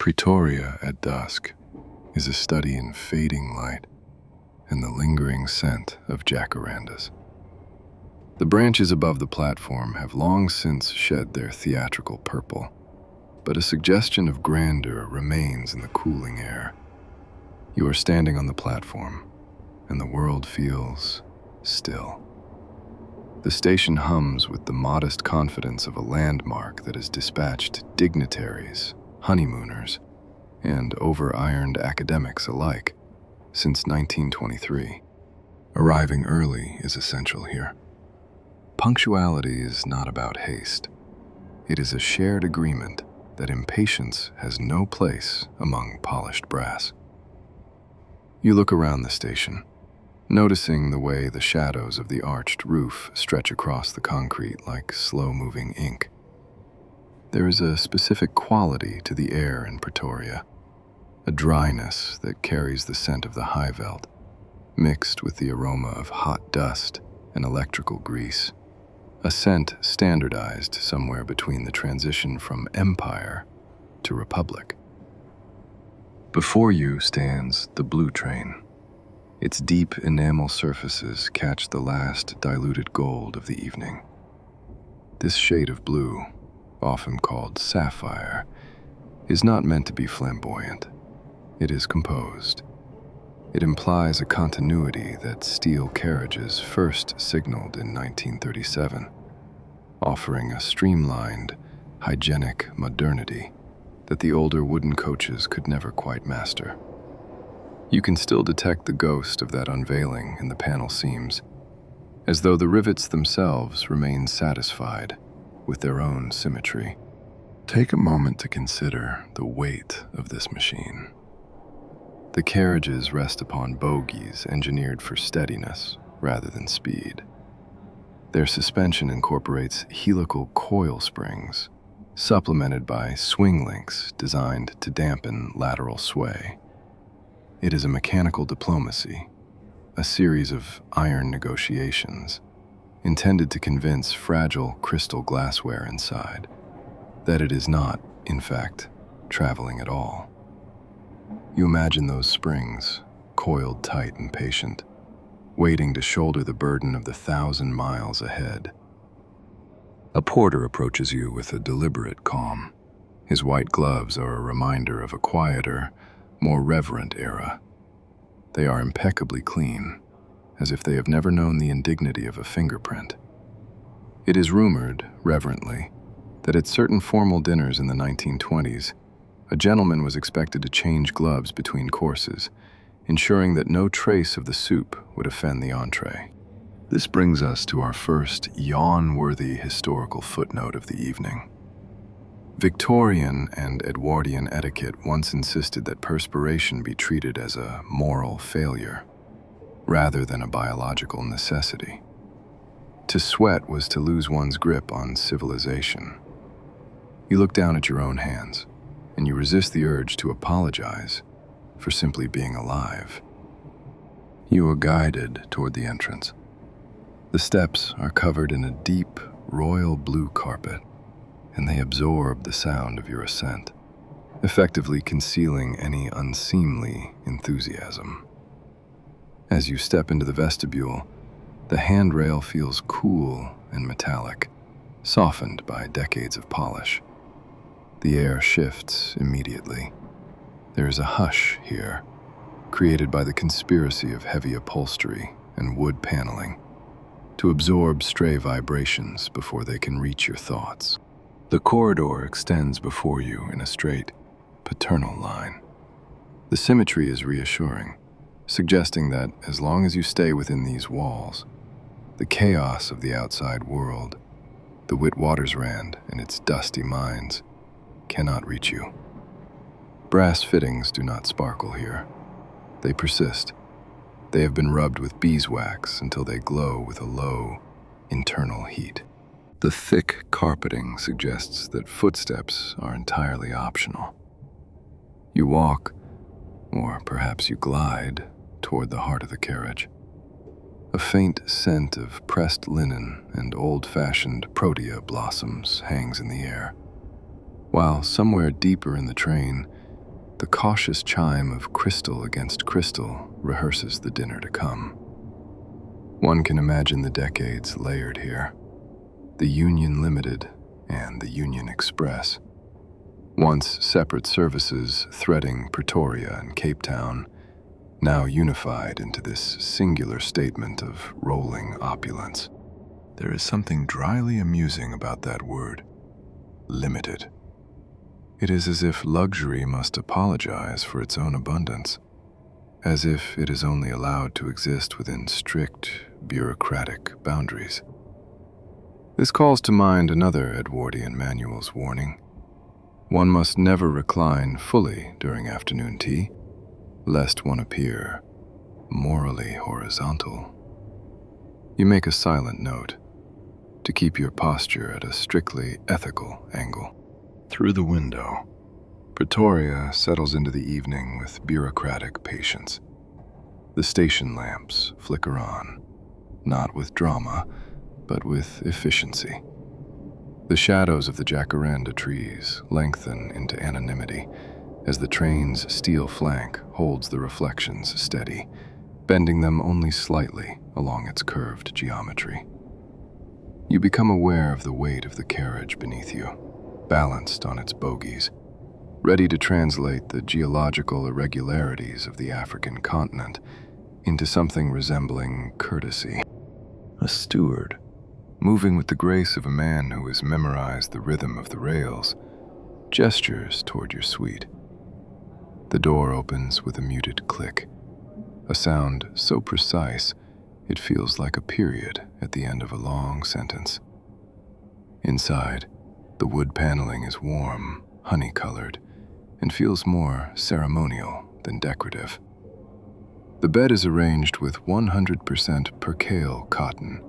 Pretoria at dusk is a study in fading light and the lingering scent of jacarandas. The branches above the platform have long since shed their theatrical purple, but a suggestion of grandeur remains in the cooling air. You are standing on the platform, and the world feels still. The station hums with the modest confidence of a landmark that has dispatched dignitaries, honeymooners, and over-ironed academics alike since 1923. Arriving early is essential here. Punctuality is not about haste. It is a shared agreement that impatience has no place among polished brass. You look around the station, noticing the way the shadows of the arched roof stretch across the concrete like slow-moving ink. There is a specific quality to the air in Pretoria, a dryness that carries the scent of the high veld, mixed with the aroma of hot dust and electrical grease, a scent standardized somewhere between the transition from empire to republic. Before you stands the blue train. Its deep enamel surfaces catch the last diluted gold of the evening. This shade of blue, often called sapphire, is not meant to be flamboyant. It is composed. It implies a continuity that steel carriages first signaled in 1937, offering a streamlined, hygienic modernity that the older wooden coaches could never quite master. You can still detect the ghost of that unveiling in the panel seams, as though the rivets themselves remain satisfied with their own symmetry. Take a moment to consider the weight of this machine. The carriages rest upon bogies engineered for steadiness rather than speed. Their suspension incorporates helical coil springs, supplemented by swing links designed to dampen lateral sway. It is a mechanical diplomacy, a series of iron negotiations, intended to convince fragile crystal glassware inside that it is not, in fact, traveling at all. You imagine those springs, coiled tight and patient, waiting to shoulder the burden of the 1,000 miles ahead. A porter approaches you with a deliberate calm. His white gloves are a reminder of a quieter, more reverent era. They are impeccably clean, as if they have never known the indignity of a fingerprint. It is rumored, reverently, that at certain formal dinners in the 1920s, a gentleman was expected to change gloves between courses, ensuring that no trace of the soup would offend the entree. This brings us to our first yawn-worthy historical footnote of the evening. Victorian and Edwardian etiquette once insisted that perspiration be treated as a moral failure, rather than a biological necessity. To sweat was to lose one's grip on civilization. You look down at your own hands, and you resist the urge to apologize for simply being alive. You are guided toward the entrance. The steps are covered in a deep, royal blue carpet, and they absorb the sound of your ascent, effectively concealing any unseemly enthusiasm. As you step into the vestibule, the handrail feels cool and metallic, softened by decades of polish. The air shifts immediately. There is a hush here, created by the conspiracy of heavy upholstery and wood paneling, to absorb stray vibrations before they can reach your thoughts. The corridor extends before you in a straight, paternal line. The symmetry is reassuring, suggesting that as long as you stay within these walls, the chaos of the outside world, the Witwatersrand and its dusty mines, cannot reach you. Brass fittings do not sparkle here. They persist. They have been rubbed with beeswax until they glow with a low, internal heat. The thick carpeting suggests that footsteps are entirely optional. You walk, or perhaps you glide, toward the heart of the carriage. A faint scent of pressed linen and old-fashioned protea blossoms hangs in the air, while somewhere deeper in the train, The cautious chime of crystal against crystal rehearses the dinner to come. One can imagine the decades layered here. The Union Limited and the Union Express. Once separate services threading Pretoria and Cape Town, now unified into this singular statement of rolling opulence. There is something dryly amusing about that word, limited. It is as if luxury must apologize for its own abundance, as if it is only allowed to exist within strict, bureaucratic boundaries. This calls to mind another Edwardian manual's warning. One must never recline fully during afternoon tea, lest one appear morally horizontal. You make a silent note to keep your posture at a strictly ethical angle. Through the window, Pretoria settles into the evening with bureaucratic patience. The station lamps flicker on, not with drama, but with efficiency. The shadows of the jacaranda trees lengthen into anonymity as the train's steel flank holds the reflections steady, bending them only slightly along its curved geometry. You become aware of the weight of the carriage beneath you, balanced on its bogies, ready to translate the geological irregularities of the African continent into something resembling courtesy. A steward, moving with the grace of a man who has memorized the rhythm of the rails, gestures toward your suite. The door opens with a muted click, a sound so precise it feels like a period at the end of a long sentence. Inside, the wood paneling is warm, honey-colored, and feels more ceremonial than decorative. The bed is arranged with 100% percale cotton,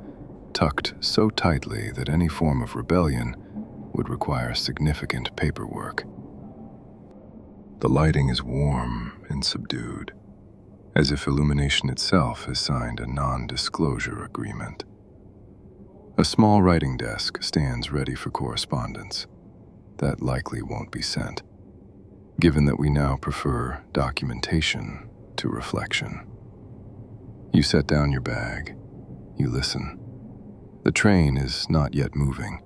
tucked so tightly that any form of rebellion would require significant paperwork. The lighting is warm and subdued, as if illumination itself has signed a non-disclosure agreement. A small writing desk stands ready for correspondence. That likely won't be sent, given that we now prefer documentation to reflection. You set down your bag. You listen. The train is not yet moving,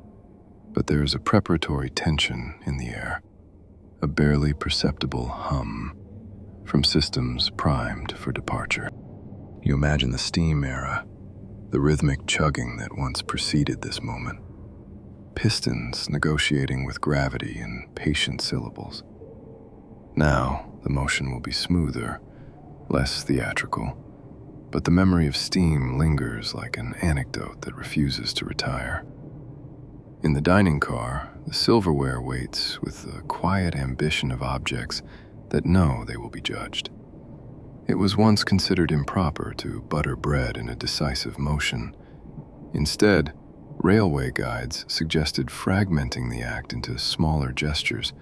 but there is a preparatory tension in the air, a barely perceptible hum from systems primed for departure. You imagine the steam era, the rhythmic chugging that once preceded this moment, pistons negotiating with gravity in patient syllables. Now, the motion will be smoother, less theatrical, but the memory of steam lingers like an anecdote that refuses to retire. In the dining car, the silverware waits with the quiet ambition of objects that know they will be judged. It was once considered improper to butter bread in a decisive motion. Instead, railway guides suggested fragmenting the act into smaller gestures,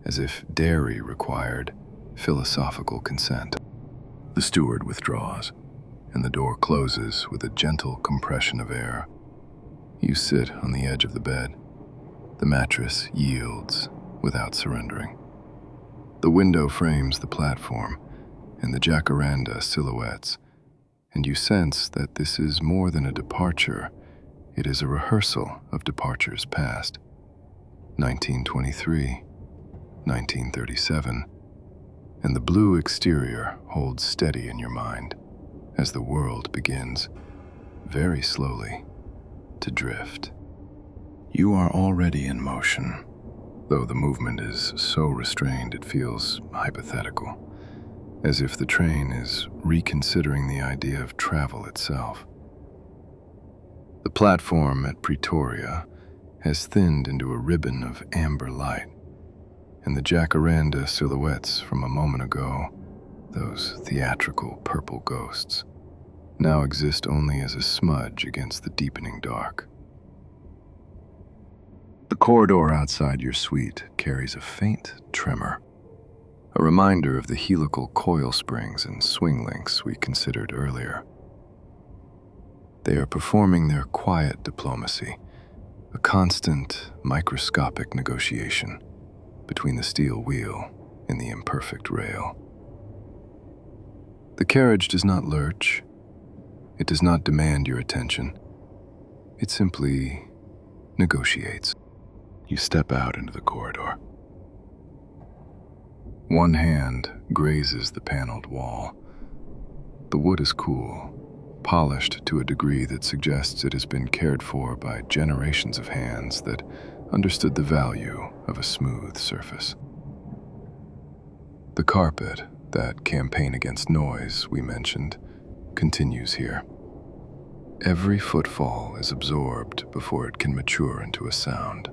as if dairy required philosophical consent. The steward withdraws, and the door closes with a gentle compression of air. You sit on the edge of the bed. The mattress yields without surrendering. The window frames the platform and the jacaranda silhouettes, and you sense that this is more than a departure. It is a rehearsal of departures past. 1923, 1937, and the blue exterior holds steady in your mind as the world begins, very slowly, to drift. You are already in motion, though the movement is so restrained it feels hypothetical, as if the train is reconsidering the idea of travel itself. The platform at Pretoria has thinned into a ribbon of amber light, and the jacaranda silhouettes from a moment ago, those theatrical purple ghosts, now exist only as a smudge against the deepening dark. The corridor outside your suite carries a faint tremor, a reminder of the helical coil springs and swing links we considered earlier. They are performing their quiet diplomacy, a constant, microscopic negotiation between the steel wheel in the imperfect rail. The carriage does not lurch. It does not demand your attention. It simply negotiates. You step out into the corridor. One hand grazes the paneled wall. The wood is cool, polished to a degree that suggests it has been cared for by generations of hands that understood the value of a smooth surface. The carpet, that campaign against noise we mentioned, continues here. Every footfall is absorbed before it can mature into a sound.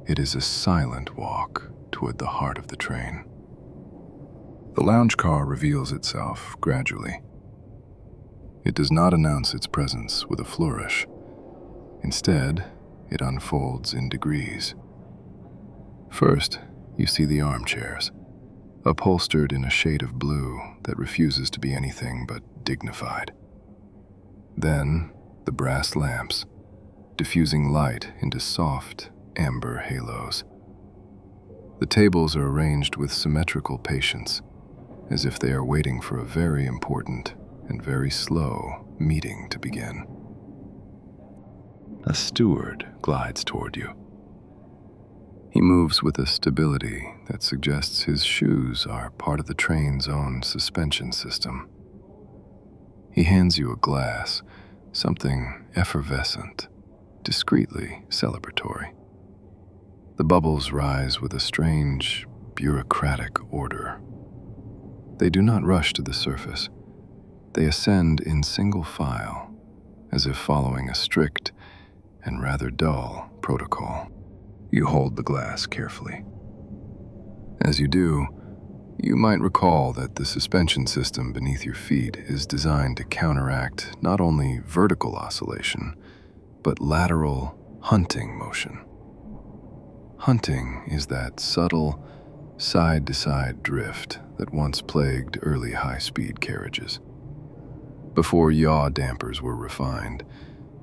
It is a silent walk toward the heart of the train. The lounge car reveals itself gradually. It does not announce its presence with a flourish. Instead, it unfolds in degrees. First, you see the armchairs, upholstered in a shade of blue that refuses to be anything but dignified. Then, the brass lamps, diffusing light into soft, amber halos. The tables are arranged with symmetrical patience, as if they are waiting for a very important and very slow meeting to begin. A steward glides toward you. He moves with a stability that suggests his shoes are part of the train's own suspension system. He hands you a glass, something effervescent, discreetly celebratory. The bubbles rise with a strange, bureaucratic order. They do not rush to the surface. They ascend in single file, as if following a strict and rather dull protocol. You hold the glass carefully. As you do, you might recall that the suspension system beneath your feet is designed to counteract not only vertical oscillation, but lateral hunting motion. Hunting is that subtle, side-to-side drift that once plagued early high-speed carriages. Before yaw dampers were refined,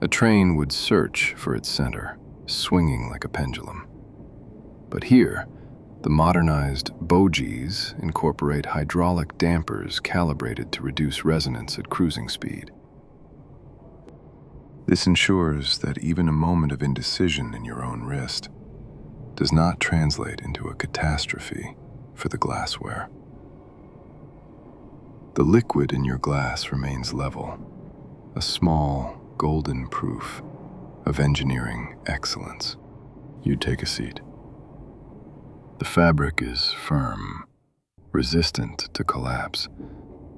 a train would search for its center, swinging like a pendulum. But here, the modernized bogies incorporate hydraulic dampers calibrated to reduce resonance at cruising speed. This ensures that even a moment of indecision in your own wrist does not translate into a catastrophe for the glassware. The liquid in your glass remains level, a small, golden proof of engineering excellence. You take a seat. The fabric is firm, resistant to collapse,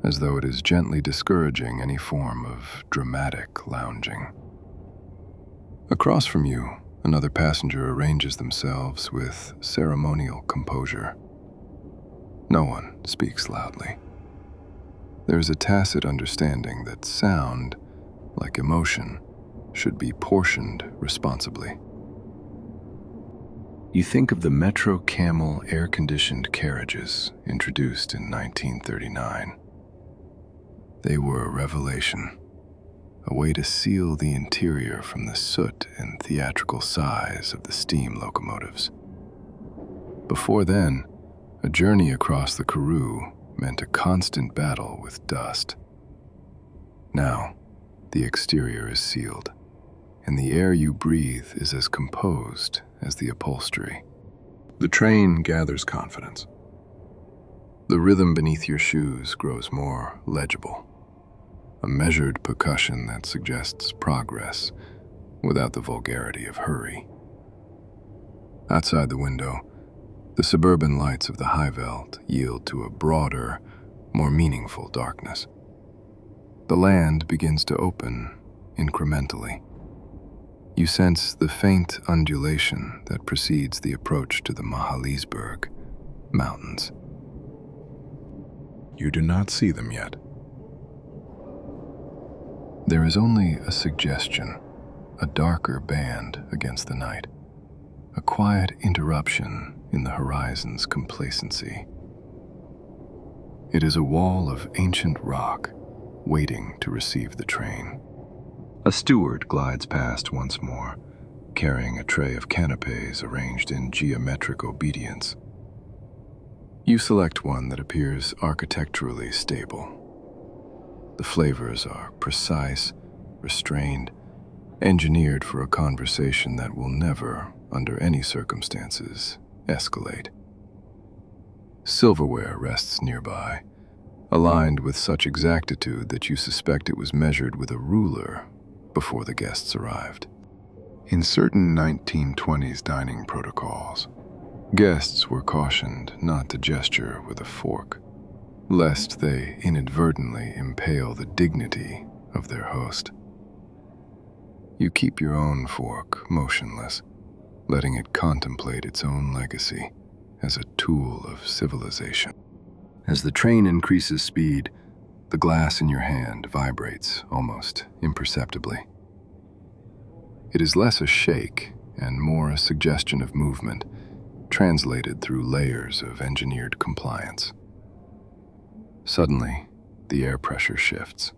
as though it is gently discouraging any form of dramatic lounging. Across from you, another passenger arranges themselves with ceremonial composure. No one speaks loudly. There is a tacit understanding that sound, like emotion, should be portioned responsibly. You think of the Metro Camel air-conditioned carriages introduced in 1939. They were a revelation, a way to seal the interior from the soot and theatrical size of the steam locomotives. Before then, a journey across the Karoo meant a constant battle with dust. Now, the exterior is sealed, and the air you breathe is as composed as the upholstery. The train gathers confidence. The rhythm beneath your shoes grows more legible, a measured percussion that suggests progress without the vulgarity of hurry. Outside the window, the suburban lights of the high veld yield to a broader, more meaningful darkness. The land begins to open incrementally. You sense the faint undulation that precedes the approach to the Mahalisburg Mountains. You do not see them yet. There is only a suggestion, a darker band against the night, a quiet interruption in the horizon's complacency. It is a wall of ancient rock waiting to receive the train. A steward glides past once more, carrying a tray of canapes arranged in geometric obedience. You select one that appears architecturally stable. The flavors are precise, restrained, engineered for a conversation that will never, under any circumstances, escalate. Silverware rests nearby, aligned with such exactitude that you suspect it was measured with a ruler before the guests arrived. In certain 1920s dining protocols, guests were cautioned not to gesture with a fork, lest they inadvertently impale the dignity of their host. You keep your own fork motionless, letting it contemplate its own legacy as a tool of civilization. As the train increases speed, the glass in your hand vibrates almost imperceptibly. It is less a shake and more a suggestion of movement, translated through layers of engineered compliance. Suddenly, the air pressure shifts.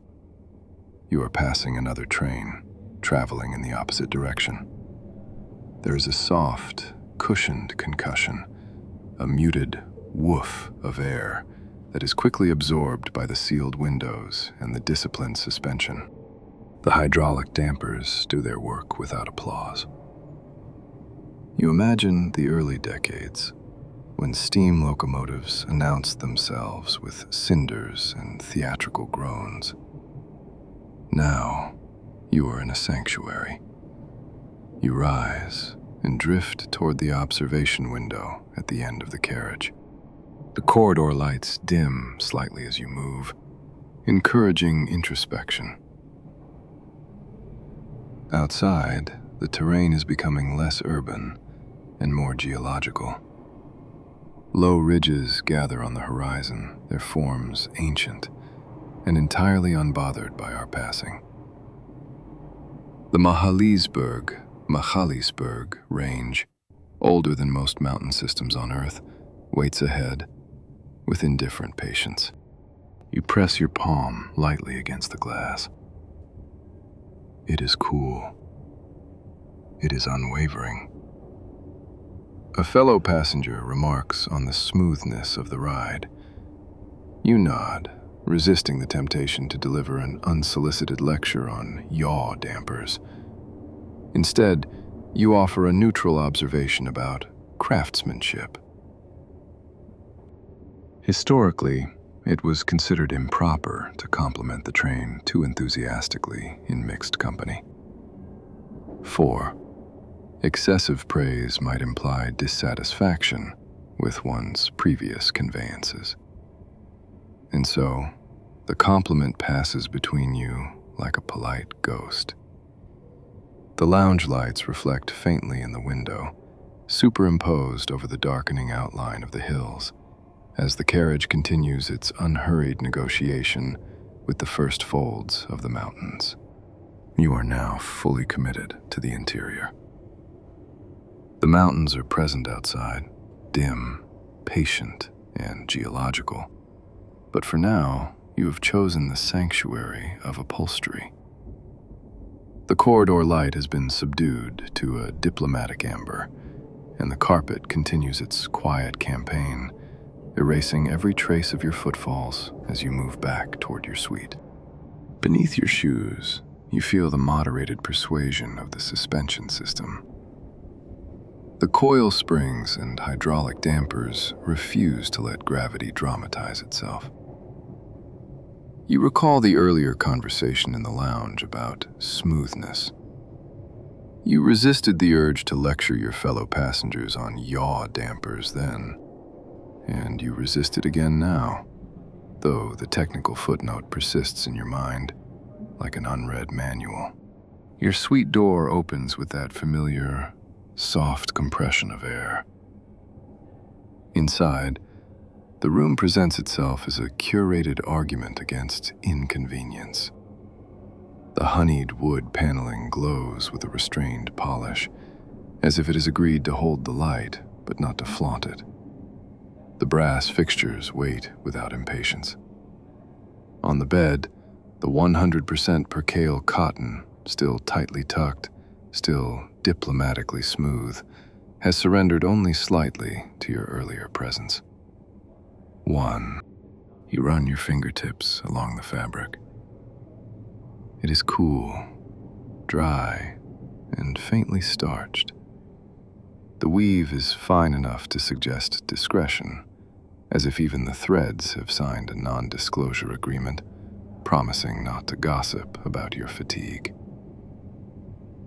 You are passing another train, traveling in the opposite direction. There is a soft, cushioned concussion, a muted woof of air that is quickly absorbed by the sealed windows and the disciplined suspension. The hydraulic dampers do their work without applause. You imagine the early decades, when steam locomotives announced themselves with cinders and theatrical groans. Now, you are in a sanctuary. You rise and drift toward the observation window at the end of the carriage. The corridor lights dim slightly as you move, encouraging introspection. Outside, the terrain is becoming less urban and more geological. Low ridges gather on the horizon, their forms ancient and entirely unbothered by our passing. The Mahalisberg range, older than most mountain systems on Earth, waits ahead with indifferent patience. You press your palm lightly against the glass. It is cool. It is unwavering. A fellow passenger remarks on the smoothness of the ride. You nod, resisting the temptation to deliver an unsolicited lecture on yaw dampers. Instead, you offer a neutral observation about craftsmanship. Historically, it was considered improper to compliment the train too enthusiastically in mixed company. 4. Excessive praise might imply dissatisfaction with one's previous conveyances. And so, the compliment passes between you like a polite ghost. The lounge lights reflect faintly in the window, superimposed over the darkening outline of the hills, as the carriage continues its unhurried negotiation with the first folds of the mountains. You are now fully committed to the interior. The mountains are present outside, dim, patient, and geological. But for now, you have chosen the sanctuary of upholstery. The corridor light has been subdued to a diplomatic amber, and the carpet continues its quiet campaign, erasing every trace of your footfalls as you move back toward your suite. Beneath your shoes, you feel the moderated persuasion of the suspension system. The coil springs and hydraulic dampers refuse to let gravity dramatize itself. You recall the earlier conversation in the lounge about smoothness. You resisted the urge to lecture your fellow passengers on yaw dampers then, and you resist it again now, though the technical footnote persists in your mind like an unread manual. Your suite door opens with that familiar, soft compression of air. Inside, the room presents itself as a curated argument against inconvenience. The honeyed wood paneling glows with a restrained polish, as if it has agreed to hold the light, but not to flaunt it. The brass fixtures wait without impatience. On the bed, the 100% percale cotton, still tightly tucked, still diplomatically smooth, has surrendered only slightly to your earlier presence. 1. You run your fingertips along the fabric. It is cool, dry, and faintly starched. The weave is fine enough to suggest discretion, as if even the threads have signed a non-disclosure agreement, promising not to gossip about your fatigue.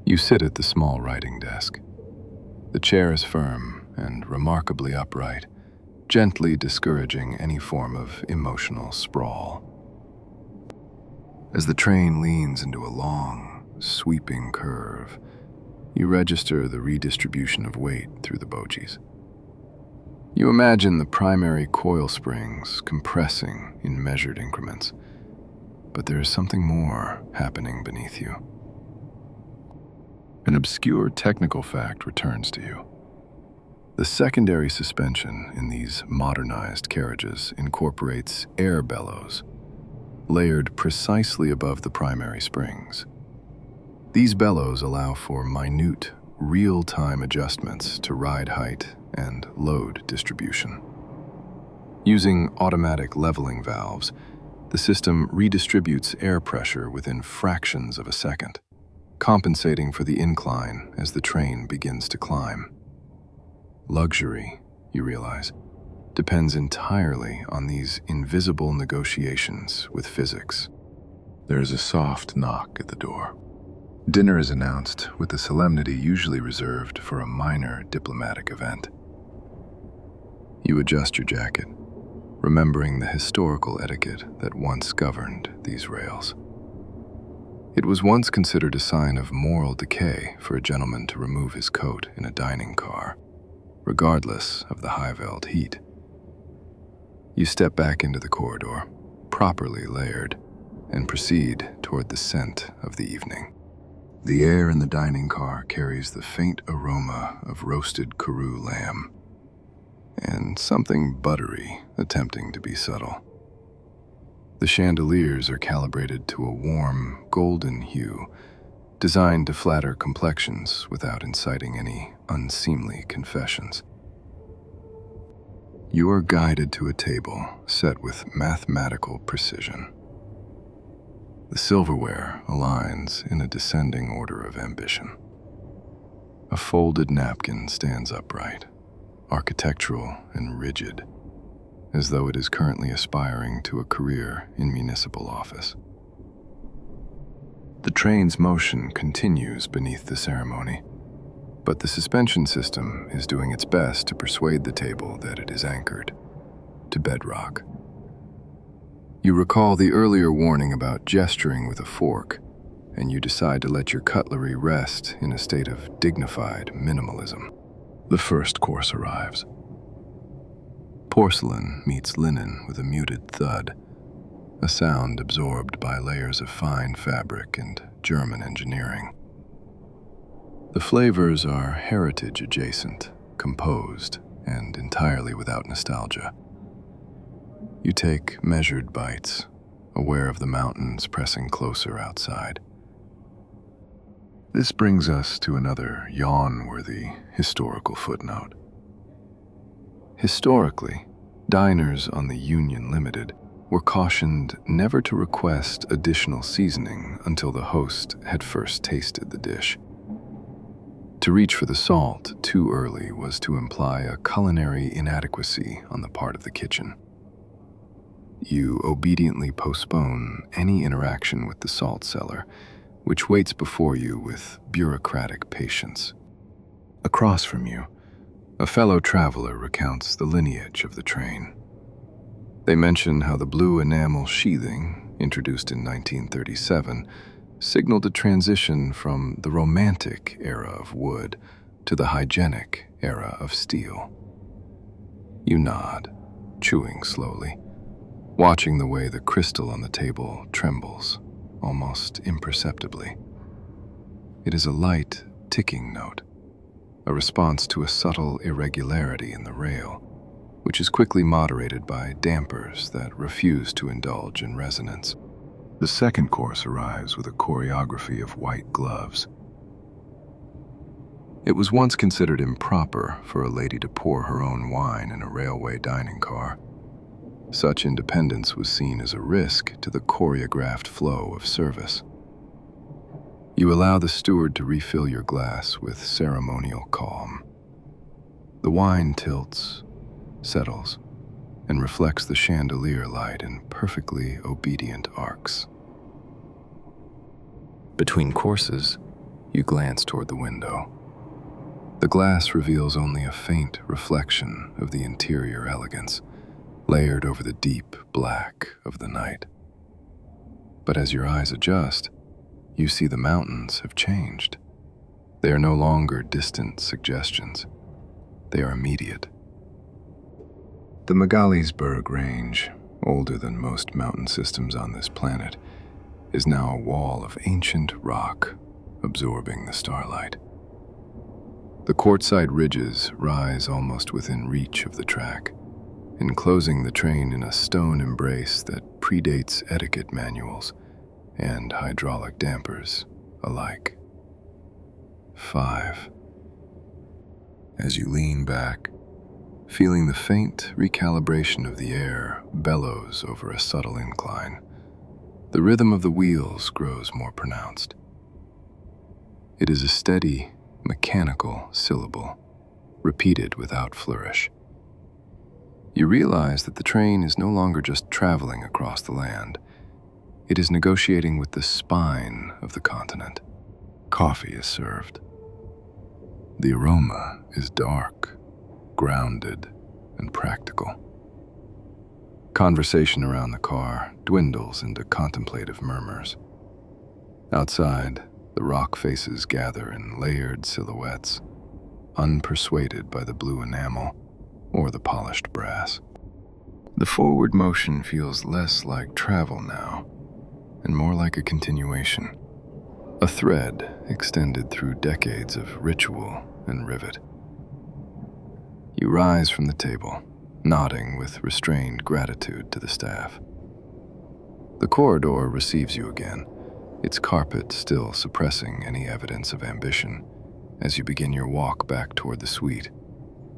You sit at the small writing desk. The chair is firm and remarkably upright, gently discouraging any form of emotional sprawl. As the train leans into a long, sweeping curve, you register the redistribution of weight through the bogies. You imagine the primary coil springs compressing in measured increments, but there is something more happening beneath you. An obscure technical fact returns to you. The secondary suspension in these modernized carriages incorporates air bellows, layered precisely above the primary springs. These bellows allow for minute, real-time adjustments to ride height and load distribution. Using automatic leveling valves, the system redistributes air pressure within fractions of a second, compensating for the incline as the train begins to climb. Luxury, you realize, depends entirely on these invisible negotiations with physics. There is a soft knock at the door. Dinner is announced with the solemnity usually reserved for a minor diplomatic event. You adjust your jacket, remembering the historical etiquette that once governed these rails. It was once considered a sign of moral decay for a gentleman to remove his coat in a dining car, regardless of the high-veld heat. You step back into the corridor, properly layered, and proceed toward the scent of the evening. The air in the dining car carries the faint aroma of roasted Karoo lamb, and something buttery attempting to be subtle. The chandeliers are calibrated to a warm, golden hue, designed to flatter complexions without inciting any unseemly confessions. You are guided to a table set with mathematical precision. The silverware aligns in a descending order of ambition. A folded napkin stands upright, architectural and rigid, as though it is currently aspiring to a career in municipal office. The train's motion continues beneath the ceremony, but the suspension system is doing its best to persuade the table that it is anchored to bedrock. You recall the earlier warning about gesturing with a fork, and you decide to let your cutlery rest in a state of dignified minimalism. The first course arrives. Porcelain meets linen with a muted thud, a sound absorbed by layers of fine fabric and German engineering. The flavors are heritage adjacent, composed, and entirely without nostalgia. You take measured bites, aware of the mountains pressing closer outside. This brings us to another yawn-worthy historical footnote. Historically, diners on the Union Limited were cautioned never to request additional seasoning until the host had first tasted the dish. To reach for the salt too early was to imply a culinary inadequacy on the part of the kitchen. You obediently postpone any interaction with the salt cellar, which waits before you with bureaucratic patience. Across from you, a fellow traveler recounts the lineage of the train. They mention how the blue enamel sheathing, introduced in 1937, signaled a transition from the romantic era of wood to the hygienic era of steel. You nod, chewing slowly, watching the way the crystal on the table trembles, almost imperceptibly. It is a light, ticking note, a response to a subtle irregularity in the rail, which is quickly moderated by dampers that refuse to indulge in resonance. The second course arrives with a choreography of white gloves. It was once considered improper for a lady to pour her own wine in a railway dining car. Such independence was seen as a risk to the choreographed flow of service. You allow the steward to refill your glass with ceremonial calm. The wine tilts, settles, and reflects the chandelier light in perfectly obedient arcs. Between courses, you glance toward the window. The glass reveals only a faint reflection of the interior elegance, layered over the deep black of the night. But as your eyes adjust, you see the mountains have changed. They are no longer distant suggestions. They are immediate. The Magaliesberg Range, older than most mountain systems on this planet, is now a wall of ancient rock absorbing the starlight. The quartzite ridges rise almost within reach of the track, enclosing the train in a stone embrace that predates etiquette manuals and hydraulic dampers alike. 5. As you lean back, feeling the faint recalibration of the air bellows over a subtle incline, the rhythm of the wheels grows more pronounced. It is a steady, mechanical syllable, repeated without flourish. You realize that the train is no longer just traveling across the land. It is negotiating with the spine of the continent. Coffee is served. The aroma is dark, grounded, and practical. Conversation around the car dwindles into contemplative murmurs. Outside, the rock faces gather in layered silhouettes, unpersuaded by the blue enamel or the polished brass. The forward motion feels less like travel now, and more like a continuation, a thread extended through decades of ritual and rivet. You rise from the table, nodding with restrained gratitude to the staff. The corridor receives you again, its carpet still suppressing any evidence of ambition, as you begin your walk back toward the suite,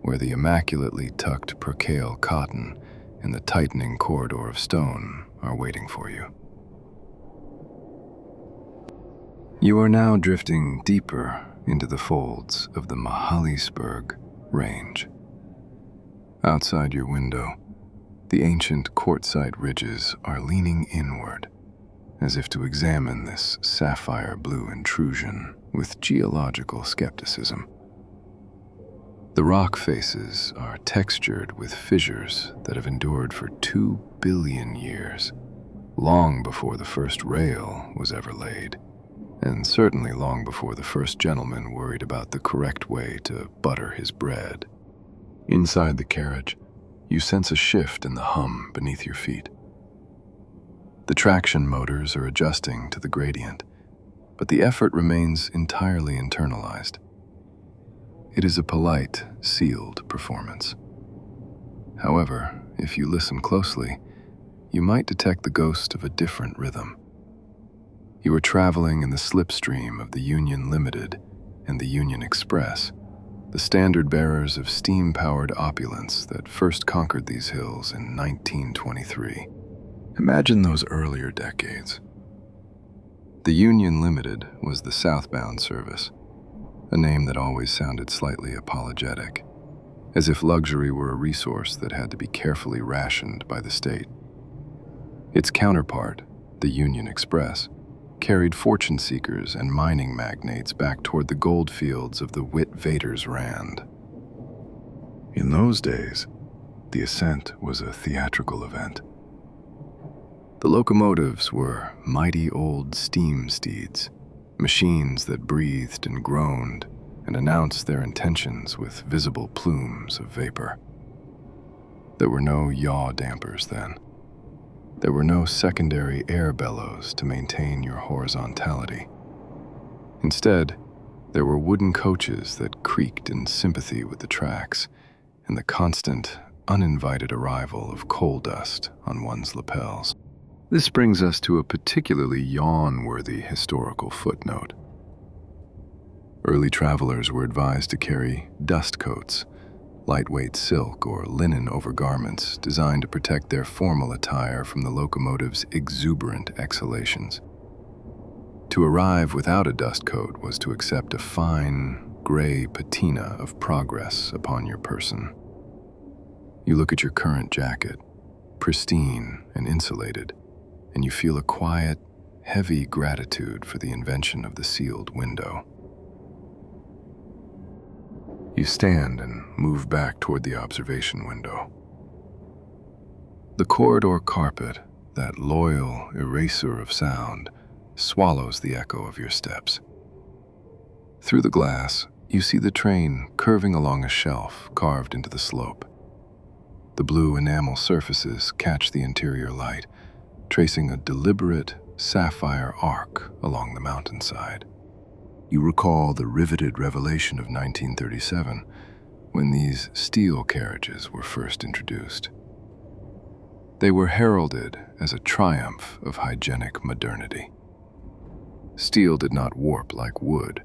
where the immaculately tucked percale cotton and the tightening corridor of stone are waiting for you. You are now drifting deeper into the folds of the Magaliesberg Range. Outside your window, the ancient quartzite ridges are leaning inward, as if to examine this sapphire blue intrusion with geological skepticism. The rock faces are textured with fissures that have endured for 2 billion years, long before the first rail was ever laid, and certainly long before the first gentleman worried about the correct way to butter his bread. Inside the carriage, you sense a shift in the hum beneath your feet. The traction motors are adjusting to the gradient, but the effort remains entirely internalized. It is a polite, sealed performance. However, if you listen closely, you might detect the ghost of a different rhythm. You are traveling in the slipstream of the Union Limited and the Union Express, the standard bearers of steam-powered opulence that first conquered these hills in 1923. Imagine those earlier decades. The Union Limited was the southbound service, a name that always sounded slightly apologetic, as if luxury were a resource that had to be carefully rationed by the state. Its counterpart, the Union Express, carried fortune seekers and mining magnates back toward the gold fields of the Witwatersrand. In those days, the ascent was a theatrical event. The locomotives were mighty old steam steeds, machines that breathed and groaned and announced their intentions with visible plumes of vapor. There were no yaw dampers then. There were no secondary air bellows to maintain your horizontality. Instead, there were wooden coaches that creaked in sympathy with the tracks and the constant, uninvited arrival of coal dust on one's lapels. This brings us to a particularly yawn-worthy historical footnote. Early travelers were advised to carry dust coats, lightweight silk or linen overgarments designed to protect their formal attire from the locomotive's exuberant exhalations. To arrive without a dust coat was to accept a fine, gray patina of progress upon your person. You look at your current jacket, pristine and insulated, and you feel a quiet, heavy gratitude for the invention of the sealed window. You stand and move back toward the observation window. The corridor carpet, that loyal eraser of sound, swallows the echo of your steps. Through the glass, you see the train curving along a shelf carved into the slope. The blue enamel surfaces catch the interior light, tracing a deliberate sapphire arc along the mountainside. You recall the riveted revelation of 1937, when these steel carriages were first introduced. They were heralded as a triumph of hygienic modernity. Steel did not warp like wood.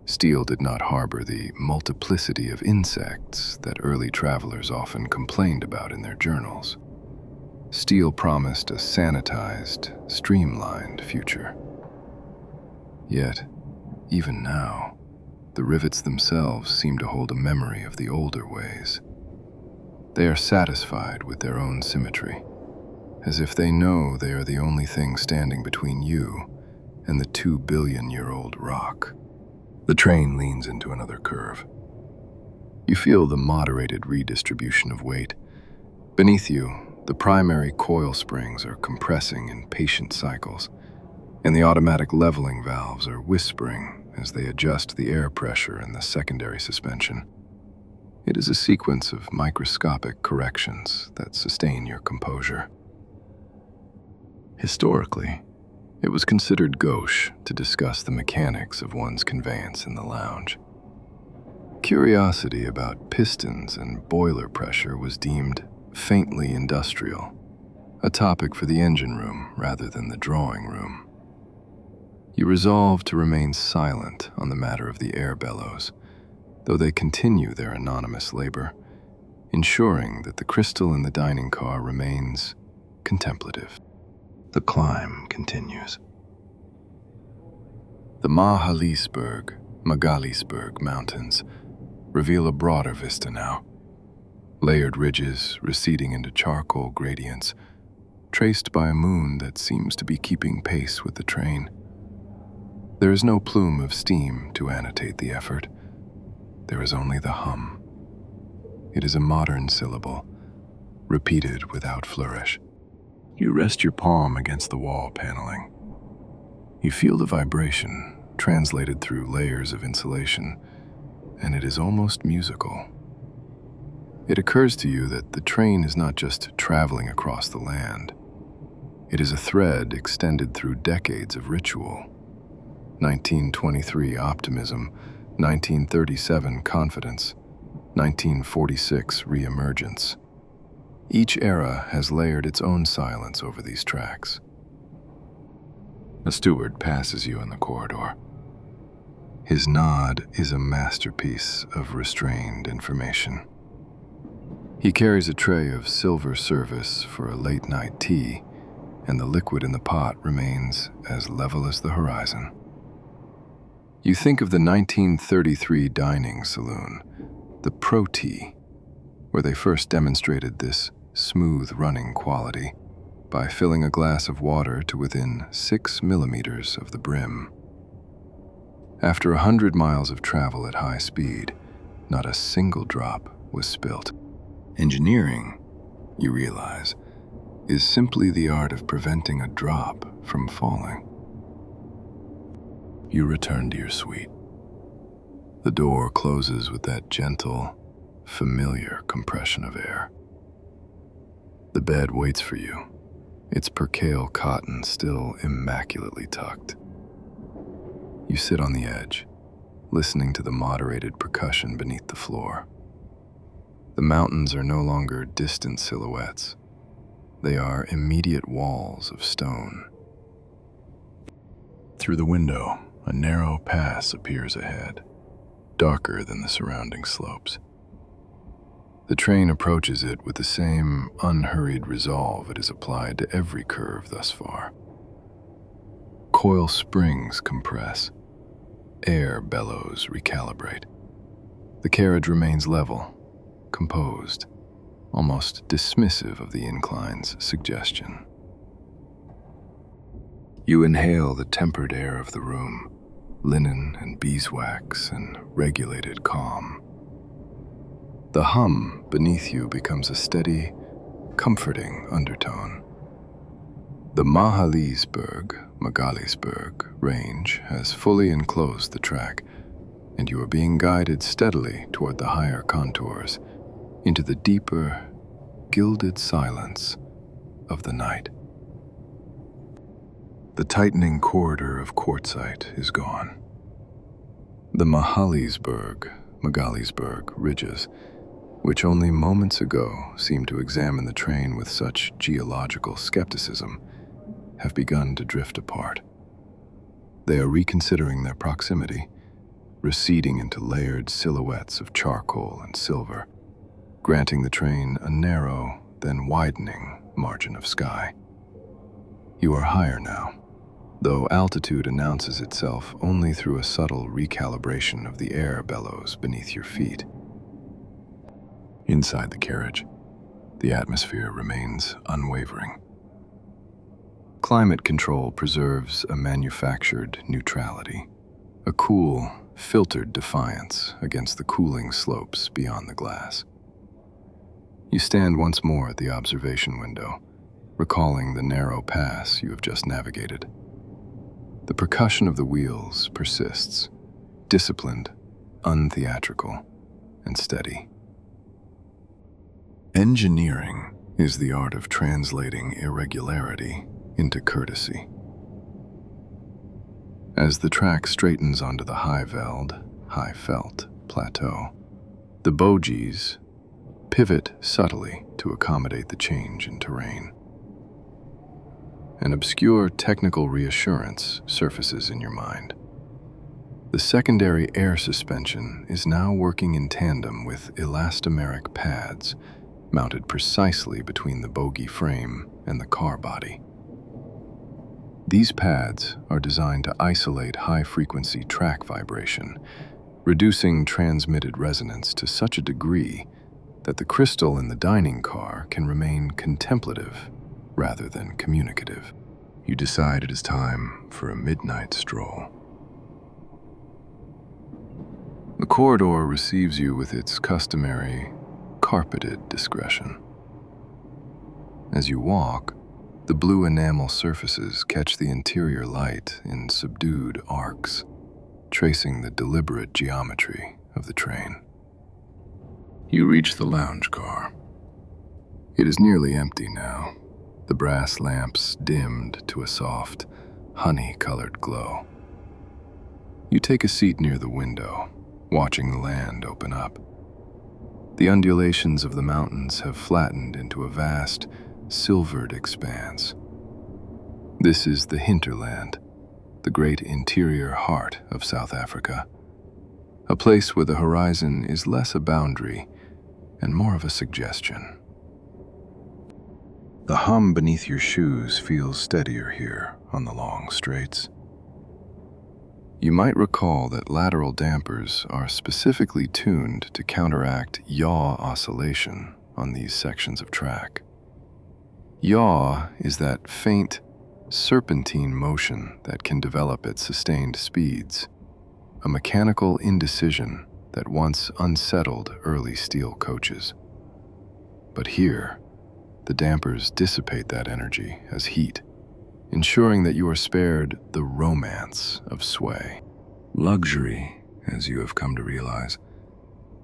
Steel did not harbor the multiplicity of insects that early travelers often complained about in their journals. Steel promised a sanitized, streamlined future. Yet, even now, the rivets themselves seem to hold a memory of the older ways. They are satisfied with their own symmetry, as if they know they are the only thing standing between you and the 2-billion-year-old rock. The train leans into another curve. You feel the moderated redistribution of weight. Beneath you, the primary coil springs are compressing in patient cycles, and the automatic leveling valves are whispering as they adjust the air pressure in the secondary suspension. It is a sequence of microscopic corrections that sustain your composure. Historically, it was considered gauche to discuss the mechanics of one's conveyance in the lounge. Curiosity about pistons and boiler pressure was deemed faintly industrial, a topic for the engine room rather than the drawing room. You resolve to remain silent on the matter of the air bellows, though they continue their anonymous labor, ensuring that the crystal in the dining car remains contemplative. The climb continues. The Magaliesberg Mountains reveal a broader vista now. Layered ridges receding into charcoal gradients, traced by a moon that seems to be keeping pace with the train. There is no plume of steam to annotate the effort. There is only the hum. It is a modern syllable, repeated without flourish. You rest your palm against the wall paneling. You feel the vibration translated through layers of insulation, and it is almost musical. It occurs to you that the train is not just traveling across the land. It is a thread extended through decades of ritual. 1923 optimism, 1937 confidence, 1946 re-emergence. Each era has layered its own silence over these tracks. A steward passes you in the corridor. His nod is a masterpiece of restrained information. He carries a tray of silver service for a late-night tea, and the liquid in the pot remains as level as the horizon. You think of the 1933 dining saloon, the Pro Tea, where they first demonstrated this smooth-running quality by filling a glass of water to within 6 millimeters of the brim. After 100 miles of travel at high speed, not a single drop was spilt. Engineering, you realize, is simply the art of preventing a drop from falling. You return to your suite. The door closes with that gentle, familiar compression of air. The bed waits for you, its percale cotton still immaculately tucked. You sit on the edge, listening to the moderated percussion beneath the floor. The mountains are no longer distant silhouettes. They are immediate walls of stone. Through the window, a narrow pass appears ahead, darker than the surrounding slopes. The train approaches it with the same unhurried resolve it has applied to every curve thus far. Coil springs compress. Air bellows recalibrate. The carriage remains level, composed, almost dismissive of the incline's suggestion. You inhale the tempered air of the room, linen and beeswax and regulated calm. The hum beneath you becomes a steady, comforting undertone. The Magaliesberg range has fully enclosed the track, and you are being guided steadily toward the higher contours, into the deeper, gilded silence of the night. The tightening corridor of quartzite is gone. The Magaliesberg ridges, which only moments ago seemed to examine the train with such geological skepticism, have begun to drift apart. They are reconsidering their proximity, receding into layered silhouettes of charcoal and silver, granting the train a narrow, then widening margin of sky. You are higher now, though altitude announces itself only through a subtle recalibration of the air bellows beneath your feet. Inside the carriage, the atmosphere remains unwavering. Climate control preserves a manufactured neutrality, a cool, filtered defiance against the cooling slopes beyond the glass. You stand once more at the observation window, recalling the narrow pass you have just navigated. The percussion of the wheels persists, disciplined, untheatrical, and steady. Engineering is the art of translating irregularity into courtesy. As the track straightens onto the high-felt plateau, the bogies pivot subtly to accommodate the change in terrain. An obscure technical reassurance surfaces in your mind. The secondary air suspension is now working in tandem with elastomeric pads mounted precisely between the bogie frame and the car body. These pads are designed to isolate high-frequency track vibration, reducing transmitted resonance to such a degree that the crystal in the dining car can remain contemplative rather than communicative. You decide it is time for a midnight stroll. The corridor receives you with its customary, carpeted discretion. As you walk, the blue enamel surfaces catch the interior light in subdued arcs, tracing the deliberate geometry of the train. You reach the lounge car. It is nearly empty now, the brass lamps dimmed to a soft, honey-colored glow. You take a seat near the window, watching the land open up. The undulations of the mountains have flattened into a vast, silvered expanse. This is the hinterland, the great interior heart of South Africa, a place where the horizon is less a boundary and more of a suggestion. The hum beneath your shoes feels steadier here on the long straights. You might recall that lateral dampers are specifically tuned to counteract yaw oscillation on these sections of track. Yaw is that faint, serpentine motion that can develop at sustained speeds, a mechanical indecision that once unsettled early steel coaches. But here, the dampers dissipate that energy as heat, ensuring that you are spared the romance of sway. Luxury, as you have come to realize,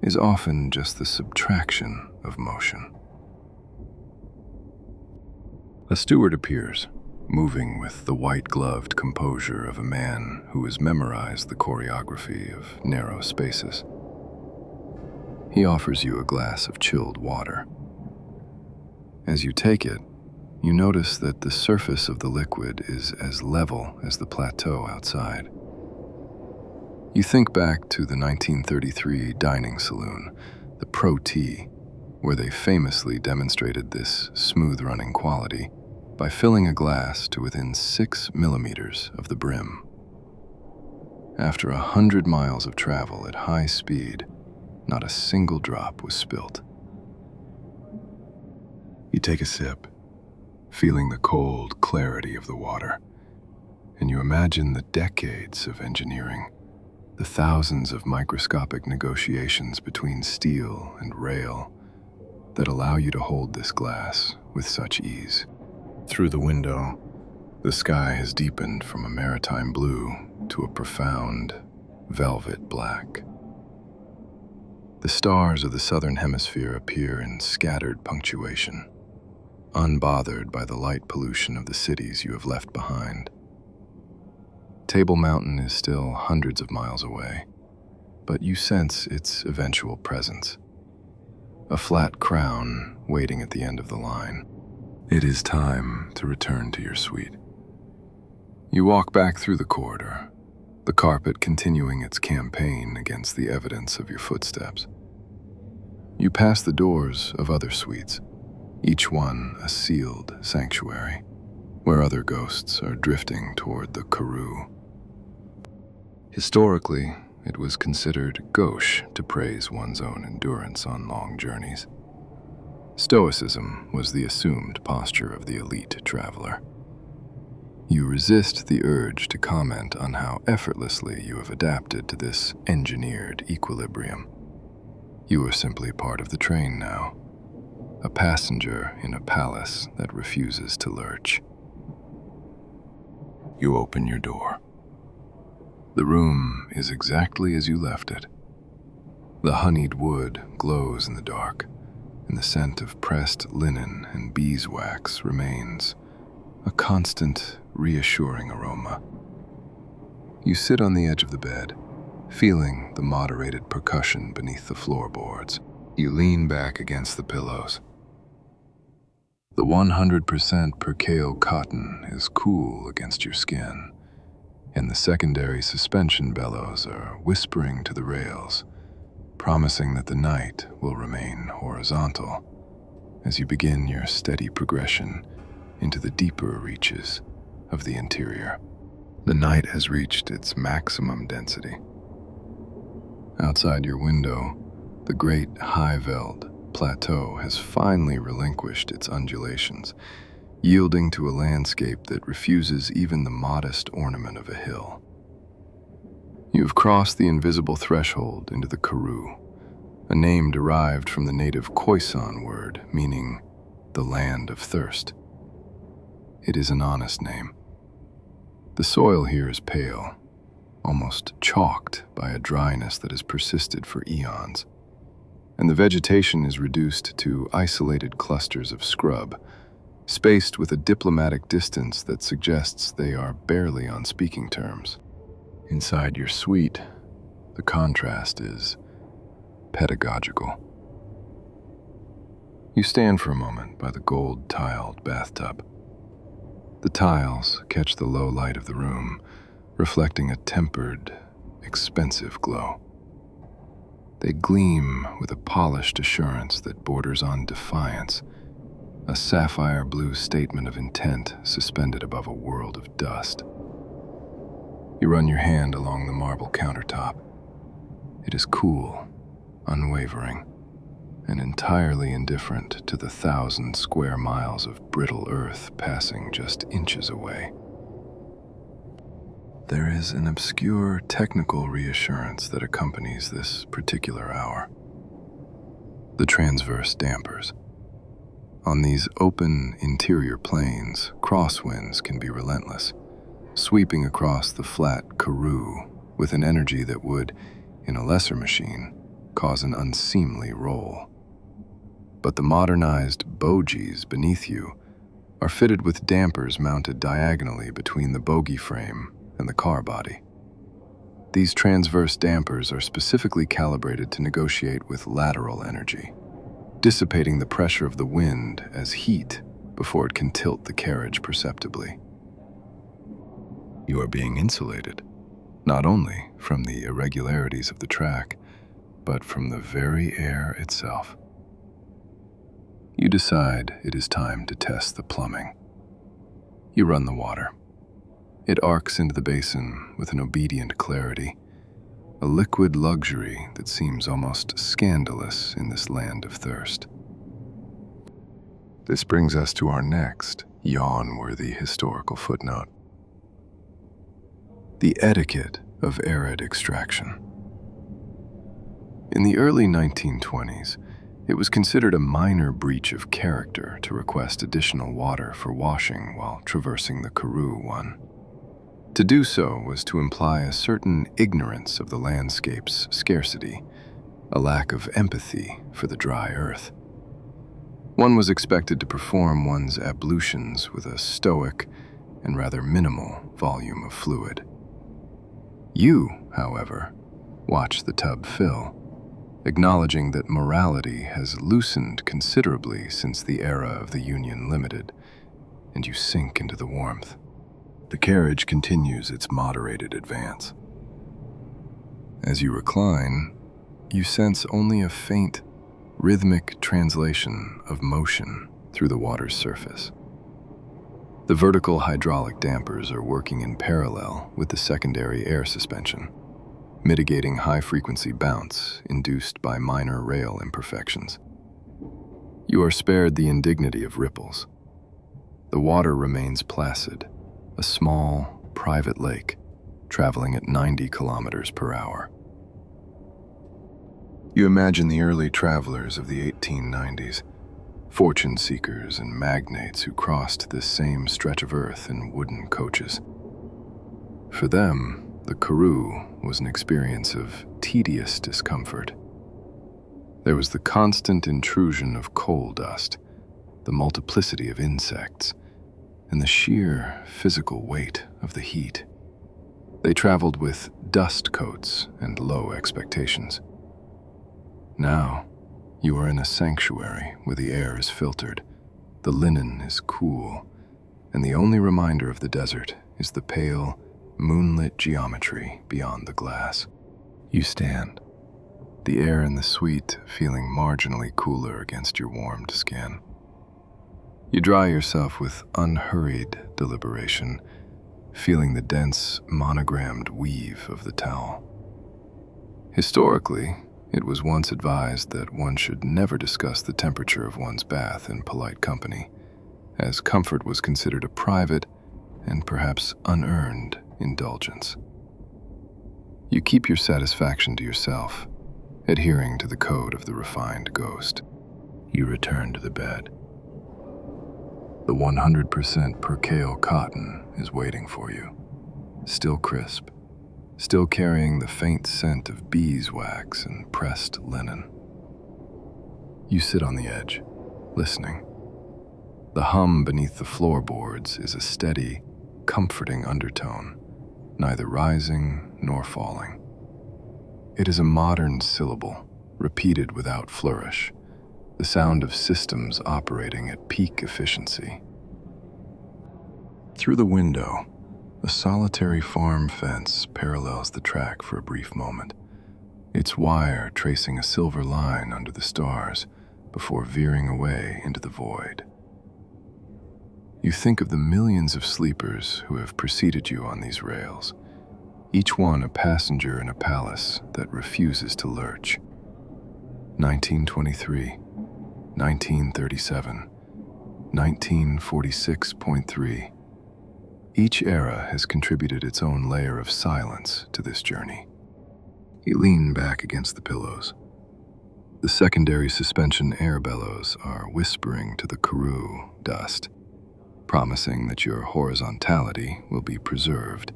is often just the subtraction of motion. A steward appears, moving with the white-gloved composure of a man who has memorized the choreography of narrow spaces. He offers you a glass of chilled water. As you take it, you notice that the surface of the liquid is as level as the plateau outside. You think back to the 1933 dining saloon, the Pro Tea, where they famously demonstrated this smooth-running quality by filling a glass to within 6 millimeters of the brim. After 100 miles of travel at high speed, not a single drop was spilt. You take a sip, feeling the cold clarity of the water, and you imagine the decades of engineering, the thousands of microscopic negotiations between steel and rail that allow you to hold this glass with such ease. Through the window, the sky has deepened from a maritime blue to a profound velvet black. The stars of the southern hemisphere appear in scattered punctuation, unbothered by the light pollution of the cities you have left behind. Table Mountain is still hundreds of miles away, but you sense its eventual presence. A flat crown waiting at the end of the line. It is time to return to your suite. You walk back through the corridor, the carpet continuing its campaign against the evidence of your footsteps. You pass the doors of other suites, each one a sealed sanctuary, where other ghosts are drifting toward the Karoo. Historically, it was considered gauche to praise one's own endurance on long journeys. Stoicism was the assumed posture of the elite traveler. You resist the urge to comment on how effortlessly you have adapted to this engineered equilibrium. You are simply part of the train now, a passenger in a palace that refuses to lurch. You open your door. The room is exactly as you left it. The honeyed wood glows in the dark, and the scent of pressed linen and beeswax remains, a constant, reassuring aroma. You sit on the edge of the bed, feeling the moderated percussion beneath the floorboards. You lean back against the pillows. The 100% percale cotton is cool against your skin, and the secondary suspension bellows are whispering to the rails, promising that the night will remain horizontal as you begin your steady progression into the deeper reaches of the interior. The night has reached its maximum density. Outside your window, the great high-veld plateau has finally relinquished its undulations, yielding to a landscape that refuses even the modest ornament of a hill. You have crossed the invisible threshold into the Karoo, a name derived from the native Khoisan word meaning the land of thirst. It is an honest name. The soil here is pale, almost chalked by a dryness that has persisted for eons, and the vegetation is reduced to isolated clusters of scrub, spaced with a diplomatic distance that suggests they are barely on speaking terms. Inside your suite, the contrast is pedagogical. You stand for a moment by the gold-tiled bathtub. The tiles catch the low light of the room, reflecting a tempered, expensive glow. They gleam with a polished assurance that borders on defiance, a sapphire blue statement of intent suspended above a world of dust. You run your hand along the marble countertop. It is cool, unwavering, and entirely indifferent to the 1,000 square miles of brittle earth passing just inches away. There is an obscure technical reassurance that accompanies this particular hour. The transverse dampers. On these open interior planes, crosswinds can be relentless, sweeping across the flat Karoo with an energy that would, in a lesser machine, cause an unseemly roll. But the modernized bogies beneath you are fitted with dampers mounted diagonally between the bogie frame and the car body. These transverse dampers are specifically calibrated to negotiate with lateral energy, dissipating the pressure of the wind as heat before it can tilt the carriage perceptibly. You are being insulated, not only from the irregularities of the track, but from the very air itself. You decide it is time to test the plumbing. You run the water. It arcs into the basin with an obedient clarity, a liquid luxury that seems almost scandalous in this land of thirst. This brings us to our next yawn-worthy historical footnote: the etiquette of arid extraction. In the early 1920s, it was considered a minor breach of character to request additional water for washing while traversing the Karoo One. To do so was to imply a certain ignorance of the landscape's scarcity, a lack of empathy for the dry earth. One was expected to perform one's ablutions with a stoic and rather minimal volume of fluid. You, however, watch the tub fill, acknowledging that morality has loosened considerably since the era of the Union Limited, and you sink into the warmth. The carriage continues its moderated advance. As you recline, you sense only a faint, rhythmic translation of motion through the water's surface. The vertical hydraulic dampers are working in parallel with the secondary air suspension, mitigating high-frequency bounce induced by minor rail imperfections. You are spared the indignity of ripples. The water remains placid, a small, private lake, traveling at 90 kilometers per hour. You imagine the early travelers of the 1890s, fortune seekers and magnates who crossed this same stretch of earth in wooden coaches. For them, the Karoo was an experience of tedious discomfort. There was the constant intrusion of coal dust, the multiplicity of insects, and the sheer physical weight of the heat. They traveled with dust coats and low expectations. Now, you are in a sanctuary where the air is filtered, the linen is cool, and the only reminder of the desert is the pale, moonlit geometry beyond the glass. You stand, the air in the suite feeling marginally cooler against your warmed skin. You dry yourself with unhurried deliberation, feeling the dense, monogrammed weave of the towel. Historically, it was once advised that one should never discuss the temperature of one's bath in polite company, as comfort was considered a private and perhaps unearned indulgence. You keep your satisfaction to yourself, adhering to the code of the refined ghost. You return to the bed. The 100% percale cotton is waiting for you, still crisp, still carrying the faint scent of beeswax and pressed linen. You sit on the edge, listening. The hum beneath the floorboards is a steady, comforting undertone, neither rising nor falling. It is a modern syllable, repeated without flourish, the sound of systems operating at peak efficiency. Through the window, a solitary farm fence parallels the track for a brief moment, its wire tracing a silver line under the stars before veering away into the void. You think of the millions of sleepers who have preceded you on these rails, each one a passenger in a palace that refuses to lurch. 1923, 1937, 1946.3. Each era has contributed its own layer of silence to this journey. You lean back against the pillows. The secondary suspension air bellows are whispering to the Karoo dust, promising that your horizontality will be preserved,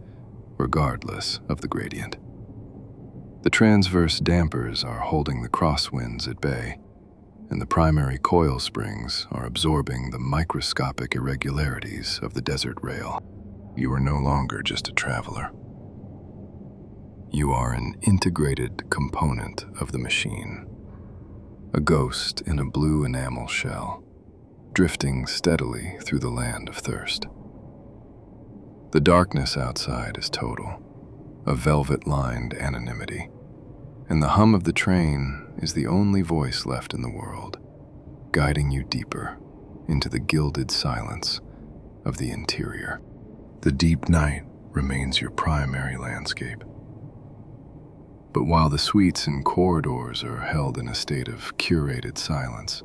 regardless of the gradient. The transverse dampers are holding the crosswinds at bay, and the primary coil springs are absorbing the microscopic irregularities of the desert rail. You are no longer just a traveler. You are an integrated component of the machine, a ghost in a blue enamel shell, drifting steadily through the land of thirst. The darkness outside is total, a velvet-lined anonymity, and the hum of the train is the only voice left in the world. guiding you deeper into the gilded silence of the interior. The deep night remains your primary landscape. But while the suites and corridors are held in a state of curated silence,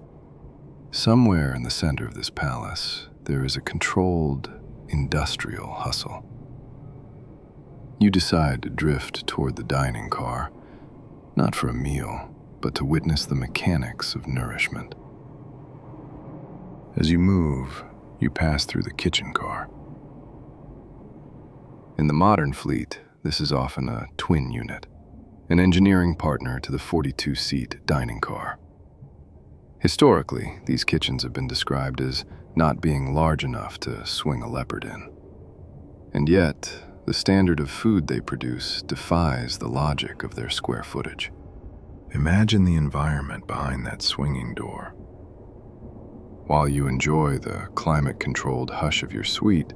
somewhere in the center of this palace, there is a controlled, industrial hustle. You decide to drift toward the dining car, not for a meal, but to witness the mechanics of nourishment. As you move, you pass through the kitchen car. In the modern fleet, this is often a twin unit, an engineering partner to the 42-seat dining car. Historically, these kitchens have been described as not being large enough to swing a leopard in. And yet, the standard of food they produce defies the logic of their square footage. Imagine the environment behind that swinging door. While you enjoy the climate-controlled hush of your suite,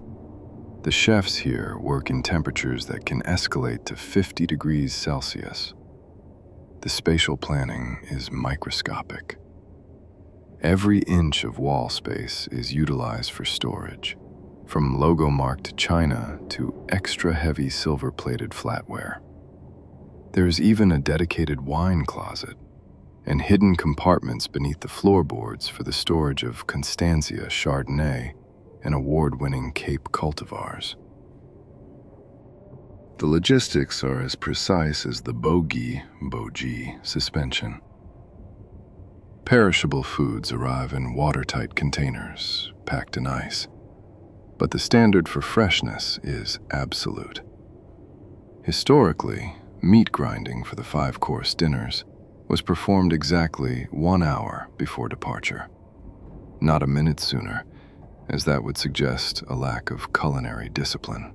the chefs here work in temperatures that can escalate to 50 degrees Celsius. The spatial planning is microscopic. Every inch of wall space is utilized for storage, from logo-marked china to extra-heavy silver-plated flatware. There is even a dedicated wine closet and hidden compartments beneath the floorboards for the storage of Constantia Chardonnay and award-winning Cape cultivars. The logistics are as precise as the bogey suspension. Perishable foods arrive in watertight containers, packed in ice, but the standard for freshness is absolute. Historically, meat grinding for the 5-course dinners was performed exactly 1 hour before departure, not a minute sooner, as that would suggest a lack of culinary discipline.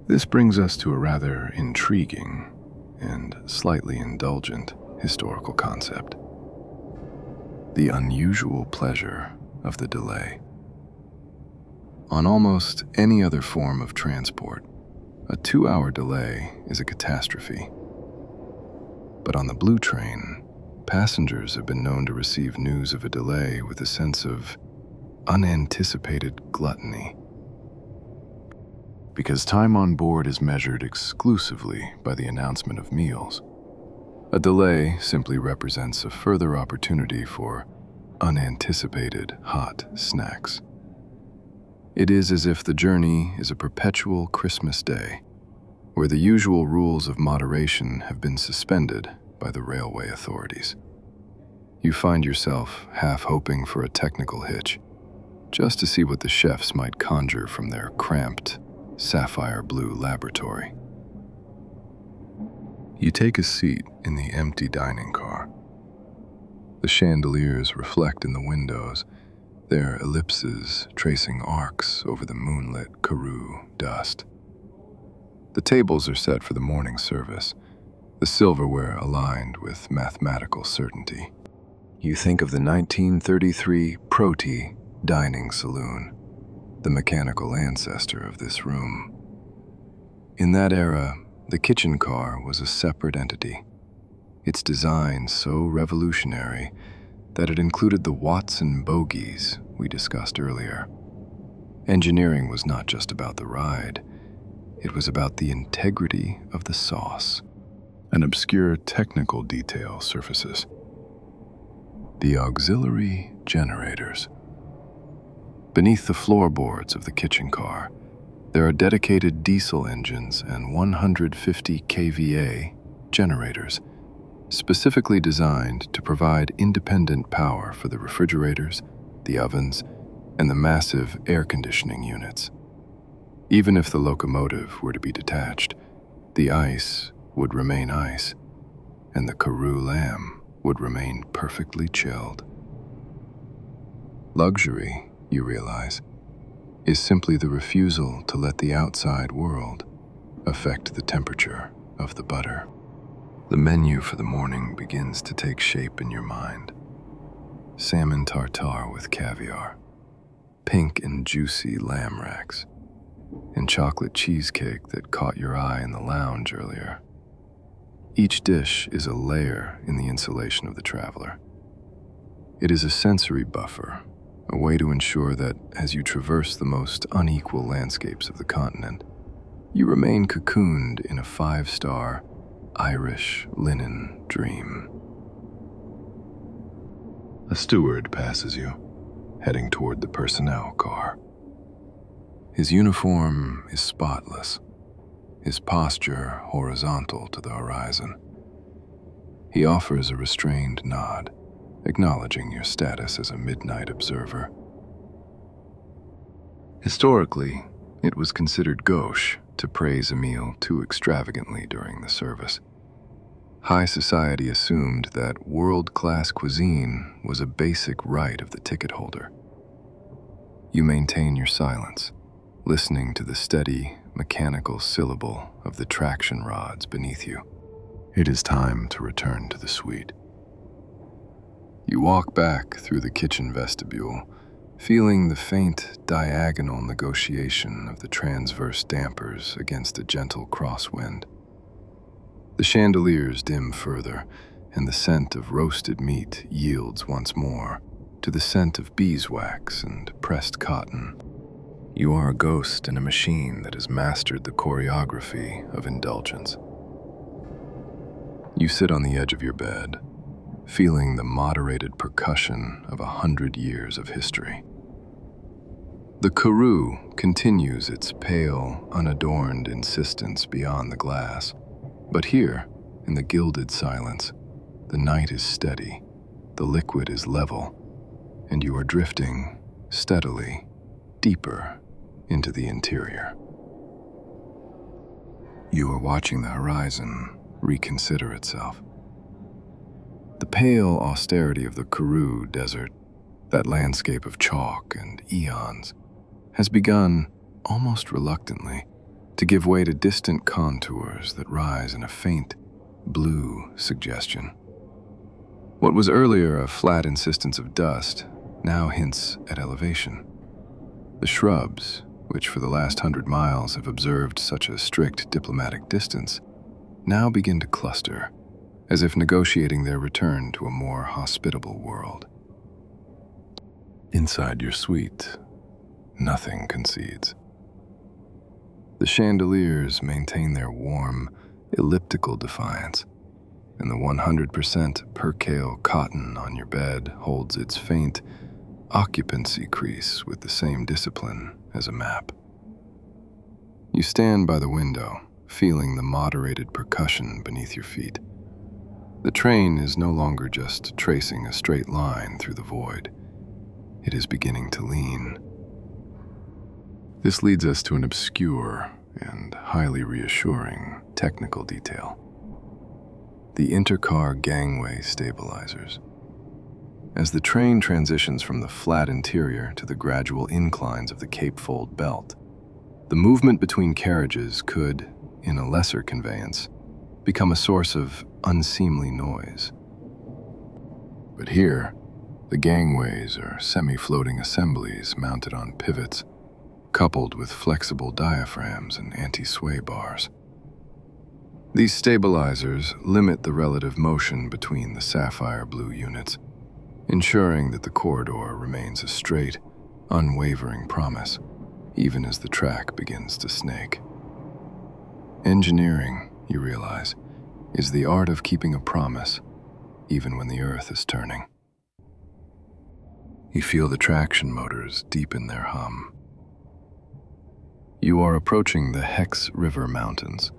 This brings us to a rather intriguing and slightly indulgent historical concept: the unusual pleasure of the delay. On almost any other form of transport, a 2-hour delay is a catastrophe. But on the Blue Train, passengers have been known to receive news of a delay with a sense of unanticipated gluttony. Because time on board is measured exclusively by the announcement of meals, a delay simply represents a further opportunity for unanticipated hot snacks. It is as if the journey is a perpetual Christmas day, where the usual rules of moderation have been suspended by the railway authorities. You find yourself half hoping for a technical hitch, just to see what the chefs might conjure from their cramped, sapphire blue laboratory. You take a seat in the empty dining car. The chandeliers reflect in the windows, their ellipses tracing arcs over the moonlit Karoo dust. The tables are set for the morning service, the silverware aligned with mathematical certainty. You think of the 1933 Proti dining saloon, the mechanical ancestor of this room. In that era, the kitchen car was a separate entity, its design so revolutionary that it included the Watson bogies we discussed earlier. Engineering was not just about the ride, it was about the integrity of the sauce. An obscure technical detail surfaces: the auxiliary generators. Beneath the floorboards of the kitchen car, there are dedicated diesel engines and 150 kVA generators, specifically designed to provide independent power for the refrigerators, the ovens, and the massive air conditioning units. Even if the locomotive were to be detached, the ice would remain ice, and the Karoo lamb would remain perfectly chilled. Luxury, you realize, is simply the refusal to let the outside world affect the temperature of the butter. The menu for the morning begins to take shape in your mind. Salmon tartare with caviar, pink and juicy lamb racks, and chocolate cheesecake that caught your eye in the lounge earlier. Each dish is a layer in the insulation of the traveler. It is a sensory buffer, a way to ensure that as you traverse the most unequal landscapes of the continent, you remain cocooned in a 5-star Irish linen dream. A steward passes you, heading toward the personnel car. His uniform is spotless, his posture horizontal to the horizon. He offers a restrained nod, acknowledging your status as a midnight observer. Historically, it was considered gauche to praise a meal too extravagantly during the service. High society assumed that world-class cuisine was a basic right of the ticket holder. You maintain your silence, listening to the steady, mechanical syllable of the traction rods beneath you. It is time to return to the suite. You walk back through the kitchen vestibule, feeling the faint diagonal negotiation of the transverse dampers against a gentle crosswind. The chandeliers dim further, and the scent of roasted meat yields once more to the scent of beeswax and pressed cotton. You are a ghost in a machine that has mastered the choreography of indulgence. You sit on the edge of your bed, feeling the moderated percussion of 100 years of history. The karoo continues its pale, unadorned insistence beyond the glass, but here, in the gilded silence, the night is steady, the liquid is level, and you are drifting steadily deeper into the interior. You are watching the horizon reconsider itself. The pale austerity of the Karoo Desert, that landscape of chalk and eons, has begun, almost reluctantly, to give way to distant contours that rise in a faint, blue suggestion. What was earlier a flat insistence of dust now hints at elevation. The shrubs, which for the last 100 miles have observed such a strict diplomatic distance, now begin to cluster, as if negotiating their return to a more hospitable world. Inside your suite, nothing concedes. The chandeliers maintain their warm, elliptical defiance, and the 100% percale cotton on your bed holds its faint occupancy crease with the same discipline as a map. You stand by the window, feeling the moderated percussion beneath your feet. The train is no longer just tracing a straight line through the void. It is beginning to lean. This leads us to an obscure and highly reassuring technical detail: the intercar gangway stabilizers. As the train transitions from the flat interior to the gradual inclines of the Cape Fold belt, the movement between carriages could, in a lesser conveyance, become a source of unseemly noise. But here, the gangways are semi-floating assemblies mounted on pivots, coupled with flexible diaphragms and anti-sway bars. These stabilizers limit the relative motion between the sapphire blue units, ensuring that the corridor remains a straight, unwavering promise, even as the track begins to snake. Engineering, you realize, is the art of keeping a promise, even when the earth is turning. You feel the traction motors deepen their hum. You are approaching the Hex River Mountains,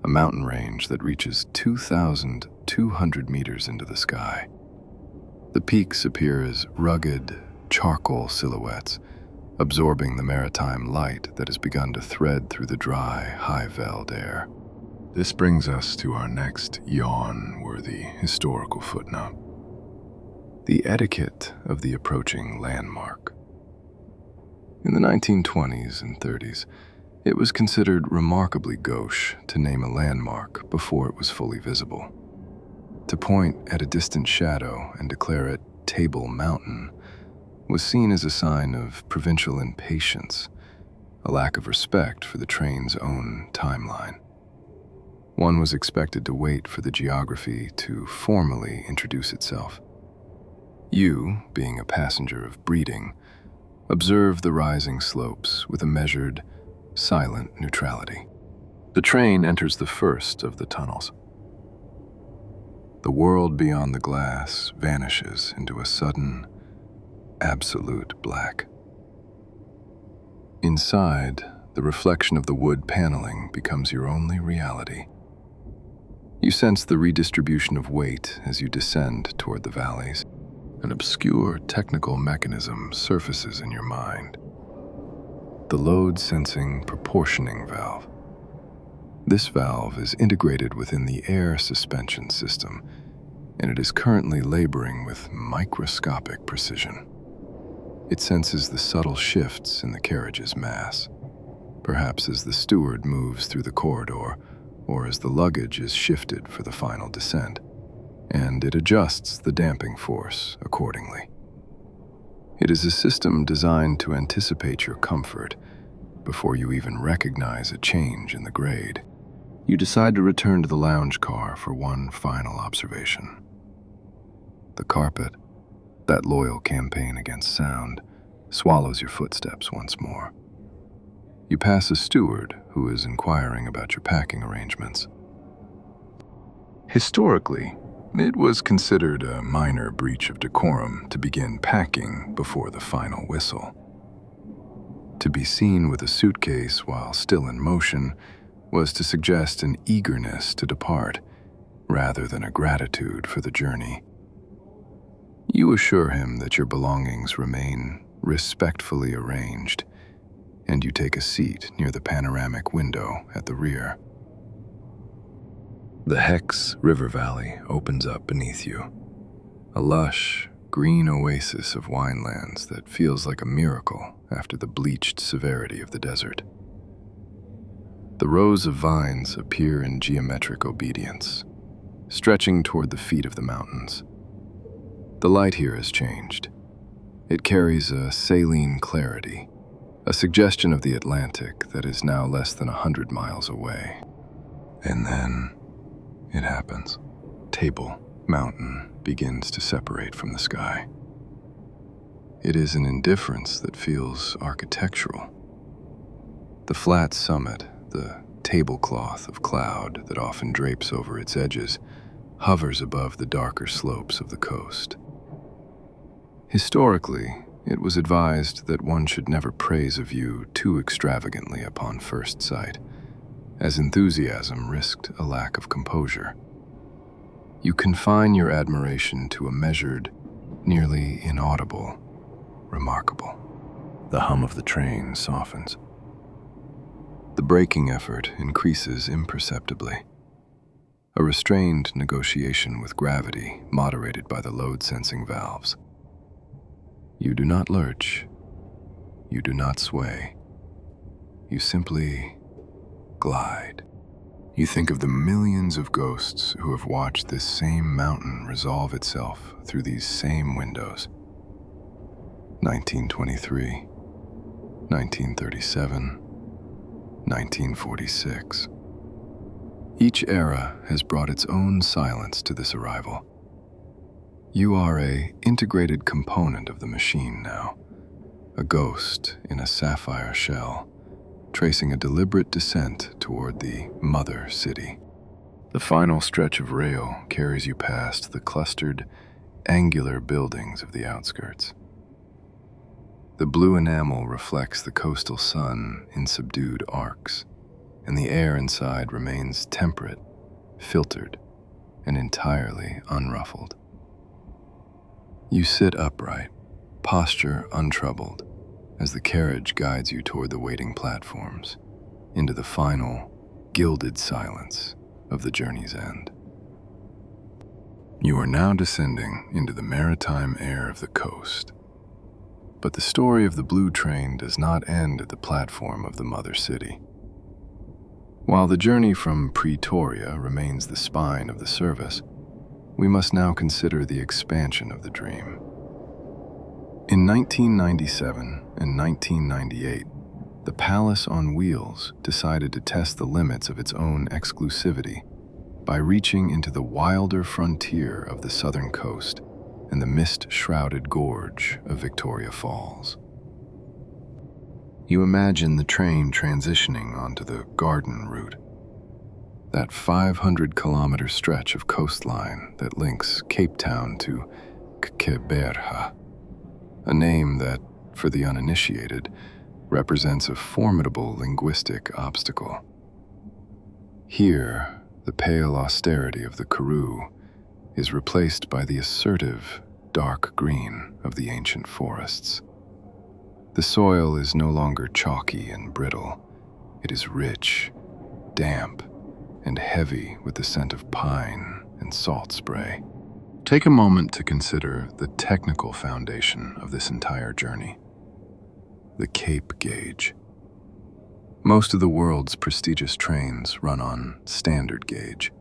a mountain range that reaches 2,200 meters into the sky. The peaks appear as rugged, charcoal silhouettes, absorbing the maritime light that has begun to thread through the dry, high-veld air. This brings us to our next yawn-worthy historical footnote: the etiquette of the approaching landmark. In the 1920s and 30s, it was considered remarkably gauche to name a landmark before it was fully visible. To point at a distant shadow and declare it Table Mountain was seen as a sign of provincial impatience, a lack of respect for the train's own timeline. One was expected to wait for the geography to formally introduce itself. You, being a passenger of breeding, observe the rising slopes with a measured, silent neutrality. The train enters the first of the tunnels. The world beyond the glass vanishes into a sudden, absolute black. Inside, the reflection of the wood paneling becomes your only reality. You sense the redistribution of weight as you descend toward the valleys. An obscure technical mechanism surfaces in your mind. The load-sensing proportioning valve. This valve is integrated within the air suspension system, and it is currently laboring with microscopic precision. It senses the subtle shifts in the carriage's mass, perhaps as the steward moves through the corridor or as the luggage is shifted for the final descent, and it adjusts the damping force accordingly. It is a system designed to anticipate your comfort before you even recognize a change in the grade. You decide to return to the lounge car for one final observation. The carpet, that loyal campaign against sound, swallows your footsteps once more. You pass a steward who is inquiring about your packing arrangements. Historically, it was considered a minor breach of decorum to begin packing before the final whistle. To be seen with a suitcase while still in motion was to suggest an eagerness to depart, rather than a gratitude for the journey. You assure him that your belongings remain respectfully arranged, and you take a seat near the panoramic window at the rear. The Hex River Valley opens up beneath you, a lush, green oasis of winelands that feels like a miracle after the bleached severity of the desert. The rows of vines appear in geometric obedience, stretching toward the feet of the mountains. The light here has changed. It carries a saline clarity, a suggestion of the Atlantic that is now less than 100 miles away. And then it happens. Table Mountain begins to separate from the sky. It is an indifference that feels architectural. The flat summit, the tablecloth of cloud that often drapes over its edges, hovers above the darker slopes of the coast. Historically, it was advised that one should never praise a view too extravagantly upon first sight, as enthusiasm risked a lack of composure. You confine your admiration to a measured, nearly inaudible, remarkable. The hum of the train softens. The braking effort increases imperceptibly. A restrained negotiation with gravity moderated by the load-sensing valves. You do not lurch. You do not sway. You simply glide. You think of the millions of ghosts who have watched this same mountain resolve itself through these same windows. 1923, 1937, 1946. Each era has brought its own silence to this arrival. You are an integrated component of the machine now, a ghost in a sapphire shell, tracing a deliberate descent toward the mother city. The final stretch of rail carries you past the clustered, angular buildings of the outskirts. The blue enamel reflects the coastal sun in subdued arcs, and the air inside remains temperate, filtered, and entirely unruffled. You sit upright, posture untroubled, as the carriage guides you toward the waiting platforms, into the final, gilded silence of the journey's end. You are now descending into the maritime air of the coast. But the story of the blue train does not end at the platform of the mother city. While the journey from Pretoria remains the spine of the service, we must now consider the expansion of the dream. In 1997 and 1998, the Palace on Wheels decided to test the limits of its own exclusivity by reaching into the wilder frontier of the southern coast and the mist-shrouded gorge of Victoria Falls. You imagine the train transitioning onto the Garden Route, that 500-kilometer stretch of coastline that links Cape Town to Kkeberha, a name that, for the uninitiated, represents a formidable linguistic obstacle. Here, the pale austerity of the Karoo is replaced by the assertive, dark green of the ancient forests. The soil is no longer chalky and brittle. It is rich, damp, and heavy with the scent of pine and salt spray. Take a moment to consider the technical foundation of this entire journey. The Cape Gauge. Most of the world's prestigious trains run on standard gauge,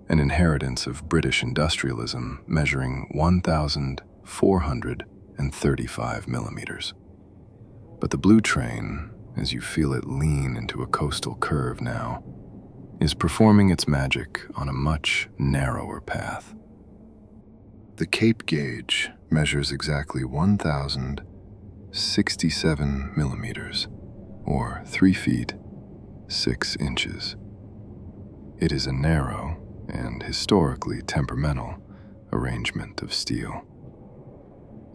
an inheritance of British industrialism measuring 1,435 millimeters. But the Blue Train, as you feel it lean into a coastal curve now, is performing its magic on a much narrower path. The Cape Gauge measures exactly 1,067 millimeters, or 3 feet, 6 inches. It is a narrow and historically temperamental arrangement of steel.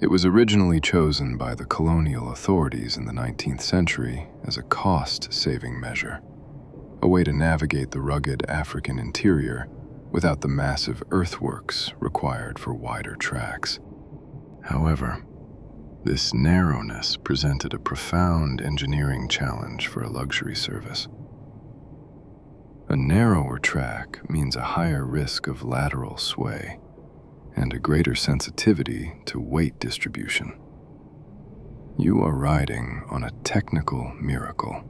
It was originally chosen by the colonial authorities in the 19th century as a cost-saving measure, a way to navigate the rugged African interior without the massive earthworks required for wider tracks. However, this narrowness presented a profound engineering challenge for a luxury service. A narrower track means a higher risk of lateral sway and a greater sensitivity to weight distribution. You are riding on a technical miracle.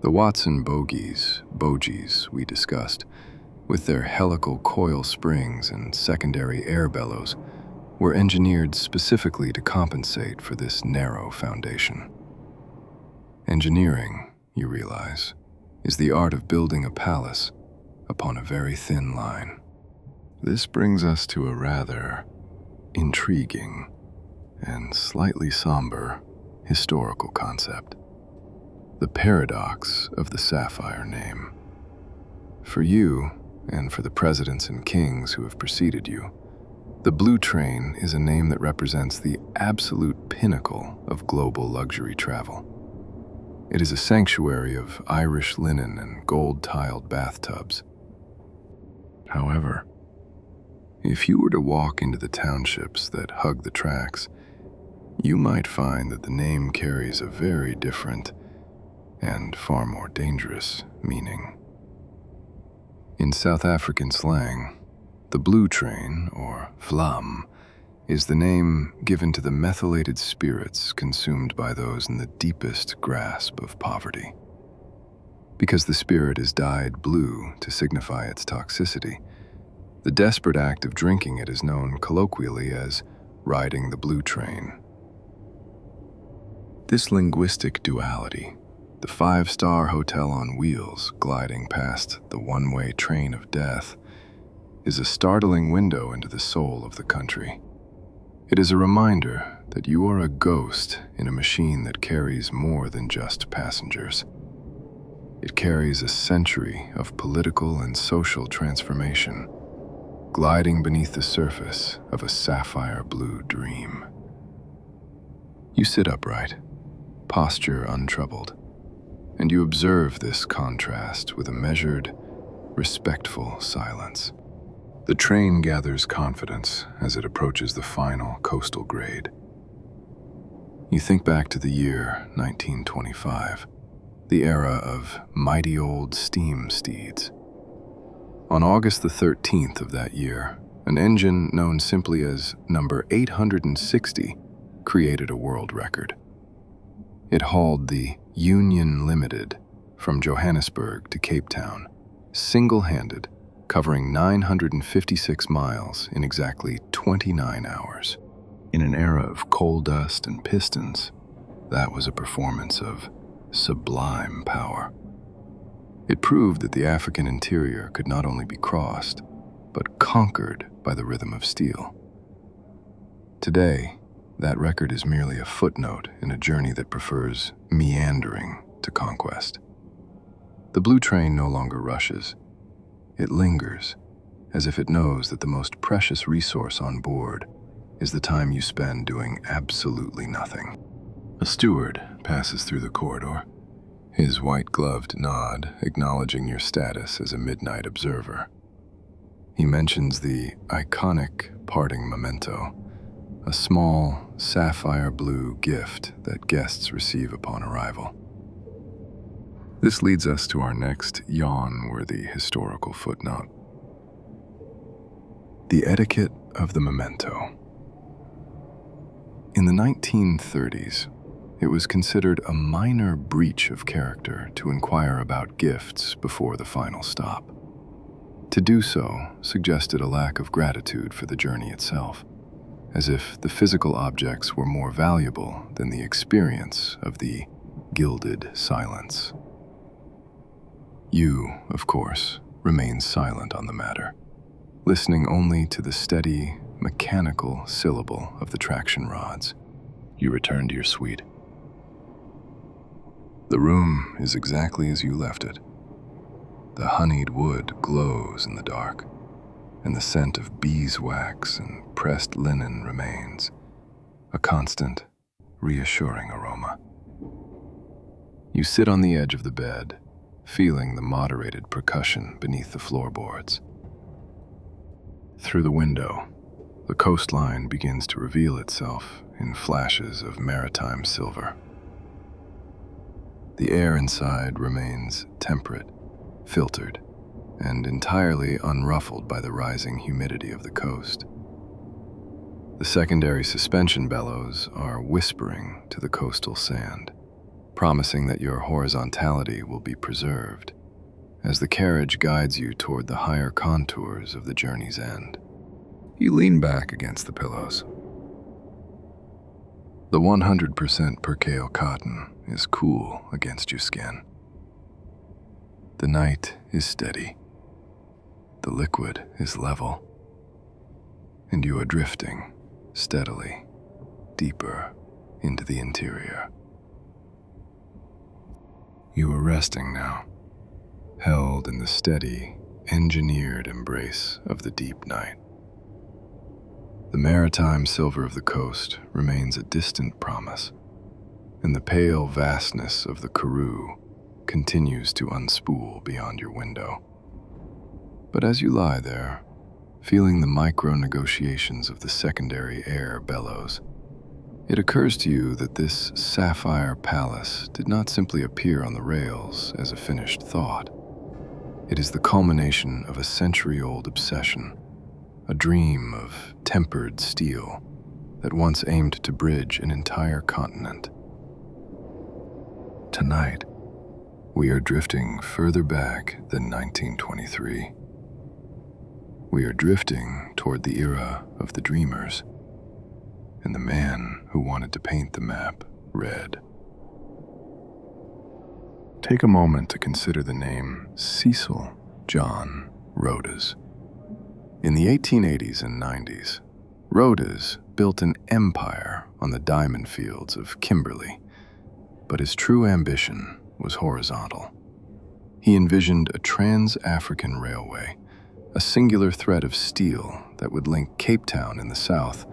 The Watson bogies we discussed, with their helical coil springs and secondary air bellows, were engineered specifically to compensate for this narrow foundation. Engineering, you realize, is the art of building a palace upon a very thin line. This brings us to a rather intriguing and slightly somber historical concept: the paradox of the sapphire name. For you, and for the presidents and kings who have preceded you, the Blue Train is a name that represents the absolute pinnacle of global luxury travel. It is a sanctuary of Irish linen and gold-tiled bathtubs. However, if you were to walk into the townships that hug the tracks, you might find that the name carries a very different and far more dangerous meaning. In South African slang, the Blue Train, or vlam, is the name given to the methylated spirits consumed by those in the deepest grasp of poverty. Because the spirit is dyed blue to signify its toxicity, the desperate act of drinking it is known colloquially as riding the Blue Train. This linguistic duality, the five-star hotel on wheels gliding past the one-way train of death, is a startling window into the soul of the country. It is a reminder that you are a ghost in a machine that carries more than just passengers. It carries a century of political and social transformation, gliding beneath the surface of a sapphire blue dream. You sit upright, posture untroubled, and you observe this contrast with a measured, respectful silence. The train gathers confidence as it approaches the final coastal grade. You think back to the year 1925, the era of mighty old steam steeds. On August the 13th of that year, an engine known simply as number 860 created a world record. It hauled the Union Limited from Johannesburg to Cape Town, single-handed, covering 956 miles in exactly 29 hours. In an era of coal dust and pistons, that was a performance of sublime power. It proved that the African interior could not only be crossed, but conquered by the rhythm of steel. Today, that record is merely a footnote in a journey that prefers meandering to conquest. The blue train no longer rushes. It lingers, as if it knows that the most precious resource on board is the time you spend doing absolutely nothing. A steward passes through the corridor, his white-gloved nod acknowledging your status as a midnight observer. He mentions the iconic parting memento, a small, sapphire-blue gift that guests receive upon arrival. This leads us to our next yawn-worthy historical footnote. The etiquette of the memento. In the 1930s, it was considered a minor breach of character to inquire about gifts before the final stop. To do so suggested a lack of gratitude for the journey itself, as if the physical objects were more valuable than the experience of the gilded silence. You, of course, remain silent on the matter, listening only to the steady, mechanical syllable of the traction rods. You return to your suite. The room is exactly as you left it. The honeyed wood glows in the dark, and the scent of beeswax and pressed linen remains, a constant, reassuring aroma. You sit on the edge of the bed, feeling the moderated percussion beneath the floorboards. Through the window, the coastline begins to reveal itself in flashes of maritime silver. The air inside remains temperate, filtered, and entirely unruffled by the rising humidity of the coast. The secondary suspension bellows are whispering to the coastal sand, promising that your horizontality will be preserved as the carriage guides you toward the higher contours of the journey's end. You lean back against the pillows. The 100% percale cotton is cool against your skin. The night is steady. The liquid is level. And you are drifting steadily deeper into the interior. You are resting now, held in the steady, engineered embrace of the deep night. The maritime silver of the coast remains a distant promise, and the pale vastness of the Karoo continues to unspool beyond your window. But as you lie there, feeling the micro-negotiations of the secondary air bellows, it occurs to you that this sapphire palace did not simply appear on the rails as a finished thought. It is the culmination of a century-old obsession, a dream of tempered steel that once aimed to bridge an entire continent. Tonight, we are drifting further back than 1923. We are drifting toward the era of the dreamers, and the man who wanted to paint the map red. Take a moment to consider the name Cecil John Rhodes. In the 1880s and 90s, Rhodes built an empire on the diamond fields of Kimberley, but his true ambition was horizontal. He envisioned a trans-African railway, a singular thread of steel that would link Cape Town in the south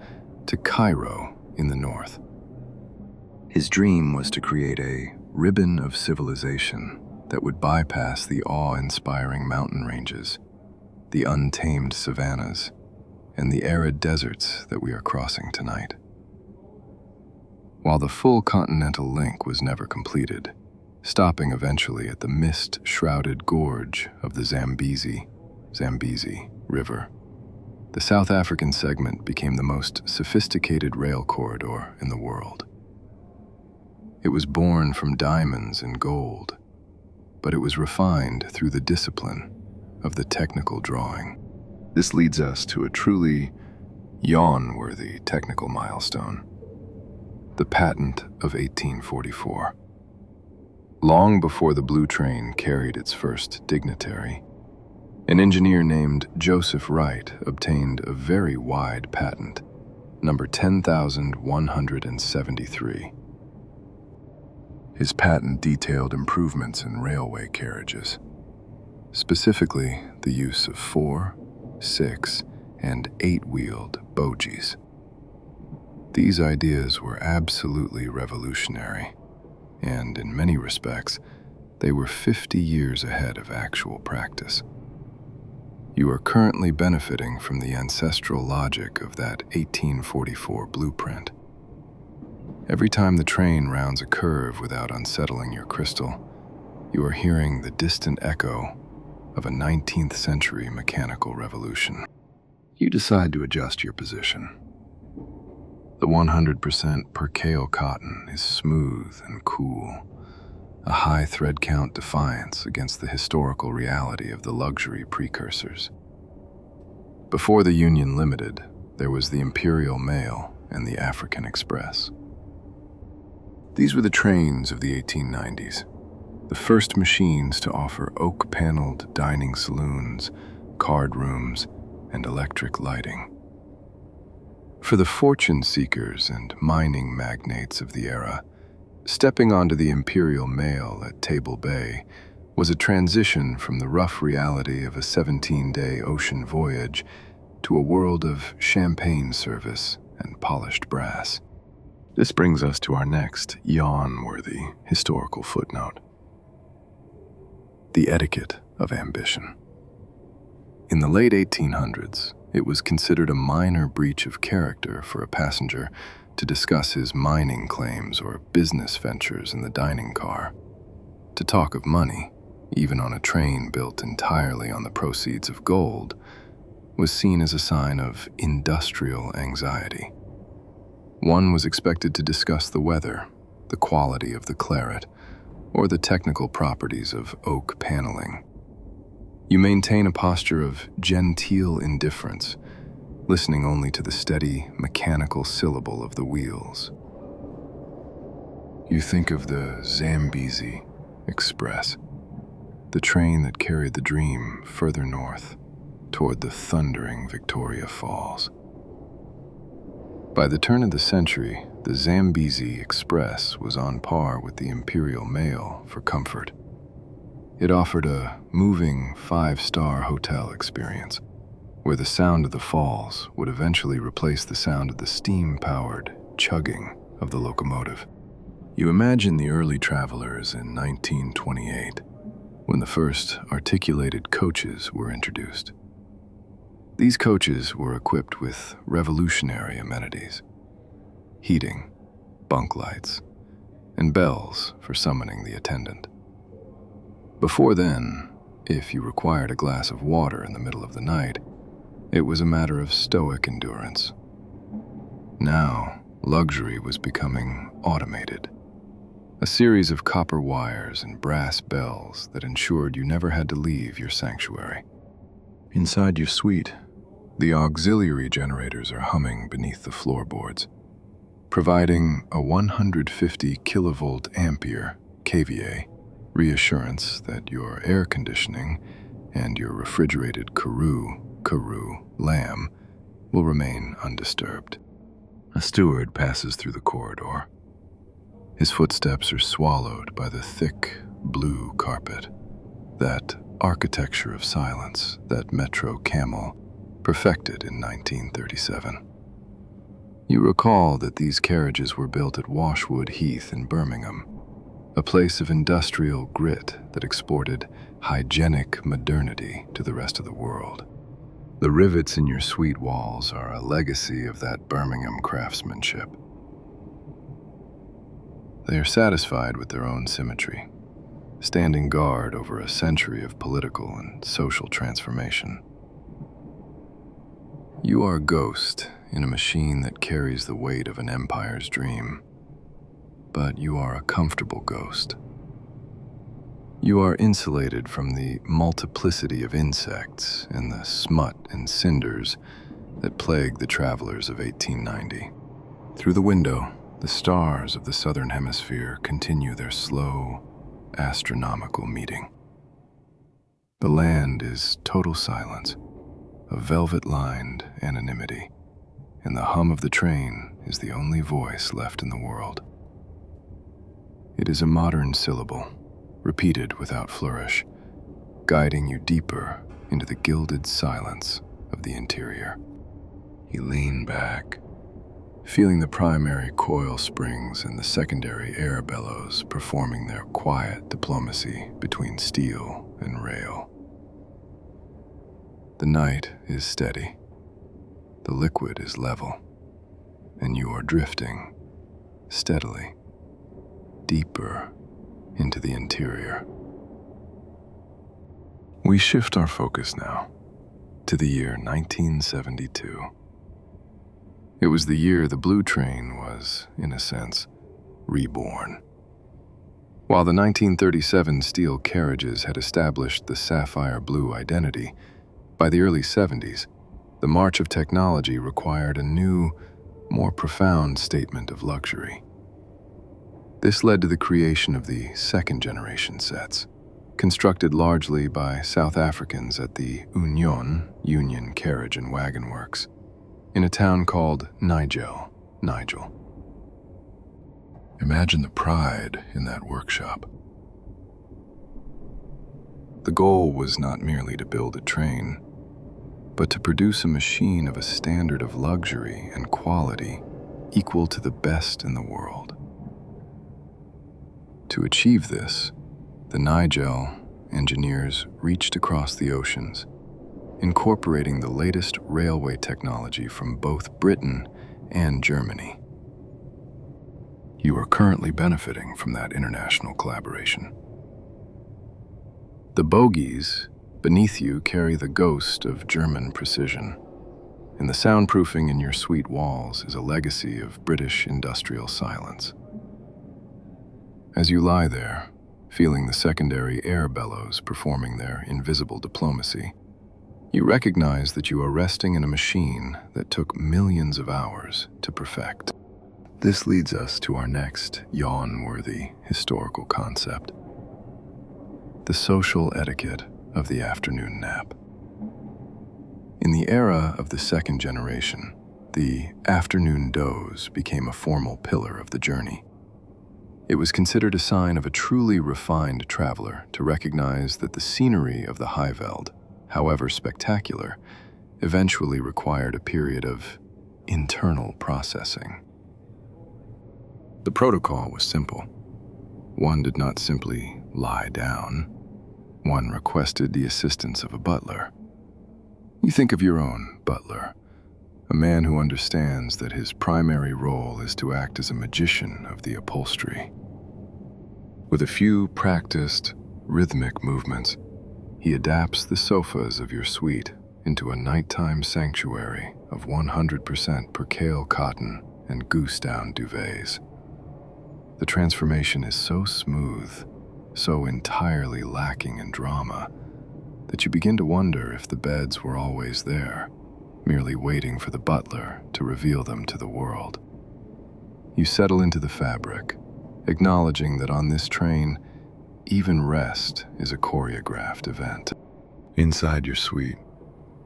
to Cairo in the north. His dream was to create a ribbon of civilization that would bypass the awe-inspiring mountain ranges, the untamed savannas, and the arid deserts that we are crossing tonight. While the full continental link was never completed, stopping eventually at the mist-shrouded gorge of the Zambezi River, the South African segment became the most sophisticated rail corridor in the world. It was born from diamonds and gold, but it was refined through the discipline of the technical drawing. This leads us to a truly yawn-worthy technical milestone, the patent of 1844. Long before the blue train carried its first dignitary, an engineer named Joseph Wright obtained a very wide patent, number 10,173. His patent detailed improvements in railway carriages, specifically the use of 4, 6, and 8-wheeled bogies. These ideas were absolutely revolutionary, and in many respects, they were 50 years ahead of actual practice. You are currently benefiting from the ancestral logic of that 1844 blueprint. Every time the train rounds a curve without unsettling your crystal, you are hearing the distant echo of a 19th century mechanical revolution. You decide to adjust your position. The 100% percale cotton is smooth and cool, a high thread count defiance against the historical reality of the luxury precursors. Before the Union Limited, there was the Imperial Mail and the African Express. These were the trains of the 1890s, the first machines to offer oak-paneled dining saloons, card rooms, and electric lighting. For the fortune seekers and mining magnates of the era, stepping onto the Imperial Mail at Table Bay was a transition from the rough reality of a 17-day ocean voyage to a world of champagne service and polished brass. This brings us to our next yawn-worthy historical footnote: the etiquette of ambition. In the late 1800s, it was considered a minor breach of character for a passenger to discuss his mining claims or business ventures in the dining car. To talk of money, even on a train built entirely on the proceeds of gold, was seen as a sign of industrial anxiety. One was expected to discuss the weather, the quality of the claret, or the technical properties of oak paneling. You maintain a posture of genteel indifference, listening only to the steady, mechanical syllable of the wheels. You think of the Zambezi Express, the train that carried the dream further north, toward the thundering Victoria Falls. By the turn of the century, the Zambezi Express was on par with the Imperial Mail for comfort. It offered a moving 5-star hotel experience, where the sound of the falls would eventually replace the sound of the steam-powered chugging of the locomotive. You imagine the early travelers in 1928, when the first articulated coaches were introduced. These coaches were equipped with revolutionary amenities: heating, bunk lights, and bells for summoning the attendant. Before then, if you required a glass of water in the middle of the night, it was a matter of stoic endurance. Now, luxury was becoming automated. A series of copper wires and brass bells that ensured you never had to leave your sanctuary. Inside your suite, the auxiliary generators are humming beneath the floorboards, providing a 150 kilovolt ampere kVA reassurance that your air conditioning and your refrigerated Karoo lamb will remain undisturbed. A steward passes through the corridor. His footsteps are swallowed by the thick blue carpet, that architecture of silence that Metro Camel perfected in 1937. You recall that these carriages were built at Washwood Heath in Birmingham, a place of industrial grit that exported hygienic modernity to the rest of the world. The rivets in your suite walls are a legacy of that Birmingham craftsmanship. They are satisfied with their own symmetry, standing guard over a century of political and social transformation. You are a ghost in a machine that carries the weight of an empire's dream, but you are a comfortable ghost. You are insulated from the multiplicity of insects and the smut and cinders that plagued the travelers of 1890. Through the window, the stars of the southern hemisphere continue their slow, astronomical meeting. The land is total silence, a velvet-lined anonymity, and the hum of the train is the only voice left in the world. It is a modern syllable, repeated without flourish, guiding you deeper into the gilded silence of the interior. You lean back, feeling the primary coil springs and the secondary air bellows performing their quiet diplomacy between steel and rail. The night is steady, the liquid is level, and you are drifting steadily deeper into the interior. We shift our focus now to the year 1972. It was the year the blue train was, in a sense, reborn. While the 1937 steel carriages had established the sapphire blue identity, by the early 70s, the march of technology required a new, more profound statement of luxury. This led to the creation of the second-generation sets, constructed largely by South Africans at the Union Carriage and Wagon Works, in a town called Nigel. Imagine the pride in that workshop. The goal was not merely to build a train, but to produce a machine of a standard of luxury and quality equal to the best in the world. To achieve this, the Nigel engineers reached across the oceans, incorporating the latest railway technology from both Britain and Germany. You are currently benefiting from that international collaboration. The bogies beneath you carry the ghost of German precision, and the soundproofing in your suite walls is a legacy of British industrial silence. As you lie there, feeling the secondary air bellows performing their invisible diplomacy, you recognize that you are resting in a machine that took millions of hours to perfect. This leads us to our next yawn-worthy historical concept: the social etiquette of the afternoon nap. In the era of the second generation, the afternoon doze became a formal pillar of the journey. It was considered a sign of a truly refined traveler to recognize that the scenery of the Highveld, however spectacular, eventually required a period of internal processing. The protocol was simple. One did not simply lie down. One requested the assistance of a butler. You think of your own butler, a man who understands that his primary role is to act as a magician of the upholstery. With a few practiced, rhythmic movements, he adapts the sofas of your suite into a nighttime sanctuary of 100% percale cotton and goose-down duvets. The transformation is so smooth, so entirely lacking in drama, that you begin to wonder if the beds were always there, merely waiting for the butler to reveal them to the world. You settle into the fabric, acknowledging that on this train, even rest is a choreographed event. Inside your suite,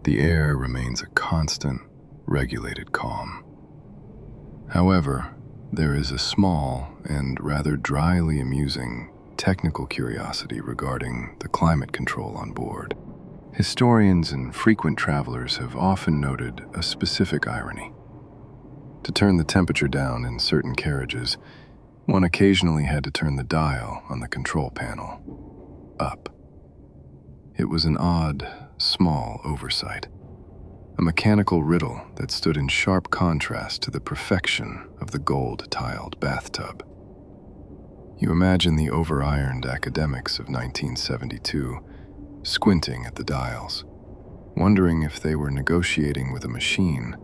the air remains a constant, regulated calm. However, there is a small and rather dryly amusing technical curiosity regarding the climate control on board. Historians and frequent travelers have often noted a specific irony. To turn the temperature down in certain carriages, one occasionally had to turn the dial on the control panel up. It was an odd, small oversight, a mechanical riddle that stood in sharp contrast to the perfection of the gold-tiled bathtub. You imagine the over-ironed academics of 1972 squinting at the dials, wondering if they were negotiating with a machine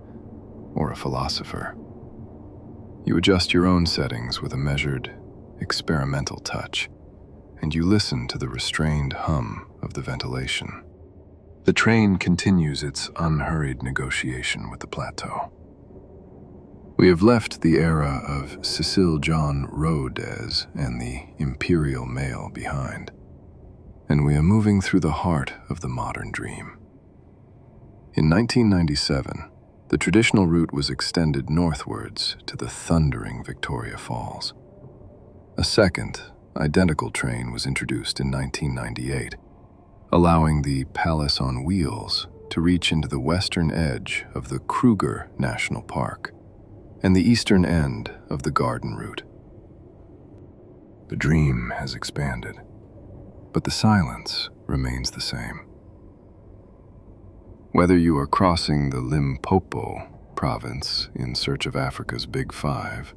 or a philosopher. You adjust your own settings with a measured, experimental touch, and you listen to the restrained hum of the ventilation. The train continues its unhurried negotiation with the plateau. We have left the era of Cecil John Rodez and the imperial mail behind, and we are moving through the heart of the modern dream. In 1997, The traditional route was extended northwards to the thundering Victoria Falls. A second, identical train was introduced in 1998, allowing the Palace on Wheels to reach into the western edge of the Kruger National Park and the eastern end of the Garden Route. The dream has expanded, but the silence remains the same. Whether you are crossing the Limpopo province in search of Africa's Big Five,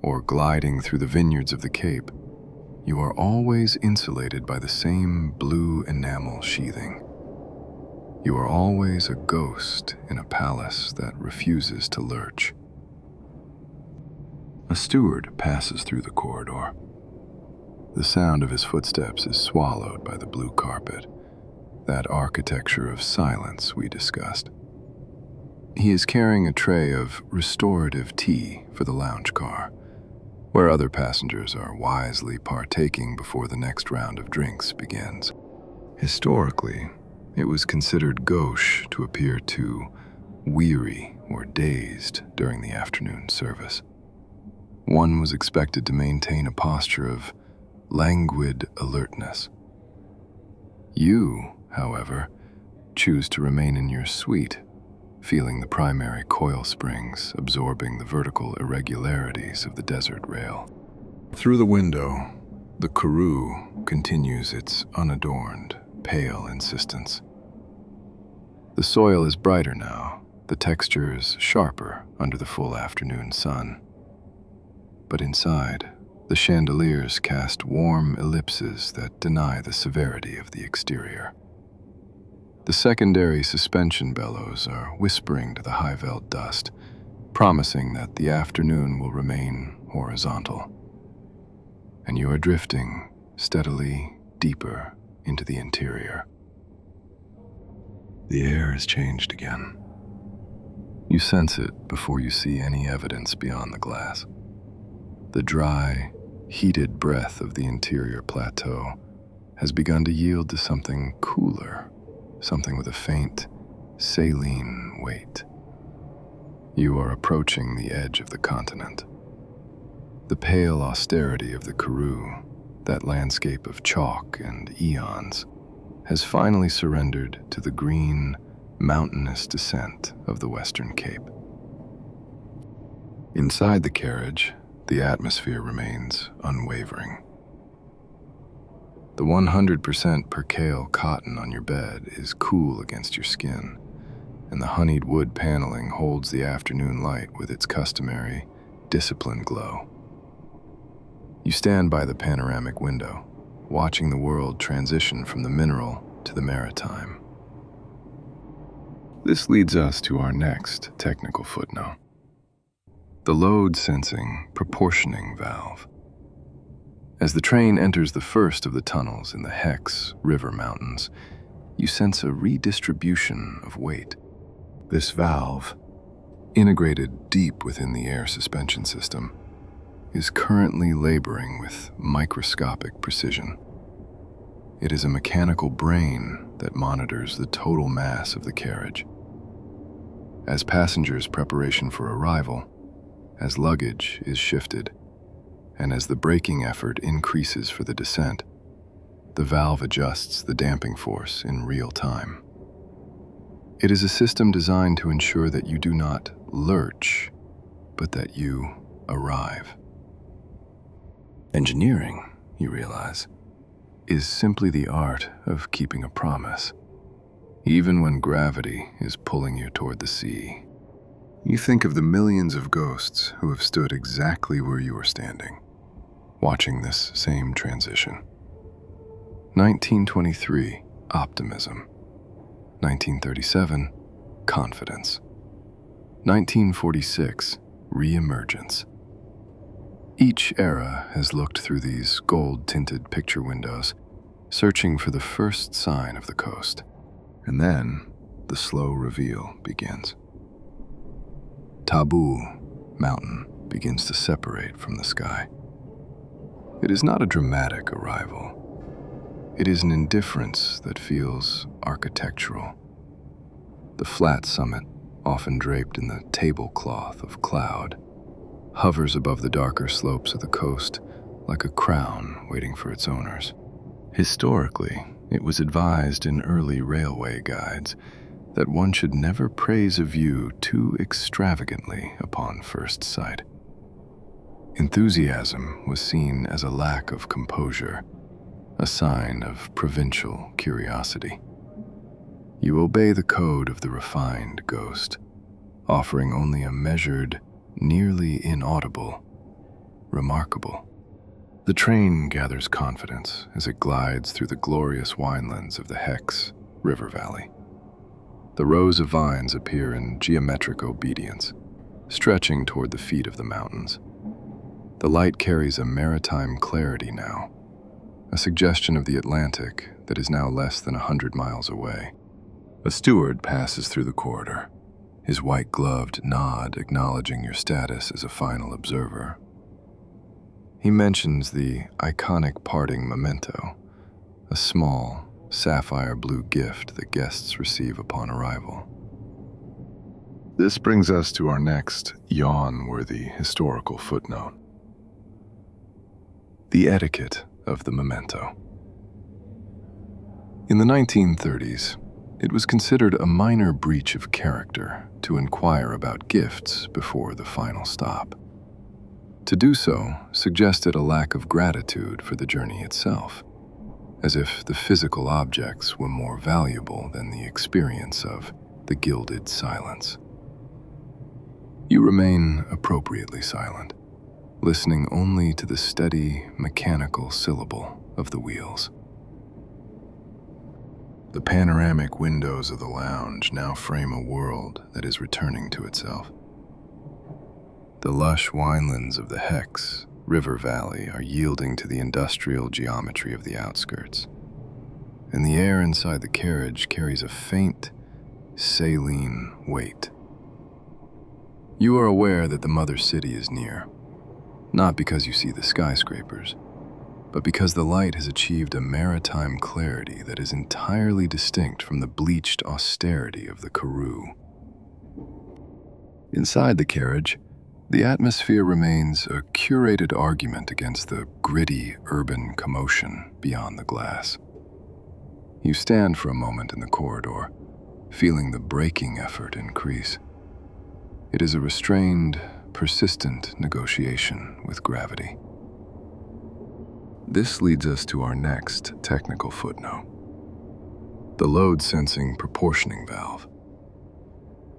or gliding through the vineyards of the Cape, you are always insulated by the same blue enamel sheathing. You are always a ghost in a palace that refuses to lurch. A steward passes through the corridor. The sound of his footsteps is swallowed by the blue carpet, that architecture of silence we discussed. He is carrying a tray of restorative tea for the lounge car, where other passengers are wisely partaking before the next round of drinks begins. Historically, it was considered gauche to appear too weary or dazed during the afternoon service. One was expected to maintain a posture of languid alertness. You, however, choose to remain in your suite, feeling the primary coil springs absorbing the vertical irregularities of the desert rail. Through the window, the Karoo continues its unadorned, pale insistence. The soil is brighter now, the textures sharper under the full afternoon sun. But inside, the chandeliers cast warm ellipses that deny the severity of the exterior. The secondary suspension bellows are whispering to the high-veld dust, promising that the afternoon will remain horizontal. And you are drifting steadily deeper into the interior. The air has changed again. You sense it before you see any evidence beyond the glass. The dry, heated breath of the interior plateau has begun to yield to something cooler, something with a faint, saline weight. You are approaching the edge of the continent. The pale austerity of the Karoo, that landscape of chalk and eons, has finally surrendered to the green, mountainous descent of the Western Cape. Inside the carriage, the atmosphere remains unwavering. The 100% percale cotton on your bed is cool against your skin, and the honeyed wood paneling holds the afternoon light with its customary, disciplined glow. You stand by the panoramic window, watching the world transition from the mineral to the maritime. This leads us to our next technical footnote: the load-sensing proportioning valve. As the train enters the first of the tunnels in the Hex River Mountains, you sense a redistribution of weight. This valve, integrated deep within the air suspension system, is currently laboring with microscopic precision. It is a mechanical brain that monitors the total mass of the carriage. As passengers' preparation for arrival, as luggage is shifted, and as the braking effort increases for the descent, the valve adjusts the damping force in real time. It is a system designed to ensure that you do not lurch, but that you arrive. Engineering, you realize, is simply the art of keeping a promise, even when gravity is pulling you toward the sea. You think of the millions of ghosts who have stood exactly where you are standing, watching this same transition. 1923, optimism. 1937, confidence. 1946, re-emergence. Each era has looked through these gold-tinted picture windows, searching for the first sign of the coast. And then, the slow reveal begins. Taboo Mountain begins to separate from the sky. It is not a dramatic arrival. It is an indifference that feels architectural. The flat summit, often draped in the tablecloth of cloud, hovers above the darker slopes of the coast like a crown waiting for its owners. Historically, it was advised in early railway guides that one should never praise a view too extravagantly upon first sight. Enthusiasm was seen as a lack of composure, a sign of provincial curiosity. You obey the code of the refined ghost, offering only a measured, nearly inaudible, remarkable. The train gathers confidence as it glides through the glorious winelands of the Hex River Valley. The rows of vines appear in geometric obedience, stretching toward the feet of the mountains. The light carries a maritime clarity now, a suggestion of the Atlantic that is now less than 100 miles away. A steward passes through the corridor, his white-gloved nod acknowledging your status as a final observer. He mentions the iconic parting memento, a small, sapphire blue gift that guests receive upon arrival. This brings us to our next yawn-worthy historical footnote: the etiquette of the memento. In the 1930s, it was considered a minor breach of character to inquire about gifts before the final stop. To do so suggested a lack of gratitude for the journey itself, as if the physical objects were more valuable than the experience of the gilded silence. You remain appropriately silent, listening only to the steady, mechanical syllable of the wheels. The panoramic windows of the lounge now frame a world that is returning to itself. The lush winelands of the Hex River Valley are yielding to the industrial geometry of the outskirts, and the air inside the carriage carries a faint, saline weight. You are aware that the mother city is near, not because you see the skyscrapers, but because the light has achieved a maritime clarity that is entirely distinct from the bleached austerity of the Karoo. Inside the carriage, the atmosphere remains a curated argument against the gritty urban commotion beyond the glass. You stand for a moment in the corridor, feeling the braking effort increase. It is a restrained, persistent negotiation with gravity. This leads us to our next technical footnote: the load-sensing proportioning valve.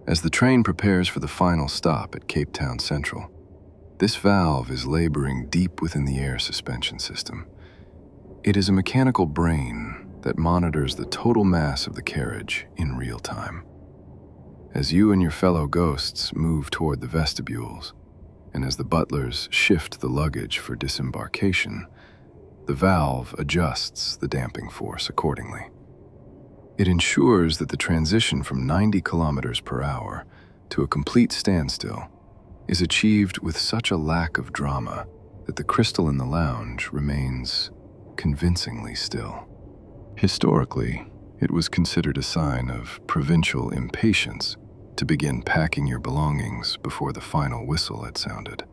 As the train prepares for the final stop at Cape Town Central, this valve is laboring deep within the air suspension system. It is a mechanical brain that monitors the total mass of the carriage in real time. As you and your fellow ghosts move toward the vestibules, and as the butlers shift the luggage for disembarkation, the valve adjusts the damping force accordingly. It ensures that the transition from 90 kilometers per hour to a complete standstill is achieved with such a lack of drama that the crystal in the lounge remains convincingly still. Historically, it was considered a sign of provincial impatience to begin packing your belongings before the final whistle had sounded.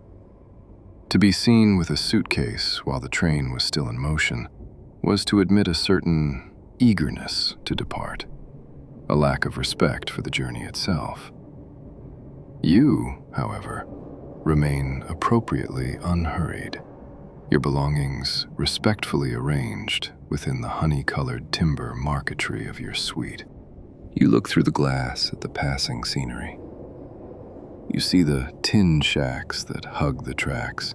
To be seen with a suitcase while the train was still in motion was to admit a certain eagerness to depart, a lack of respect for the journey itself. You, however, remain appropriately unhurried, your belongings respectfully arranged within the honey-colored timber marquetry of your suite. You look through the glass at the passing scenery. You see the tin shacks that hug the tracks,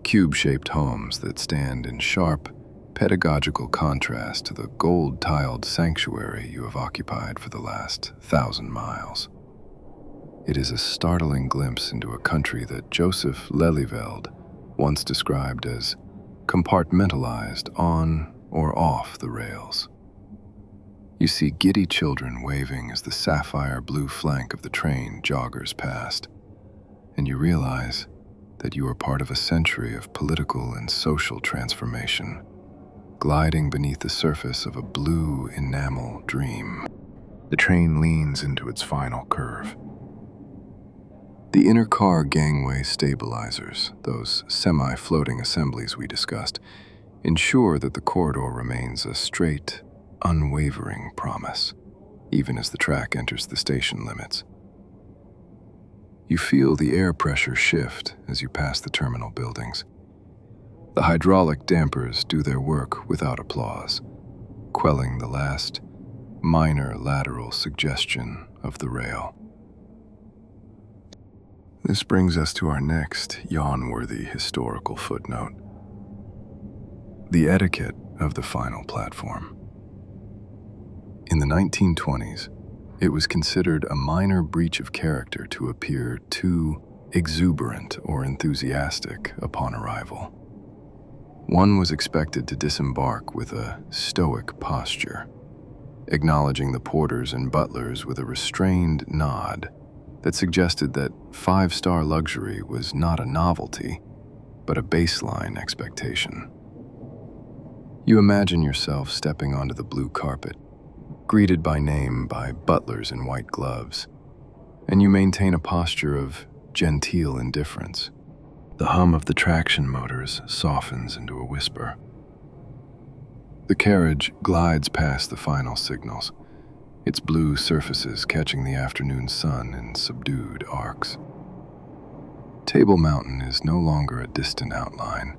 cube-shaped homes that stand in sharp, pedagogical contrast to the gold-tiled sanctuary you have occupied for the last 1,000 miles. It is a startling glimpse into a country that Joseph Lelyveld once described as compartmentalized on or off the rails. You see giddy children waving as the sapphire blue flank of the train joggers past, and you realize that you are part of a century of political and social transformation, gliding beneath the surface of a blue enamel dream. The train leans into its final curve, The inner car gangway stabilizers, those semi-floating assemblies we discussed, ensure that the corridor remains a straight, unwavering promise, even as the track enters the station limits. You feel the air pressure shift as you pass the terminal buildings. The hydraulic dampers do their work without applause, quelling the last minor lateral suggestion of the rail. This brings us to our next yawn-worthy historical footnote: the etiquette of the final platform. In the 1920s, it was considered a minor breach of character to appear too exuberant or enthusiastic upon arrival. One was expected to disembark with a stoic posture, acknowledging the porters and butlers with a restrained nod that suggested that five-star luxury was not a novelty, but a baseline expectation. You imagine yourself stepping onto the blue carpet, greeted by name by butlers in white gloves, and you maintain a posture of genteel indifference. The hum of the traction motors softens into a whisper. The carriage glides past the final signals, its blue surfaces catching the afternoon sun in subdued arcs. Table Mountain is no longer a distant outline.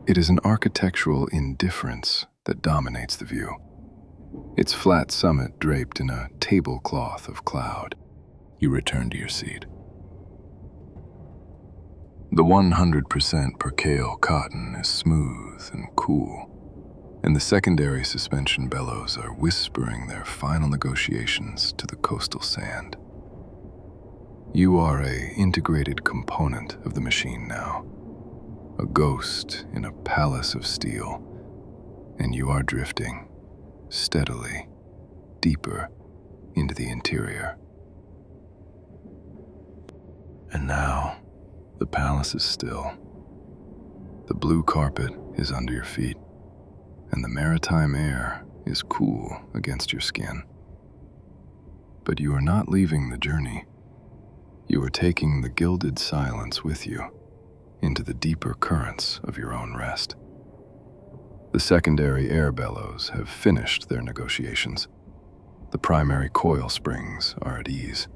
It is an architectural indifference that dominates the view, its flat summit draped in a tablecloth of cloud. You return to your seat. The 100% percale cotton is smooth and cool, and the secondary suspension bellows are whispering their final negotiations to the coastal sand. You are an integrated component of the machine now, a ghost in a palace of steel, and you are drifting steadily deeper into the interior. And now, the palace is still. The blue carpet is under your feet, and the maritime air is cool against your skin. But you are not leaving the journey. You are taking the gilded silence with you into the deeper currents of your own rest. The secondary air bellows have finished their negotiations. The primary coil springs are at ease,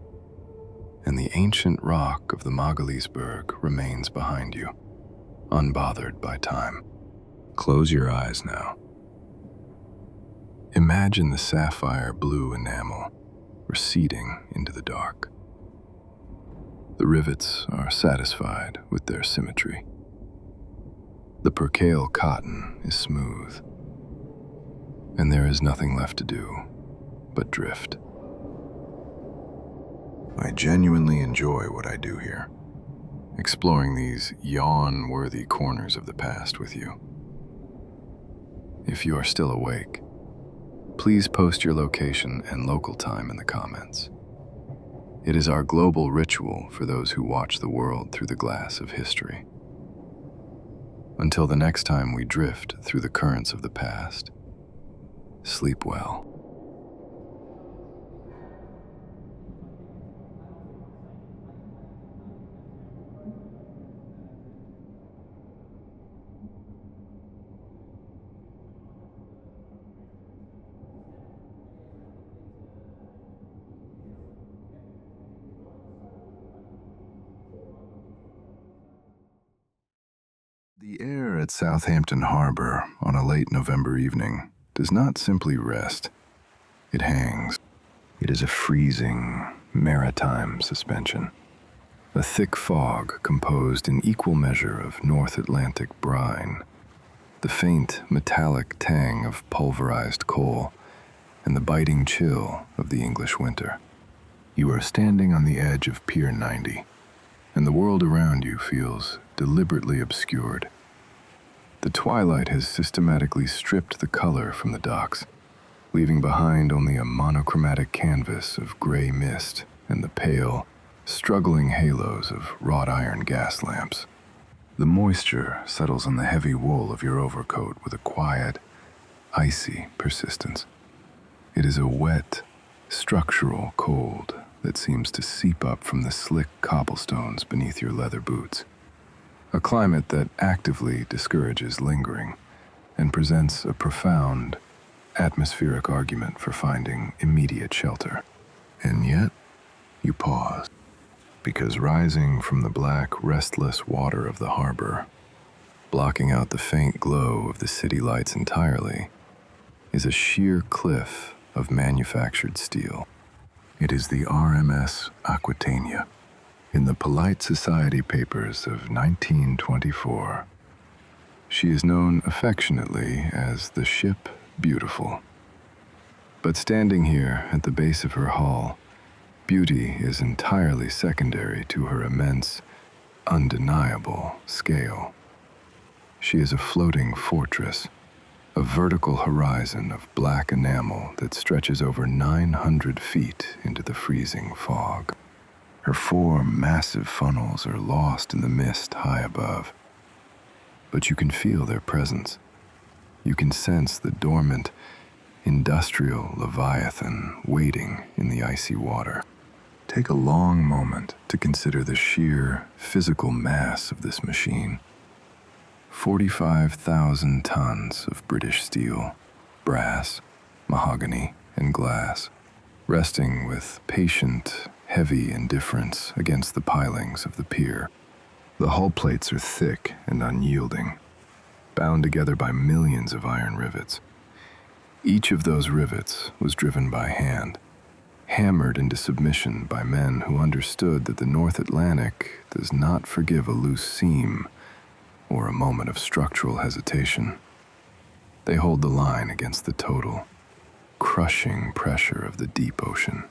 and the ancient rock of the Magaliesberg remains behind you, unbothered by time. Close your eyes now. Imagine the sapphire blue enamel receding into the dark. The rivets are satisfied with their symmetry. The percale cotton is smooth, and there is nothing left to do but drift. I genuinely enjoy what I do here, exploring these yawn-worthy corners of the past with you. If you are still awake, please post your location and local time in the comments. It is our global ritual for those who watch the world through the glass of history. Until the next time we drift through the currents of the past, sleep well. The air at Southampton Harbor on a late November evening does not simply rest. It hangs. It is a freezing, maritime suspension. A thick fog composed in equal measure of North Atlantic brine, the faint metallic tang of pulverized coal, and the biting chill of the English winter. You are standing on the edge of Pier 90, and the world around you feels deliberately obscured. The twilight has systematically stripped the color from the docks, leaving behind only a monochromatic canvas of gray mist and the pale, struggling halos of wrought iron gas lamps. The moisture settles on the heavy wool of your overcoat with a quiet, icy persistence. It is a wet, structural cold that seems to seep up from the slick cobblestones beneath your leather boots. A climate that actively discourages lingering and presents a profound, atmospheric argument for finding immediate shelter. And yet, you pause, because rising from the black, restless water of the harbor, blocking out the faint glow of the city lights entirely, is a sheer cliff of manufactured steel. It is the RMS Aquitania. In the Polite Society papers of 1924, she is known affectionately as the Ship Beautiful. But standing here at the base of her hull, beauty is entirely secondary to her immense, undeniable scale. She is a floating fortress, a vertical horizon of black enamel that stretches over 900 feet into the freezing fog. Her 4 massive funnels are lost in the mist high above, but you can feel their presence. You can sense the dormant, industrial leviathan waiting in the icy water. Take a long moment to consider the sheer physical mass of this machine. 45,000 tons of British steel, brass, mahogany, and glass, resting with patient, heavy indifference against the pilings of the pier. The hull plates are thick and unyielding, bound together by millions of iron rivets. Each of those rivets was driven by hand, hammered into submission by men who understood that the North Atlantic does not forgive a loose seam or a moment of structural hesitation. They hold the line against the total, crushing pressure of the deep ocean.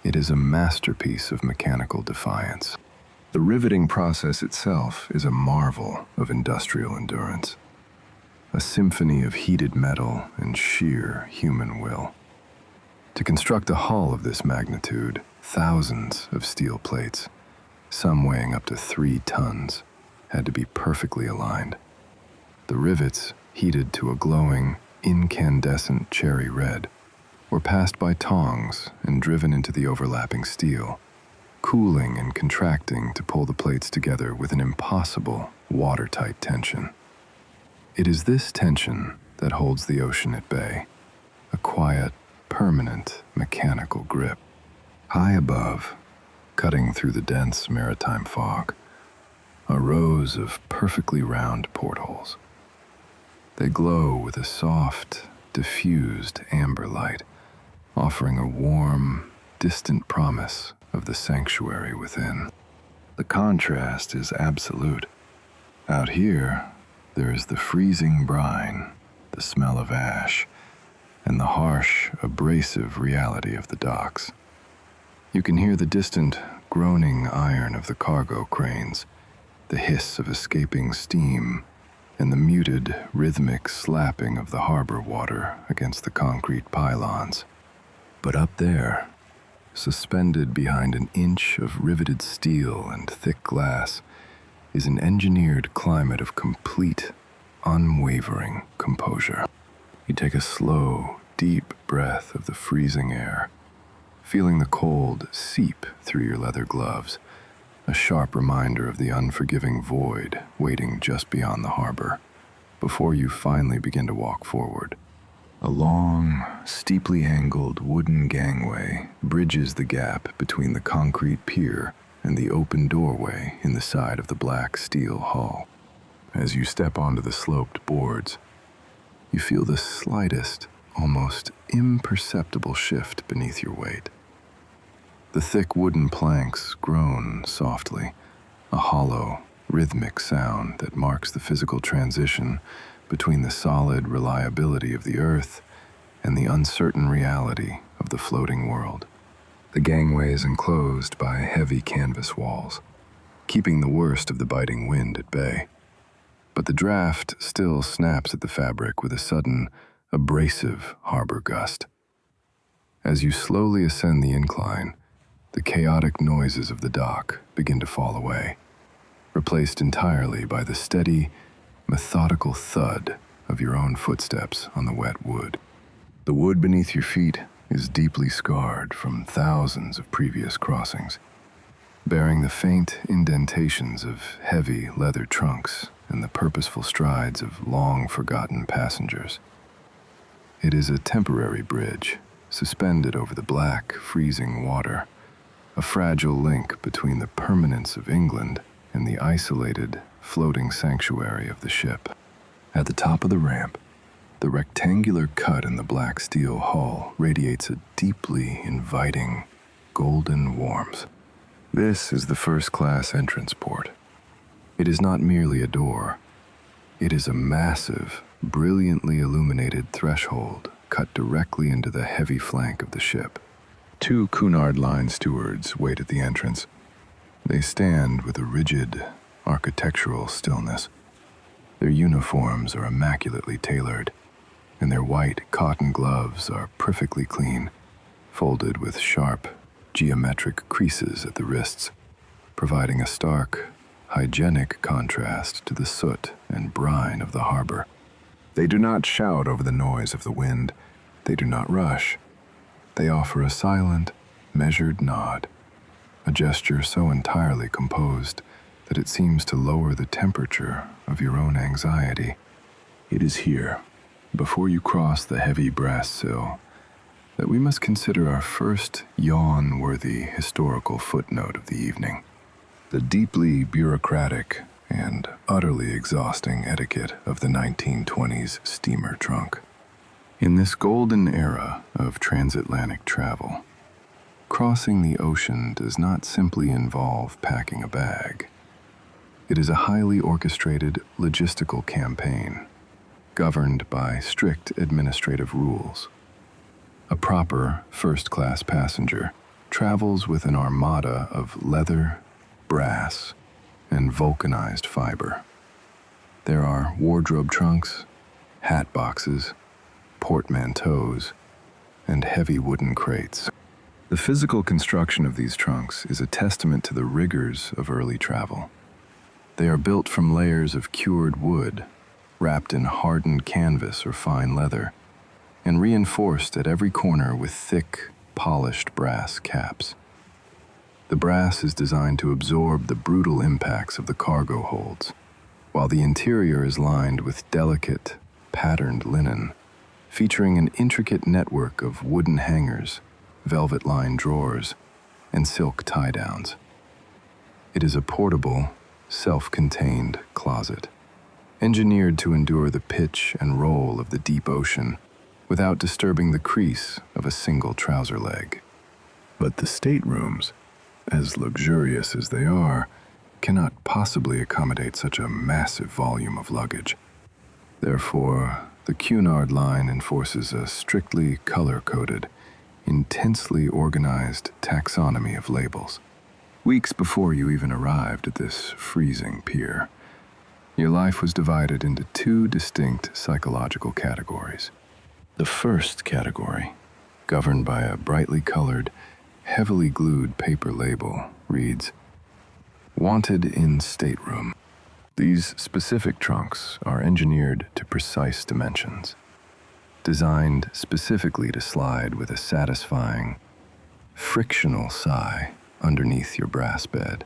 It is a masterpiece of mechanical defiance. The riveting process itself is a marvel of industrial endurance, a symphony of heated metal and sheer human will. To construct a hull of this magnitude, thousands of steel plates, some weighing up to 3 tons, had to be perfectly aligned. The rivets, heated to a glowing, incandescent cherry red, were passed by tongs and driven into the overlapping steel, cooling and contracting to pull the plates together with an impossible, watertight tension. It is this tension that holds the ocean at bay, a quiet, permanent, mechanical grip. High above, cutting through the dense maritime fog, are rows of perfectly round portholes. They glow with a soft, diffused amber light, offering a warm, distant promise of the sanctuary within. The contrast is absolute. Out here, there is the freezing brine, the smell of ash, and the harsh, abrasive reality of the docks. You can hear the distant, groaning iron of the cargo cranes, the hiss of escaping steam, and the muted, rhythmic slapping of the harbor water against the concrete pylons. But up there, suspended behind an inch of riveted steel and thick glass, is an engineered climate of complete, unwavering composure. You take a slow, deep breath of the freezing air, feeling the cold seep through your leather gloves, a sharp reminder of the unforgiving void waiting just beyond the harbor, before you finally begin to walk forward. A long, steeply angled wooden gangway bridges the gap between the concrete pier and the open doorway in the side of the black steel hull. As you step onto the sloped boards, you feel the slightest, almost imperceptible shift beneath your weight. The thick wooden planks groan softly, a hollow, rhythmic sound that marks the physical transition between the solid reliability of the earth and the uncertain reality of the floating world. The gangway is enclosed by heavy canvas walls, keeping the worst of the biting wind at bay. But the draft still snaps at the fabric with a sudden, abrasive harbor gust. As you slowly ascend the incline, the chaotic noises of the dock begin to fall away, replaced entirely by the steady, methodical thud of your own footsteps on the wet wood. The wood beneath your feet is deeply scarred from thousands of previous crossings, bearing the faint indentations of heavy leather trunks and the purposeful strides of long-forgotten passengers. It is a temporary bridge, suspended over the black, freezing water, a fragile link between the permanence of England and the isolated, floating sanctuary of the ship. At the top of the ramp, the rectangular cut in the black steel hull radiates a deeply inviting, golden warmth. This is the first-class entrance port. It is not merely a door. It is a massive, brilliantly illuminated threshold cut directly into the heavy flank of the ship. 2 Cunard Line stewards wait at the entrance. They stand with a rigid, architectural stillness. Their uniforms are immaculately tailored, and their white cotton gloves are perfectly clean, folded with sharp, geometric creases at the wrists, providing a stark, hygienic contrast to the soot and brine of the harbor. They do not shout over the noise of the wind. They do not rush. They offer a silent, measured nod, a gesture so entirely composed that it seems to lower the temperature of your own anxiety. It is here, before you cross the heavy brass sill, that we must consider our first yawn-worthy historical footnote of the evening: the deeply bureaucratic and utterly exhausting etiquette of the 1920s steamer trunk. In this golden era of transatlantic travel, crossing the ocean does not simply involve packing a bag. It is a highly orchestrated logistical campaign, governed by strict administrative rules. A proper first-class passenger travels with an armada of leather, brass, and vulcanized fiber. There are wardrobe trunks, hat boxes, portmanteaus, and heavy wooden crates. The physical construction of these trunks is a testament to the rigors of early travel. They are built from layers of cured wood, wrapped in hardened canvas or fine leather, and reinforced at every corner with thick, polished brass caps. The brass is designed to absorb the brutal impacts of the cargo holds, while the interior is lined with delicate, patterned linen, featuring an intricate network of wooden hangers, velvet-lined drawers, and silk tie-downs. It is a portable, self-contained closet, engineered to endure the pitch and roll of the deep ocean without disturbing the crease of a single trouser leg. But the staterooms, as luxurious as they are, cannot possibly accommodate such a massive volume of luggage. Therefore, the Cunard Line enforces a strictly color-coded, intensely organized taxonomy of labels. Weeks before you even arrived at this freezing pier, your life was divided into 2 distinct psychological categories. The first category, governed by a brightly colored, heavily glued paper label, reads, "Wanted in stateroom." These specific trunks are engineered to precise dimensions, designed specifically to slide with a satisfying, frictional sigh underneath your brass bed.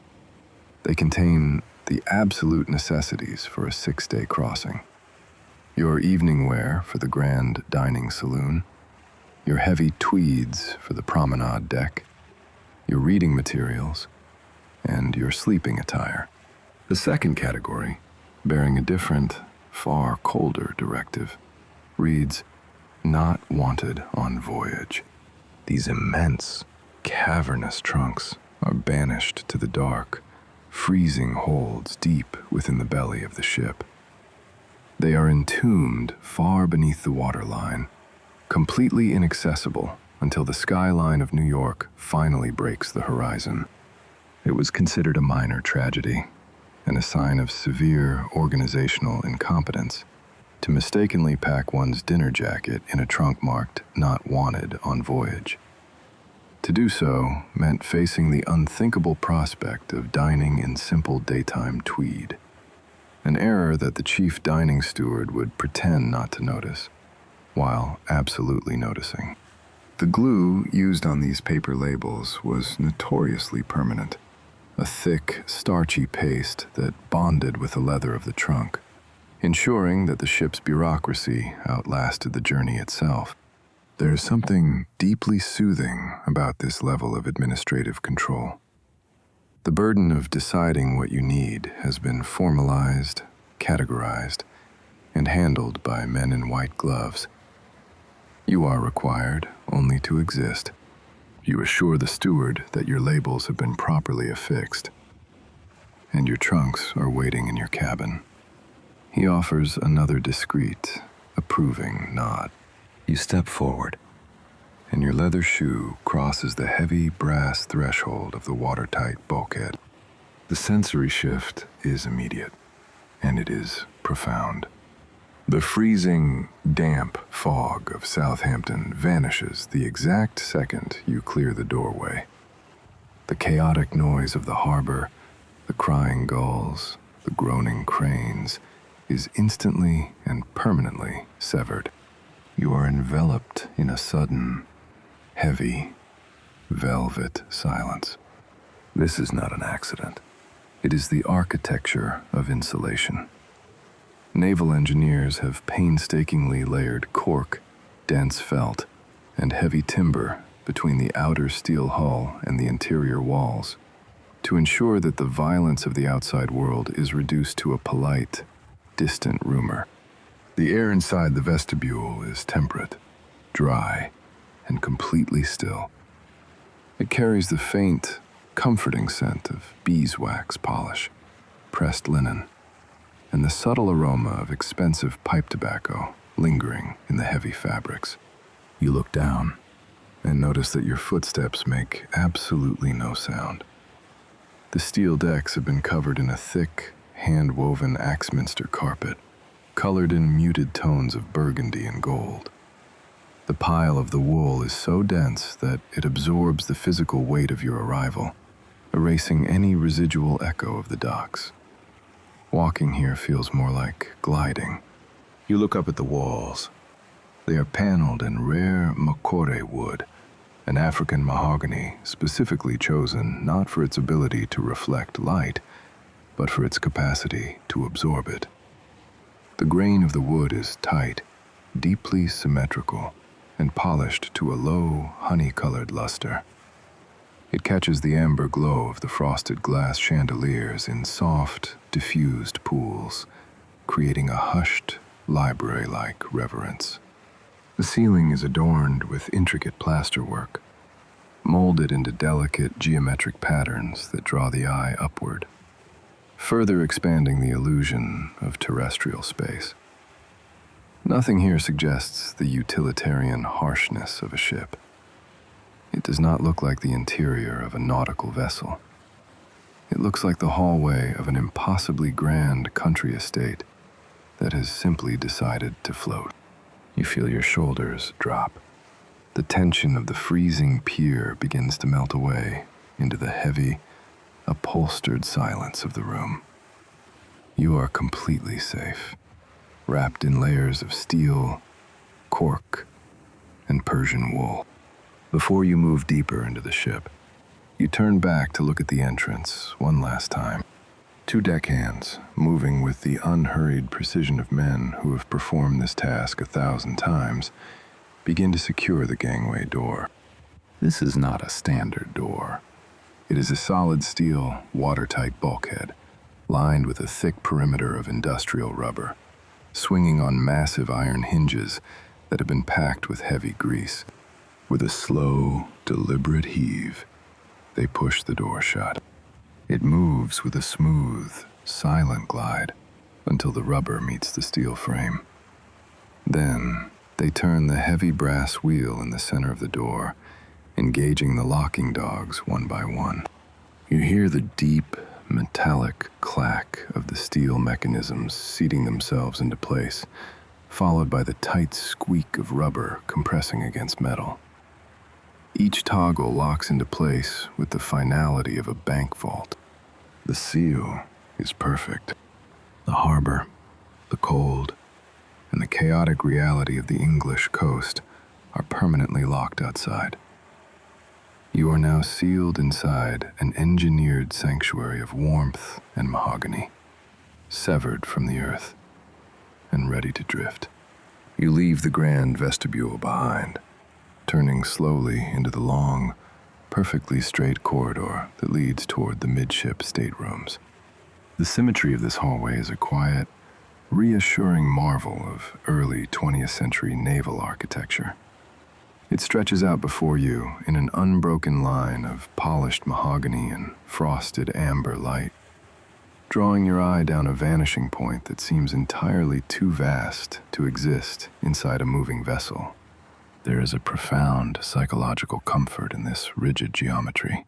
They contain the absolute necessities for a 6-day crossing: your evening wear for the grand dining saloon, your heavy tweeds for the promenade deck, your reading materials, and your sleeping attire. The second category, bearing a different, far colder directive, reads, "Not wanted on voyage." These immense, cavernous trunks are banished to the dark, freezing holds deep within the belly of the ship. They are entombed far beneath the waterline, completely inaccessible until the skyline of New York finally breaks the horizon. It was considered a minor tragedy and a sign of severe organizational incompetence to mistakenly pack one's dinner jacket in a trunk marked "Not Wanted on Voyage." To do so meant facing the unthinkable prospect of dining in simple daytime tweed, an error that the chief dining steward would pretend not to notice, while absolutely noticing. The glue used on these paper labels was notoriously permanent, a thick, starchy paste that bonded with the leather of the trunk, ensuring that the ship's bureaucracy outlasted the journey itself. There's something deeply soothing about this level of administrative control. The burden of deciding what you need has been formalized, categorized, and handled by men in white gloves. You are required only to exist. You assure the steward that your labels have been properly affixed, and your trunks are waiting in your cabin. He offers another discreet, approving nod. You step forward, and your leather shoe crosses the heavy brass threshold of the watertight bulkhead. The sensory shift is immediate, and it is profound. The freezing, damp fog of Southampton vanishes the exact second you clear the doorway. The chaotic noise of the harbor, the crying gulls, the groaning cranes, is instantly and permanently severed. You are enveloped in a sudden, heavy, velvet silence. This is not an accident. It is the architecture of insulation. Naval engineers have painstakingly layered cork, dense felt, and heavy timber between the outer steel hull and the interior walls to ensure that the violence of the outside world is reduced to a polite, distant rumor. The air inside the vestibule is temperate, dry, and completely still. It carries the faint, comforting scent of beeswax polish, pressed linen, and the subtle aroma of expensive pipe tobacco lingering in the heavy fabrics. You look down and notice that your footsteps make absolutely no sound. The steel decks have been covered in a thick, hand-woven Axminster carpet, colored in muted tones of burgundy and gold. The pile of the wool is so dense that it absorbs the physical weight of your arrival, erasing any residual echo of the docks. Walking here feels more like gliding. You look up at the walls. They are paneled in rare makore wood, an African mahogany specifically chosen not for its ability to reflect light, but for its capacity to absorb it. The grain of the wood is tight, deeply symmetrical, and polished to a low, honey-colored luster. It catches the amber glow of the frosted glass chandeliers in soft, diffused pools, creating a hushed, library-like reverence. The ceiling is adorned with intricate plasterwork, molded into delicate geometric patterns that draw the eye upward, further expanding the illusion of terrestrial space. Nothing here suggests the utilitarian harshness of a ship. It does not look like the interior of a nautical vessel. It looks like the hallway of an impossibly grand country estate that has simply decided to float. You feel your shoulders drop. The tension of the freezing pier begins to melt away into the heavy, upholstered silence of the room. You are completely safe, wrapped in layers of steel, cork, and Persian wool. Before you move deeper into the ship, you turn back to look at the entrance one last time. Two deckhands, moving with the unhurried precision of men who have performed this task 1,000 times, begin to secure the gangway door. This is not a standard door. It is a solid steel, watertight bulkhead, lined with a thick perimeter of industrial rubber, swinging on massive iron hinges that have been packed with heavy grease. With a slow, deliberate heave, they push the door shut. It moves with a smooth, silent glide until the rubber meets the steel frame. Then, they turn the heavy brass wheel in the center of the door, engaging the locking dogs one by one. You hear the deep, metallic clack of the steel mechanisms seating themselves into place, followed by the tight squeak of rubber compressing against metal. Each toggle locks into place with the finality of a bank vault. The seal is perfect. The harbor, the cold, and the chaotic reality of the English coast are permanently locked outside. You are now sealed inside an engineered sanctuary of warmth and mahogany, severed from the earth and ready to drift. You leave the grand vestibule behind, turning slowly into the long, perfectly straight corridor that leads toward the midship staterooms. The symmetry of this hallway is a quiet, reassuring marvel of early 20th century naval architecture. It stretches out before you in an unbroken line of polished mahogany and frosted amber light, drawing your eye down a vanishing point that seems entirely too vast to exist inside a moving vessel. There is a profound psychological comfort in this rigid geometry.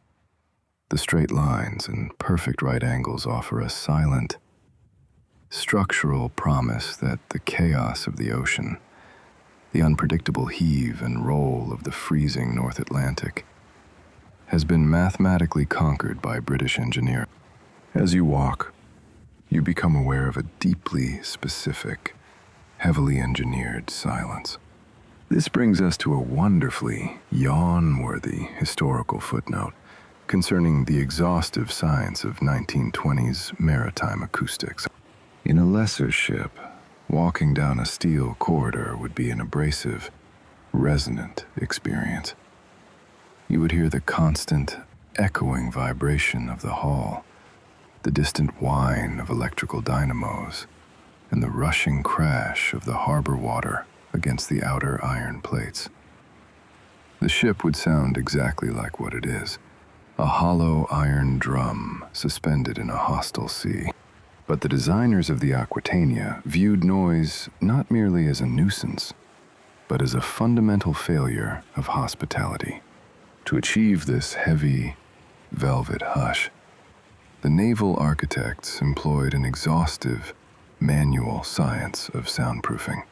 The straight lines and perfect right angles offer a silent, structural promise that the chaos of the ocean, the unpredictable heave and roll of the freezing North Atlantic, has been mathematically conquered by British engineers. As you walk, you become aware of a deeply specific, heavily engineered silence. This brings us to a wonderfully yawn-worthy historical footnote concerning the exhaustive science of 1920s maritime acoustics. In a lesser ship, walking down a steel corridor would be an abrasive, resonant experience. You would hear the constant, echoing vibration of the hull, the distant whine of electrical dynamos, and the rushing crash of the harbor water against the outer iron plates. The ship would sound exactly like what it is, a hollow iron drum suspended in a hostile sea. But the designers of the Aquitania viewed noise not merely as a nuisance, but as a fundamental failure of hospitality. To achieve this heavy, velvet hush, the naval architects employed an exhaustive, manual science of soundproofing.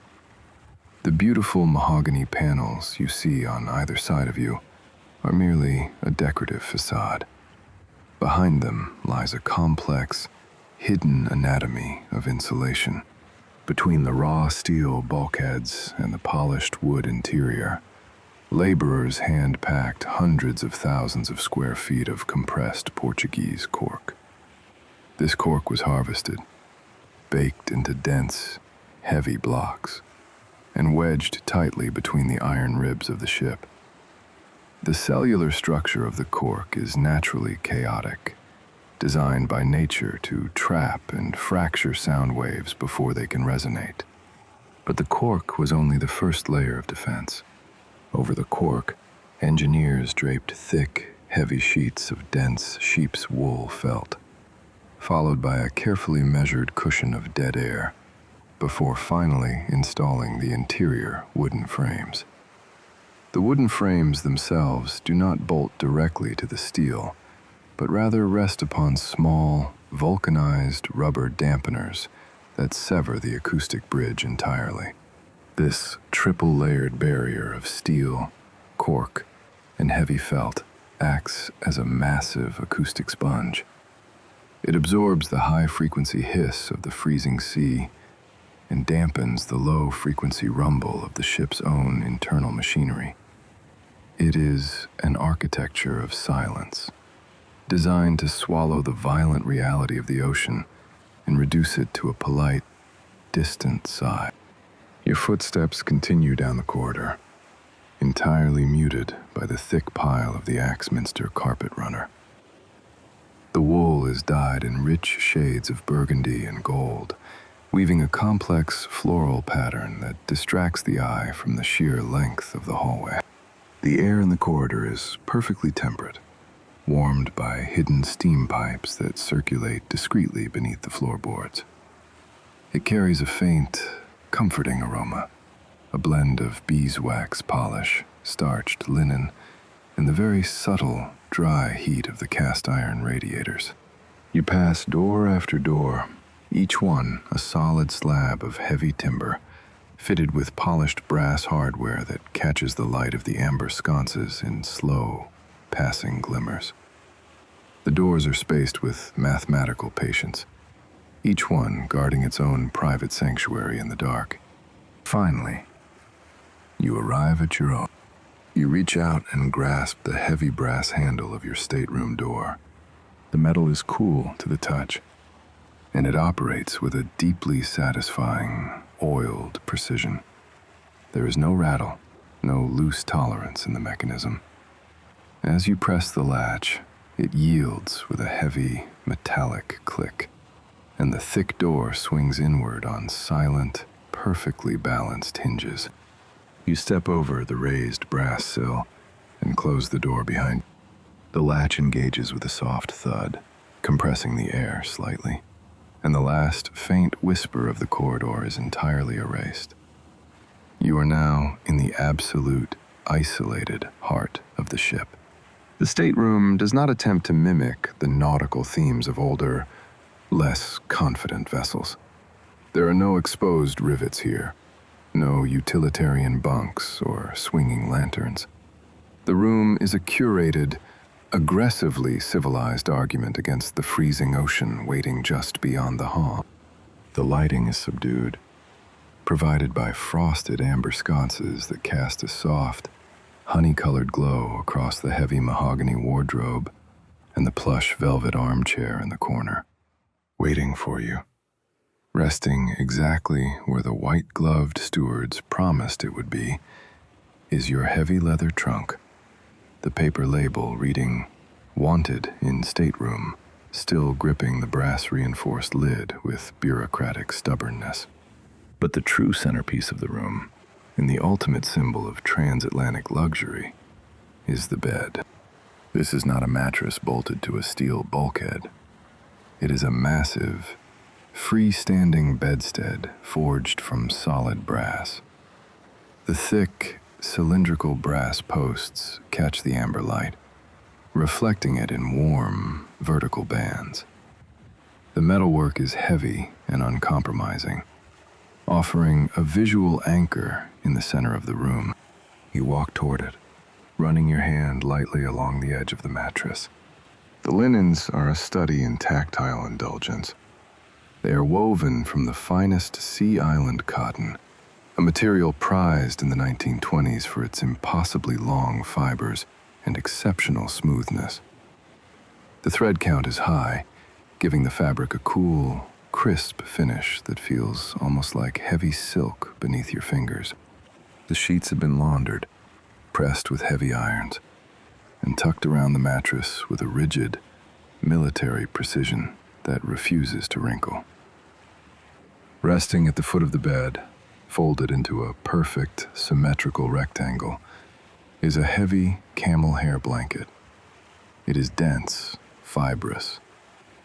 The beautiful mahogany panels you see on either side of you are merely a decorative facade. Behind them lies a complex, hidden anatomy of insulation. Between the raw steel bulkheads and the polished wood interior, laborers hand-packed hundreds of thousands of square feet of compressed Portuguese cork. This cork was harvested, baked into dense, heavy blocks, and wedged tightly between the iron ribs of the ship. The cellular structure of the cork is naturally chaotic, designed by nature to trap and fracture sound waves before they can resonate. But the cork was only the first layer of defense. Over the cork, engineers draped thick, heavy sheets of dense sheep's wool felt, followed by a carefully measured cushion of dead air, before finally installing the interior wooden frames. The wooden frames themselves do not bolt directly to the steel, but rather rest upon small, vulcanized rubber dampeners that sever the acoustic bridge entirely. This triple-layered barrier of steel, cork, and heavy felt acts as a massive acoustic sponge. It absorbs the high-frequency hiss of the freezing sea and dampens the low-frequency rumble of the ship's own internal machinery. It is an architecture of silence, designed to swallow the violent reality of the ocean and reduce it to a polite, distant sigh. Your footsteps continue down the corridor, entirely muted by the thick pile of the Axminster carpet runner. The wool is dyed in rich shades of burgundy and gold, weaving a complex floral pattern that distracts the eye from the sheer length of the hallway. The air in the corridor is perfectly temperate, warmed by hidden steam pipes that circulate discreetly beneath the floorboards. It carries a faint, comforting aroma, a blend of beeswax polish, starched linen, and the very subtle, dry heat of the cast iron radiators. You pass door after door, each one a solid slab of heavy timber, fitted with polished brass hardware that catches the light of the amber sconces in slow, passing glimmers. The doors are spaced with mathematical patience, each one guarding its own private sanctuary in the dark. Finally, You arrive at your own. You reach out and grasp the heavy brass handle of your stateroom door. The metal is cool to the touch, and it operates with a deeply satisfying, oiled precision. There is no rattle, no loose tolerance in the mechanism. As you press the latch, it yields with a heavy, metallic click, and the thick door swings inward on silent, perfectly balanced hinges. You step over the raised brass sill and close the door behind you. The latch engages with a soft thud, compressing the air slightly, and the last faint whisper of the corridor is entirely erased. You are now in the absolute, isolated heart of the ship. The stateroom does not attempt to mimic the nautical themes of older, less confident vessels. There are no exposed rivets here, no utilitarian bunks or swinging lanterns. The room is a curated, aggressively civilized argument against the freezing ocean waiting just beyond the hull. The lighting is subdued, provided by frosted amber sconces that cast a soft, honey-colored glow across the heavy mahogany wardrobe and the plush velvet armchair in the corner. Waiting for you, resting exactly where the white-gloved stewards promised it would be, is your heavy leather trunk, the paper label reading, "Wanted in stateroom," still gripping the brass-reinforced lid with bureaucratic stubbornness. But the true centerpiece of the room, and the ultimate symbol of transatlantic luxury, is the bed. This is not a mattress bolted to a steel bulkhead. It is a massive, freestanding bedstead forged from solid brass. The thick, cylindrical brass posts catch the amber light, reflecting it in warm, vertical bands. The metalwork is heavy and uncompromising, offering a visual anchor in the center of the room. You walk toward it, running your hand lightly along the edge of the mattress. The linens are a study in tactile indulgence. They are woven from the finest Sea Island cotton, a material prized in the 1920s for its impossibly long fibers and exceptional smoothness. The thread count is high, giving the fabric a cool, crisp finish that feels almost like heavy silk beneath your fingers. The sheets have been laundered, pressed with heavy irons, and tucked around the mattress with a rigid, military precision that refuses to wrinkle. Resting at the foot of the bed, folded into a perfect, symmetrical rectangle, is a heavy camel hair blanket. It is dense, fibrous,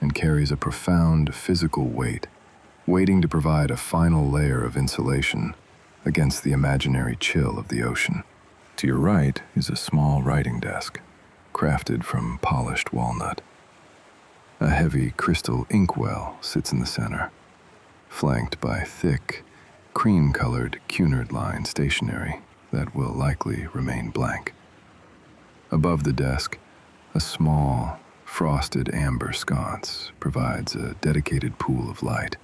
and carries a profound physical weight, waiting to provide a final layer of insulation against the imaginary chill of the ocean. To your right is a small writing desk, crafted from polished walnut. A heavy crystal inkwell sits in the center, flanked by thick, cream-colored Cunard-line stationery that will likely remain blank. Above the desk, a small, frosted amber sconce provides a dedicated pool of light,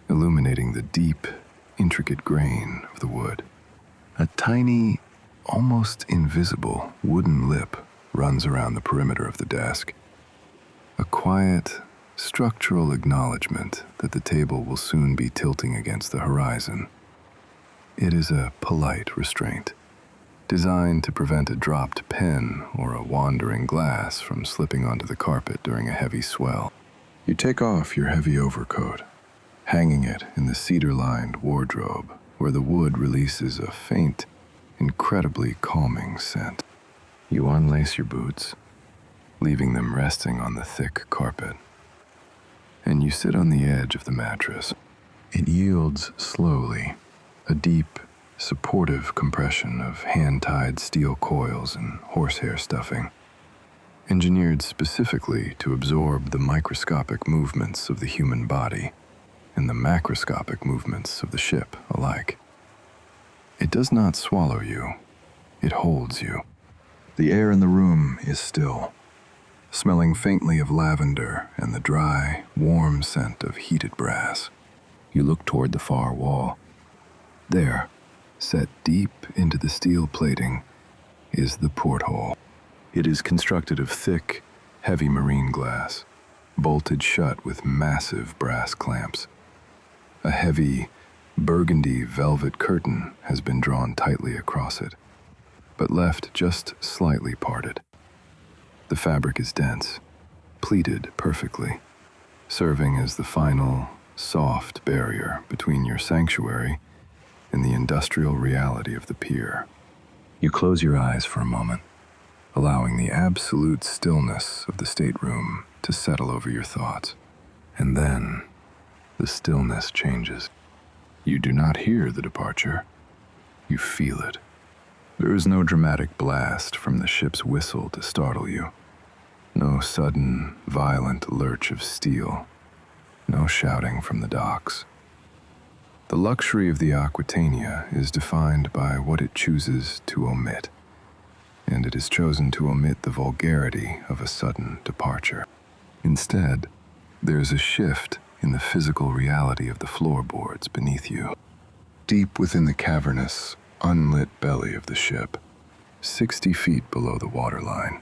illuminating the deep, intricate grain of the wood. A tiny, almost invisible wooden lip runs around the perimeter of the desk, a quiet, structural acknowledgement that the table will soon be tilting against the horizon. It is a polite restraint, designed to prevent a dropped pen or a wandering glass from slipping onto the carpet during a heavy swell. You take off your heavy overcoat, hanging it in the cedar-lined wardrobe where the wood releases a faint, incredibly calming scent. You unlace your boots, leaving them resting on the thick carpet, and you sit on the edge of the mattress. It yields slowly, a deep, supportive compression of hand-tied steel coils and horsehair stuffing, engineered specifically to absorb the microscopic movements of the human body and the macroscopic movements of the ship alike. It does not swallow you, it holds you. The air in the room is still, smelling faintly of lavender and the dry, warm scent of heated brass. You look toward the far wall. There, Set deep into the steel plating is the porthole. It is constructed of thick, heavy marine glass, bolted shut with massive brass clamps. A heavy, burgundy velvet curtain has been drawn tightly across it, but left just slightly parted. The fabric is dense, pleated perfectly, serving as the final, soft barrier between your sanctuary and the industrial reality of the pier. You close your eyes for a moment, allowing the absolute stillness of the stateroom to settle over your thoughts. And then, the stillness changes. You do not hear the departure. You feel it. There is no dramatic blast from the ship's whistle to startle you. No sudden, violent lurch of steel. No shouting from the docks. The luxury of the Aquitania is defined by what it chooses to omit, and it has chosen to omit the vulgarity of a sudden departure. Instead, there's a shift in the physical reality of the floorboards beneath you. Deep within the cavernous, unlit belly of the ship, 60 feet below the waterline,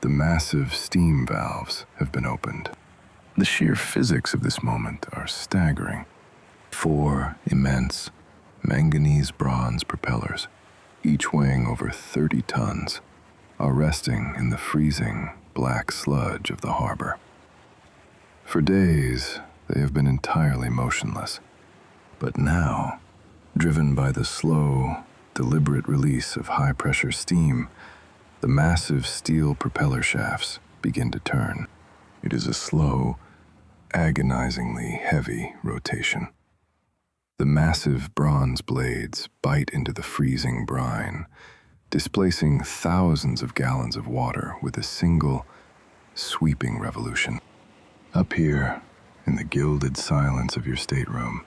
the massive steam valves have been opened. The sheer physics of this moment are staggering. 4 immense manganese-bronze propellers, each weighing over 30 tons, are resting in the freezing, black sludge of the harbor. For days, they have been entirely motionless. But now, driven by the slow, deliberate release of high-pressure steam, the massive steel propeller shafts begin to turn. It is a slow, agonizingly heavy rotation. The massive bronze blades bite into the freezing brine, displacing thousands of gallons of water with a single, sweeping revolution. Up here, in the gilded silence of your stateroom,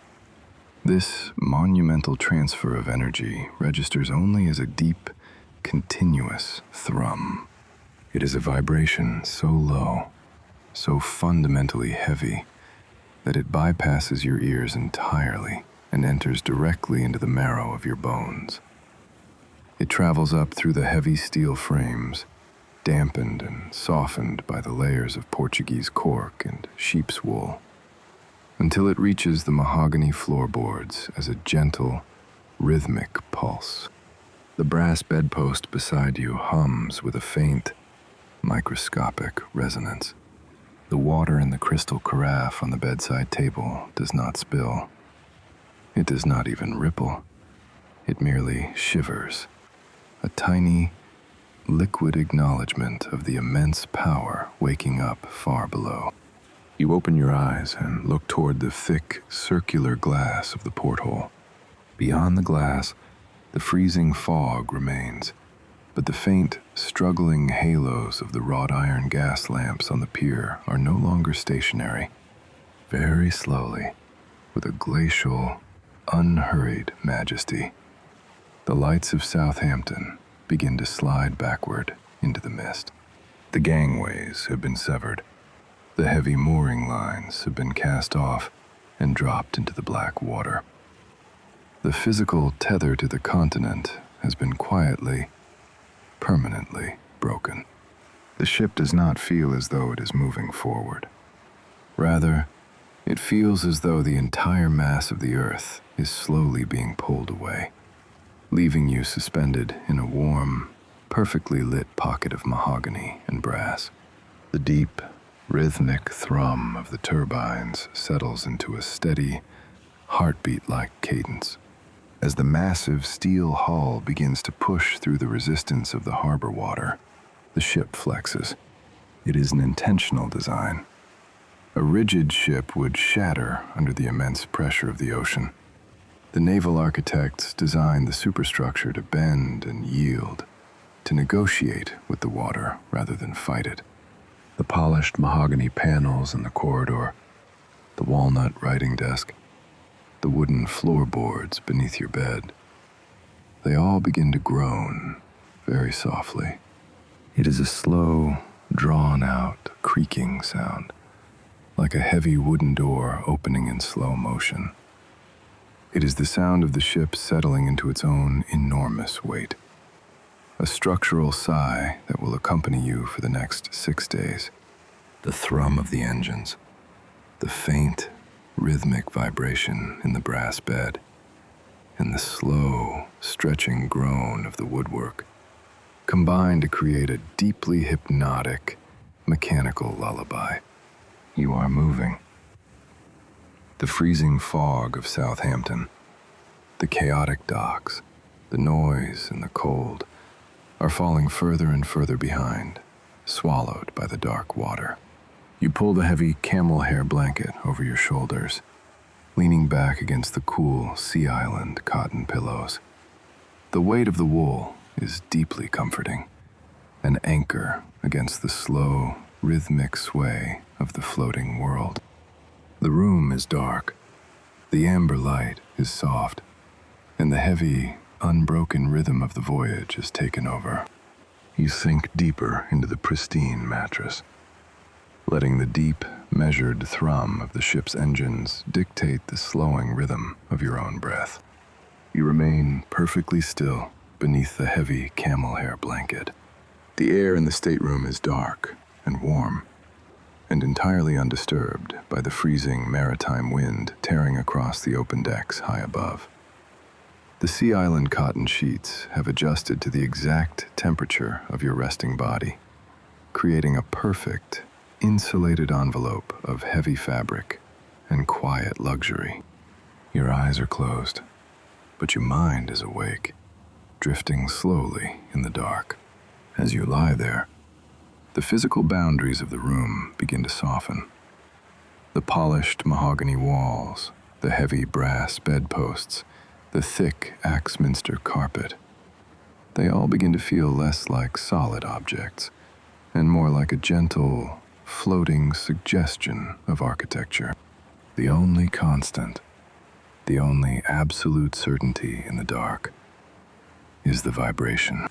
this monumental transfer of energy registers only as a deep, continuous thrum. It is a vibration so low, so fundamentally heavy, that it bypasses your ears entirely and enters directly into the marrow of your bones. It travels up through the heavy steel frames, dampened and softened by the layers of Portuguese cork and sheep's wool, until it reaches the mahogany floorboards as a gentle, rhythmic pulse. The brass bedpost beside you hums with a faint, microscopic resonance. The water in the crystal carafe on the bedside table does not spill. It does not even ripple. It merely shivers, a tiny, liquid acknowledgement of the immense power waking up far below. You open your eyes and look toward the thick, circular glass of the porthole. Beyond the glass, the freezing fog remains, but the faint, struggling halos of the wrought iron gas lamps on the pier are no longer stationary. Very slowly, with a glacial, unhurried majesty, the lights of Southampton begin to slide backward into the mist. The gangways have been severed. The heavy mooring lines have been cast off and dropped into the black water. The physical tether to the continent has been quietly, permanently broken. The ship does not feel as though it is moving forward. Rather, it feels as though the entire mass of the earth is slowly being pulled away, leaving you suspended in a warm, perfectly lit pocket of mahogany and brass. The deep, rhythmic thrum of the turbines settles into a steady, heartbeat-like cadence. As the massive steel hull begins to push through the resistance of the harbor water, the ship flexes. It is an intentional design. A rigid ship would shatter under the immense pressure of the ocean. The naval architects designed the superstructure to bend and yield, to negotiate with the water rather than fight it. The polished mahogany panels in the corridor, the walnut writing desk, the wooden floorboards beneath your bed, they all begin to groan very softly. It is a slow, drawn-out, creaking sound, like a heavy wooden door opening in slow motion. It is the sound of the ship settling into its own enormous weight. A structural sigh that will accompany you for the next 6 days. The thrum of the engines, the faint, rhythmic vibration in the brass bed, and the slow, stretching groan of the woodwork combine to create a deeply hypnotic, mechanical lullaby. You are moving. The freezing fog of Southampton, the chaotic docks, the noise and the cold are falling further and further behind, swallowed by the dark water. You pull the heavy camel hair blanket over your shoulders, leaning back against the cool Sea Island cotton pillows. The weight of the wool is deeply comforting, an anchor against the slow, rhythmic sway of the floating world. The room is dark, the amber light is soft, and the heavy, unbroken rhythm of the voyage has taken over. You sink deeper into the pristine mattress, letting the deep, measured thrum of the ship's engines dictate the slowing rhythm of your own breath. You remain perfectly still beneath the heavy camel hair blanket. The air in the stateroom is dark and warm, and entirely undisturbed by the freezing maritime wind tearing across the open decks high above. The Sea Island cotton sheets have adjusted to the exact temperature of your resting body, creating a perfect, insulated envelope of heavy fabric and quiet luxury. Your eyes are closed, but your mind is awake, drifting slowly in the dark. As you lie there, the physical boundaries of the room begin to soften. The polished mahogany walls, the heavy brass bedposts, the thick Axminster carpet, they all begin to feel less like solid objects and more like a gentle, floating suggestion of architecture. The only constant, the only absolute certainty in the dark is the vibration.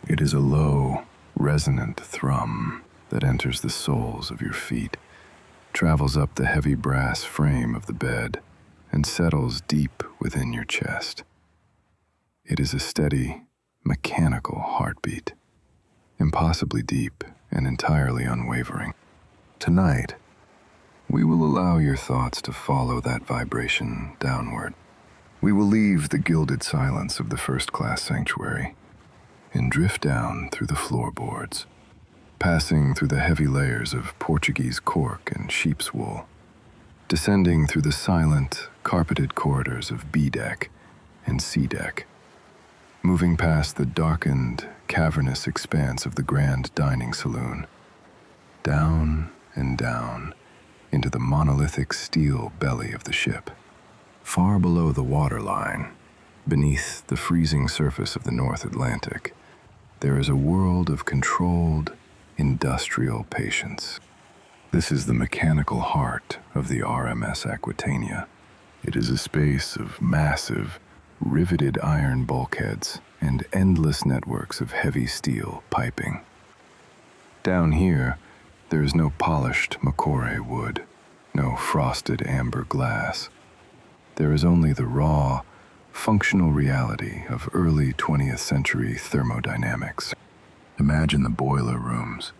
It is a low, resonant thrum that enters the soles of your feet, travels up the heavy brass frame of the bed, and settles deep within your chest. It is a steady, mechanical heartbeat, impossibly deep and entirely unwavering. Tonight, we will allow your thoughts to follow that vibration downward. We will leave the gilded silence of the first-class sanctuary and drift down through the floorboards, passing through the heavy layers of Portuguese cork and sheep's wool, descending through the silent, carpeted corridors of B-deck and C-deck, moving past the darkened, cavernous expanse of the grand dining saloon, down and down into the monolithic steel belly of the ship. Far below the waterline, beneath the freezing surface of the North Atlantic, there is a world of controlled, industrial patience. This is the mechanical heart of the RMS Aquitania. It is a space of massive, riveted iron bulkheads and endless networks of heavy steel piping. Down here, there is no polished Macquarie wood, no frosted amber glass. There is only the raw, functional reality of early 20th century thermodynamics. Imagine the boiler rooms.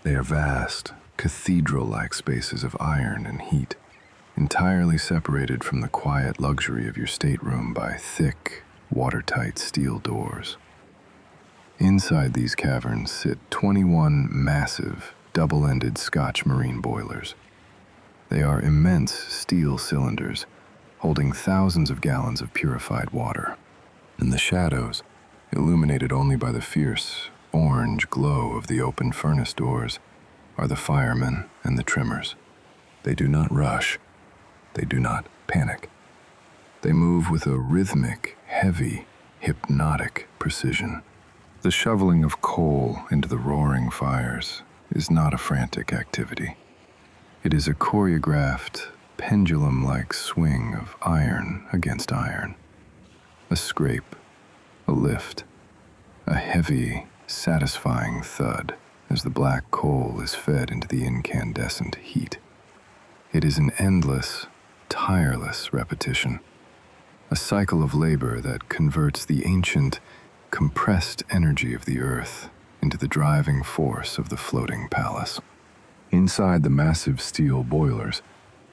They are vast, cathedral-like spaces of iron and heat, entirely separated from the quiet luxury of your stateroom by thick, watertight steel doors. Inside these caverns sit 21 massive, double-ended Scotch marine boilers. They are immense steel cylinders holding thousands of gallons of purified water. In the shadows, illuminated only by the fierce, orange glow of the open furnace doors, are the firemen and the trimmers. They do not rush. They do not panic. They move with a rhythmic, heavy, hypnotic precision. The shoveling of coal into the roaring fires is not a frantic activity. It is a choreographed, pendulum-like swing of iron against iron. A scrape, a lift, a heavy, satisfying thud as the black coal is fed into the incandescent heat. It is an endless, tireless repetition, a cycle of labor that converts the ancient, compressed energy of the earth into the driving force of the floating palace. Inside the massive steel boilers,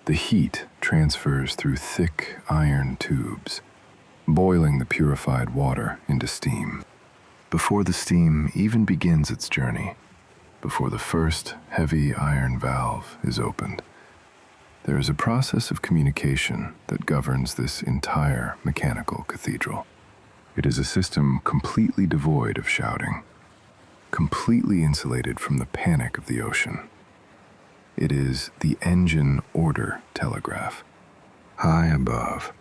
the heat transfers through thick iron tubes, boiling the purified water into steam. Before the steam even begins its journey, before the first heavy iron valve is opened, there is a process of communication that governs this entire mechanical cathedral. It is a system completely devoid of shouting, completely insulated from the panic of the ocean. It is the engine order telegraph. High above,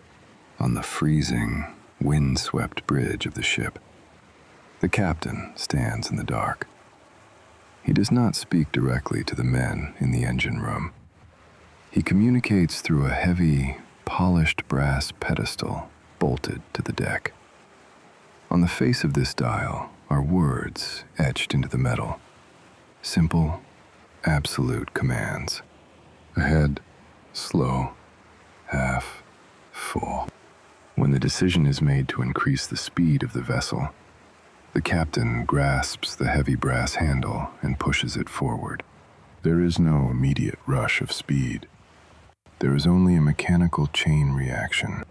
on the freezing, wind-swept bridge of the ship, the captain stands in the dark. He does not speak directly to the men in the engine room. He communicates through a heavy, polished brass pedestal bolted to the deck. On the face of this dial are words etched into the metal. Simple, absolute commands. Ahead, slow, half, full. When the decision is made to increase the speed of the vessel, the captain grasps the heavy brass handle and pushes it forward. There is no immediate rush of speed. There is only a mechanical chain reaction.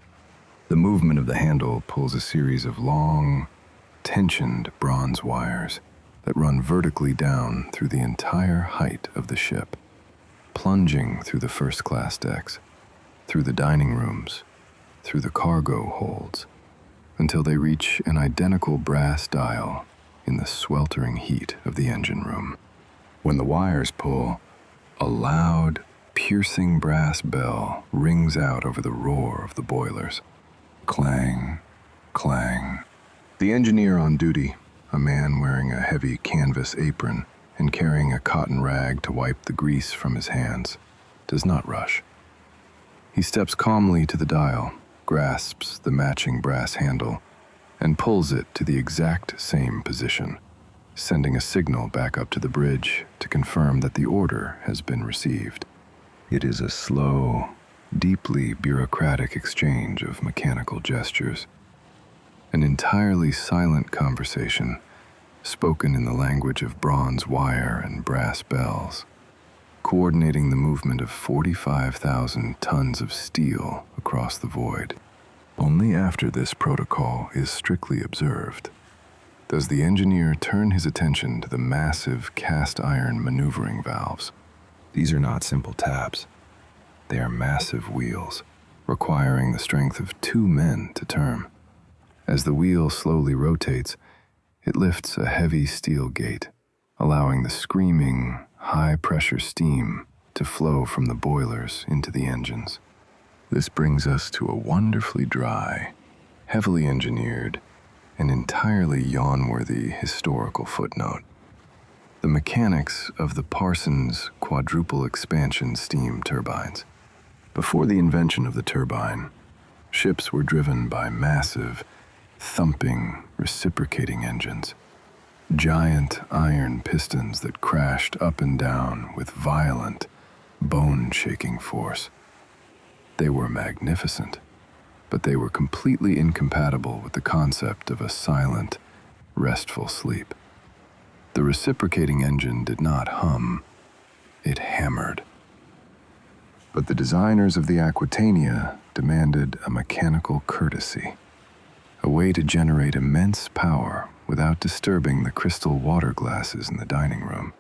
The movement of the handle pulls a series of long, tensioned bronze wires that run vertically down through the entire height of the ship, plunging through the first-class decks, through the dining rooms, through the cargo holds, until they reach an identical brass dial in the sweltering heat of the engine room. When the wires pull, a loud, piercing brass bell rings out over the roar of the boilers. Clang, clang. The engineer on duty, a man wearing a heavy canvas apron and carrying a cotton rag to wipe the grease from his hands, does not rush. He steps calmly to the dial, grasps the matching brass handle, and pulls it to the exact same position, sending a signal back up to the bridge to confirm that the order has been received. It is a slow, deeply bureaucratic exchange of mechanical gestures, an entirely silent conversation spoken in the language of bronze wire and brass bells, coordinating the movement of 45,000 tons of steel across the void. Only after this protocol is strictly observed does the engineer turn his attention to the massive cast iron maneuvering valves. These are not simple taps. They are massive wheels, requiring the strength of 2 men to turn. As the wheel slowly rotates, it lifts a heavy steel gate, allowing the screaming, high-pressure steam to flow from the boilers into the engines. This brings us to a wonderfully dry, heavily engineered, and entirely yawn-worthy historical footnote. The mechanics of the Parsons quadruple expansion steam turbines. Before the invention of the turbine, ships were driven by massive, thumping, reciprocating engines, giant iron pistons that crashed up and down with violent, bone-shaking force. They were magnificent, but they were completely incompatible with the concept of a silent, restful sleep. The reciprocating engine did not hum, it hammered. But the designers of the Aquitania demanded a mechanical courtesy, a way to generate immense power without disturbing the crystal water glasses in the dining room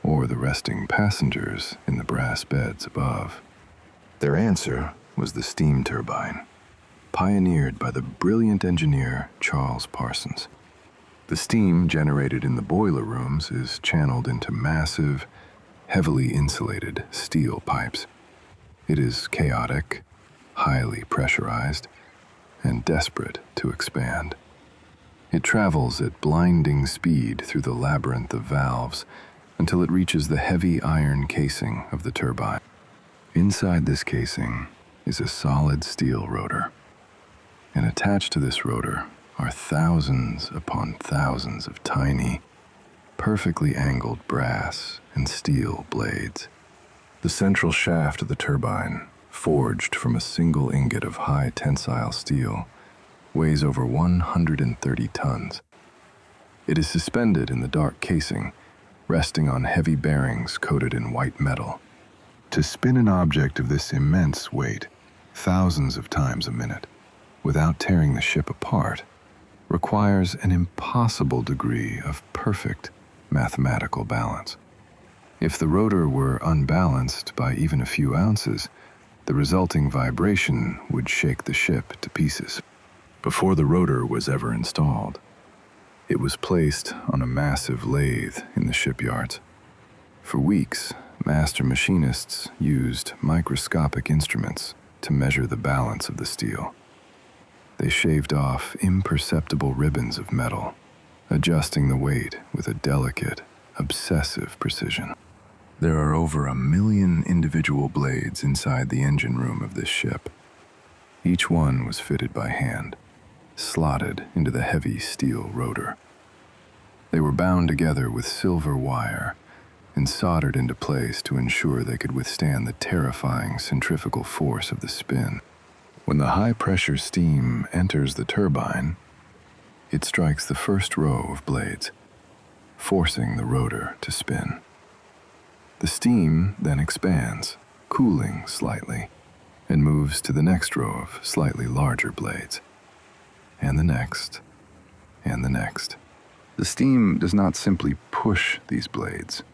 or the resting passengers in the brass beds above. Their answer was the steam turbine, pioneered by the brilliant engineer Charles Parsons. The steam generated in the boiler rooms is channeled into massive, heavily insulated steel pipes. It is chaotic, highly pressurized, and desperate to expand. It travels at blinding speed through the labyrinth of valves until it reaches the heavy iron casing of the turbine. Inside this casing is a solid steel rotor, and attached to this rotor are thousands upon thousands of tiny, perfectly angled brass and steel blades. The central shaft of the turbine forged from a single ingot of high tensile steel, weighs over 130 tons. It is suspended in the dark casing, resting on heavy bearings coated in white metal. To spin an object of this immense weight, thousands of times a minute, without tearing the ship apart, requires an impossible degree of perfect mathematical balance. If the rotor were unbalanced by even a few ounces, the resulting vibration would shake the ship to pieces. Before the rotor was ever installed, it was placed on a massive lathe in the shipyards. For weeks, master machinists used microscopic instruments to measure the balance of the steel. They shaved off imperceptible ribbons of metal, adjusting the weight with a delicate, obsessive precision. There are over 1 million individual blades inside the engine room of this ship. Each one was fitted by hand, slotted into the heavy steel rotor. They were bound together with silver wire and soldered into place to ensure they could withstand the terrifying centrifugal force of the spin. When the high-pressure steam enters the turbine, it strikes the first row of blades, forcing the rotor to spin. The steam then expands, cooling slightly, and moves to the next row of slightly larger blades, and the next, and the next. The steam does not simply push these blades.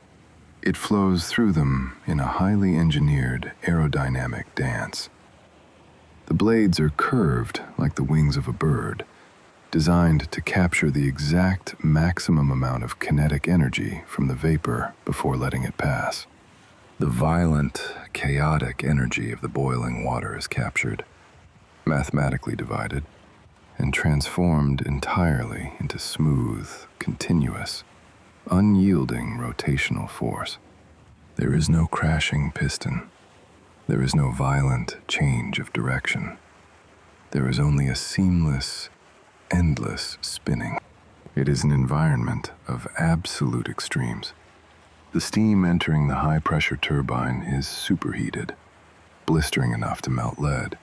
It flows through them in a highly engineered aerodynamic dance. The blades are curved like the wings of a bird, designed to capture the exact maximum amount of kinetic energy from the vapor before letting it pass. The violent, chaotic energy of the boiling water is captured, mathematically divided, and transformed entirely into smooth, continuous, unyielding rotational force. There is no crashing piston. There is no violent change of direction. There is only a seamless, endless spinning. It is an environment of absolute extremes. The steam entering the high-pressure turbine is superheated, blistering enough to melt lead.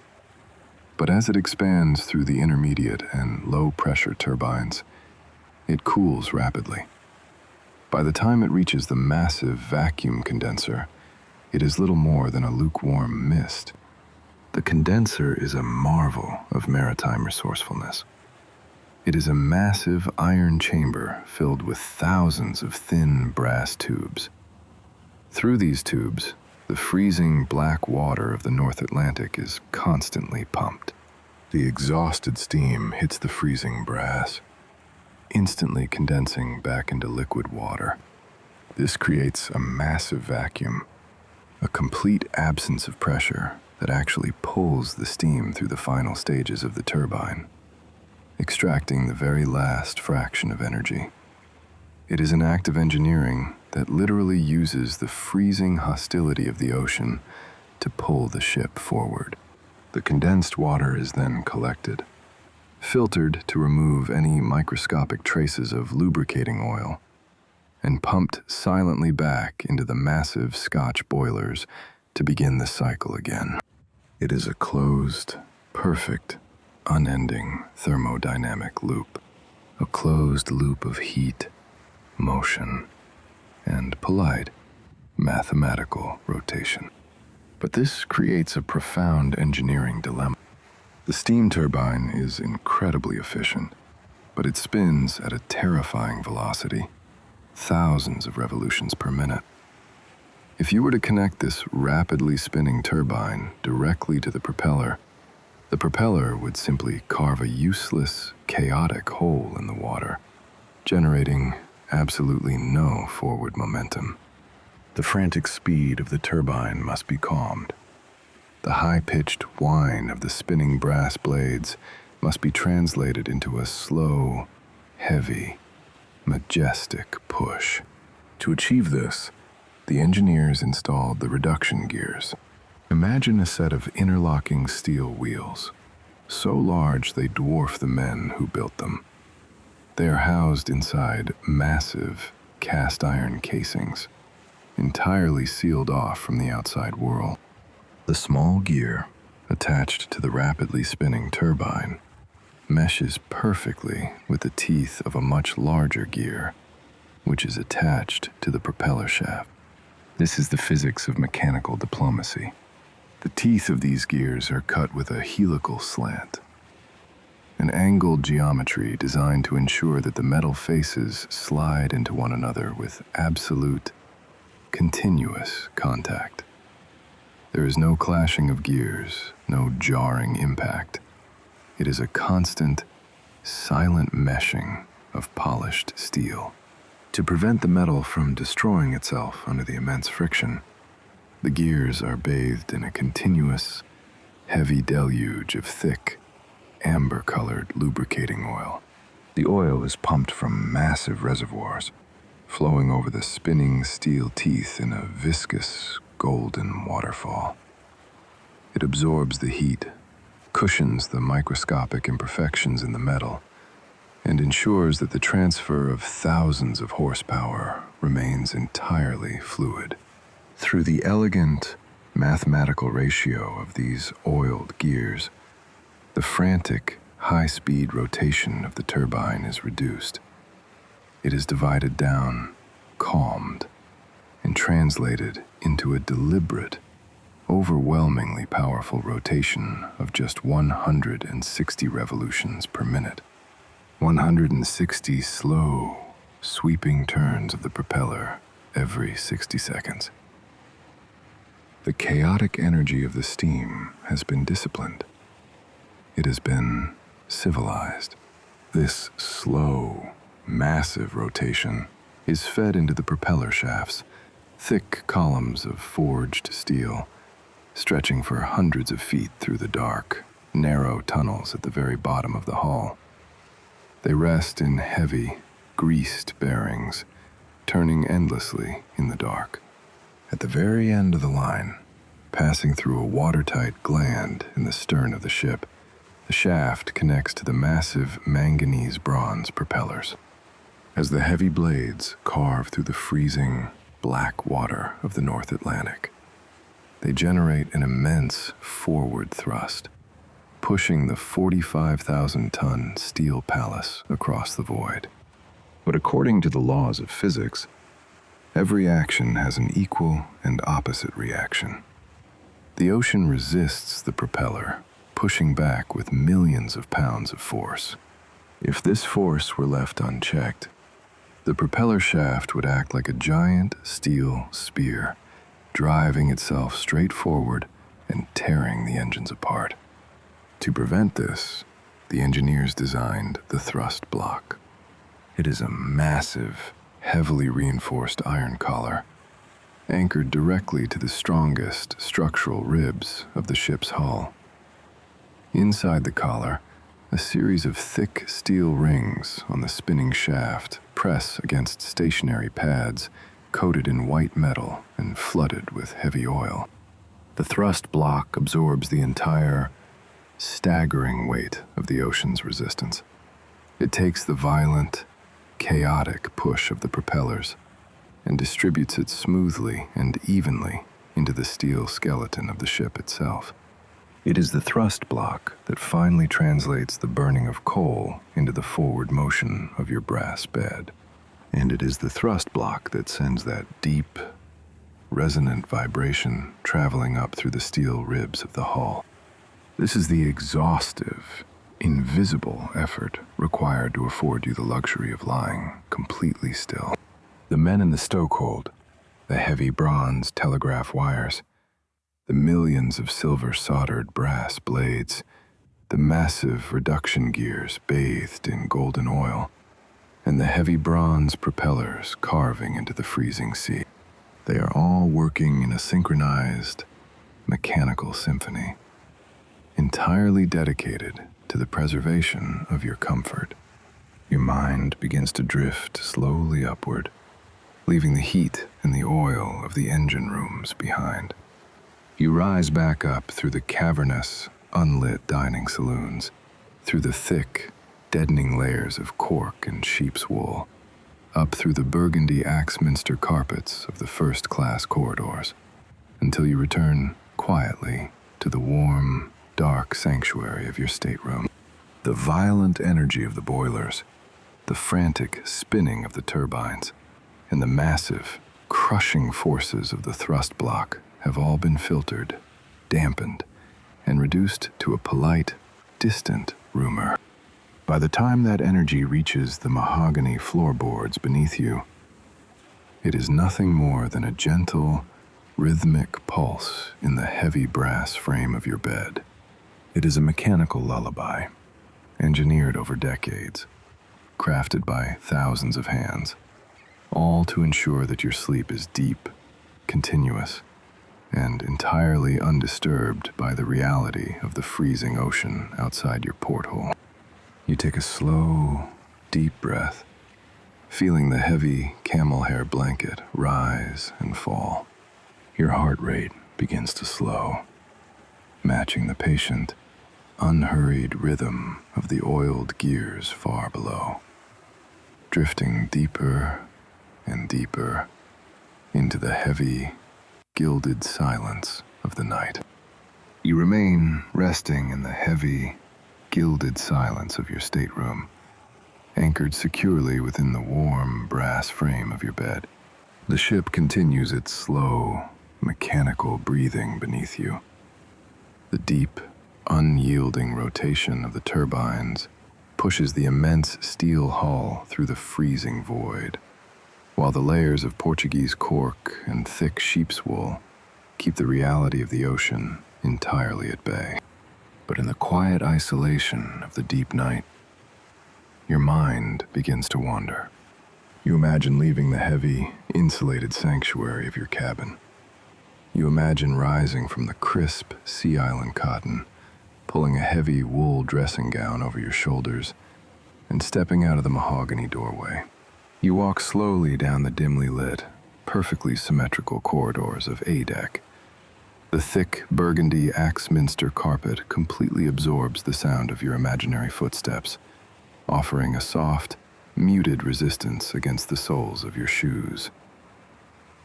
But as it expands through the intermediate and low-pressure turbines, it cools rapidly. By the time it reaches the massive vacuum condenser, it is little more than a lukewarm mist. The condenser is a marvel of maritime resourcefulness. It is a massive iron chamber filled with thousands of thin brass tubes. Through these tubes, the freezing black water of the North Atlantic is constantly pumped. The exhausted steam hits the freezing brass, instantly condensing back into liquid water. This creates a massive vacuum, a complete absence of pressure that actually pulls the steam through the final stages of the turbine, extracting the very last fraction of energy. It is an act of engineering that literally uses the freezing hostility of the ocean to pull the ship forward. The condensed water is then collected, filtered to remove any microscopic traces of lubricating oil, and pumped silently back into the massive Scotch boilers to begin the cycle again. It is a closed, perfect, unending thermodynamic loop, a closed loop of heat, motion, and polite, mathematical rotation. But this creates a profound engineering dilemma. The steam turbine is incredibly efficient, but it spins at a terrifying velocity, thousands of revolutions per minute. If you were to connect this rapidly spinning turbine directly to the propeller would simply carve a useless, chaotic hole in the water, generating absolutely no forward momentum. The frantic speed of the turbine must be calmed. The high-pitched whine of the spinning brass blades must be translated into a slow, heavy, majestic push. To achieve this, the engineers installed the reduction gears. Imagine a set of interlocking steel wheels, so large they dwarf the men who built them. They are housed inside massive cast iron casings, entirely sealed off from the outside world. The small gear, attached to the rapidly spinning turbine, meshes perfectly with the teeth of a much larger gear, which is attached to the propeller shaft. This is the physics of mechanical diplomacy. The teeth of these gears are cut with a helical slant, an angled geometry designed to ensure that the metal faces slide into one another with absolute, continuous contact. There is no clashing of gears, no jarring impact. It is a constant, silent meshing of polished steel. To prevent the metal from destroying itself under the immense friction, the gears are bathed in a continuous, heavy deluge of thick, amber-colored lubricating oil. The oil is pumped from massive reservoirs, flowing over the spinning steel teeth in a viscous, golden waterfall. It absorbs the heat, cushions the microscopic imperfections in the metal, and ensures that the transfer of thousands of horsepower remains entirely fluid. Through the elegant mathematical ratio of these oiled gears, the frantic, high-speed rotation of the turbine is reduced. It is divided down, calmed, and translated into a deliberate, overwhelmingly powerful rotation of just 160 revolutions per minute. 160 slow, sweeping turns of the propeller every 60 seconds. The chaotic energy of the steam has been disciplined. It has been civilized. This slow, massive rotation is fed into the propeller shafts, thick columns of forged steel, stretching for hundreds of feet through the dark, narrow tunnels at the very bottom of the hull. They rest in heavy, greased bearings, turning endlessly in the dark. At the very end of the line, passing through a watertight gland in the stern of the ship, the shaft connects to the massive manganese bronze propellers. As the heavy blades carve through the freezing, black water of the North Atlantic, they generate an immense forward thrust, pushing the 45,000-ton steel palace across the void. But according to the laws of physics, every action has an equal and opposite reaction. The ocean resists the propeller, pushing back with millions of pounds of force. If this force were left unchecked, the propeller shaft would act like a giant steel spear, driving itself straight forward and tearing the engines apart. To prevent this, the engineers designed the thrust block. It is a massive, heavily reinforced iron collar, anchored directly to the strongest structural ribs of the ship's hull. Inside the collar, a series of thick steel rings on the spinning shaft press against stationary pads coated in white metal and flooded with heavy oil. The thrust block absorbs the entire, staggering weight of the ocean's resistance. It takes the violent, chaotic push of the propellers and distributes it smoothly and evenly into the steel skeleton of the ship itself. It is the thrust block that finally translates the burning of coal into the forward motion of your brass bed. And it is the thrust block that sends that deep, resonant vibration traveling up through the steel ribs of the hull. This is the exhaustive, invisible effort required to afford you the luxury of lying completely still. The men in the stokehold, the heavy bronze telegraph wires, the millions of silver soldered brass blades, the massive reduction gears bathed in golden oil, and the heavy bronze propellers carving into the freezing sea. They are all working in a synchronized, mechanical symphony, entirely dedicated to the preservation of your comfort. Your mind begins to drift slowly upward, leaving the heat and the oil of the engine rooms behind. You rise back up through the cavernous, unlit dining saloons, through the thick, deadening layers of cork and sheep's wool, up through the burgundy Axminster carpets of the first-class corridors, until you return quietly to the warm, dark sanctuary of your stateroom. The violent energy of the boilers, the frantic spinning of the turbines, and the massive, crushing forces of the thrust block have all been filtered, dampened, and reduced to a polite, distant rumor. By the time that energy reaches the mahogany floorboards beneath you, it is nothing more than a gentle, rhythmic pulse in the heavy brass frame of your bed. It is a mechanical lullaby, engineered over decades, crafted by thousands of hands, all to ensure that your sleep is deep, continuous, and entirely undisturbed by the reality of the freezing ocean outside your porthole. You take a slow, deep breath, feeling the heavy camel hair blanket rise and fall. Your heart rate begins to slow, matching the patient, unhurried rhythm of the oiled gears far below, drifting deeper and deeper into the heavy, gilded silence of the night. You remain resting in the heavy, gilded silence of your stateroom, anchored securely within the warm brass frame of your bed. The ship continues its slow, mechanical breathing beneath you. The deep, unyielding rotation of the turbines pushes the immense steel hull through the freezing void, while the layers of Portuguese cork and thick sheep's wool keep the reality of the ocean entirely at bay. But in the quiet isolation of the deep night, your mind begins to wander. You imagine leaving the heavy, insulated sanctuary of your cabin. You imagine rising from the crisp Sea Island cotton, pulling a heavy wool dressing gown over your shoulders, and stepping out of the mahogany doorway. You walk slowly down the dimly lit, perfectly symmetrical corridors of A deck. The thick burgundy Axminster carpet completely absorbs the sound of your imaginary footsteps, offering a soft, muted resistance against the soles of your shoes.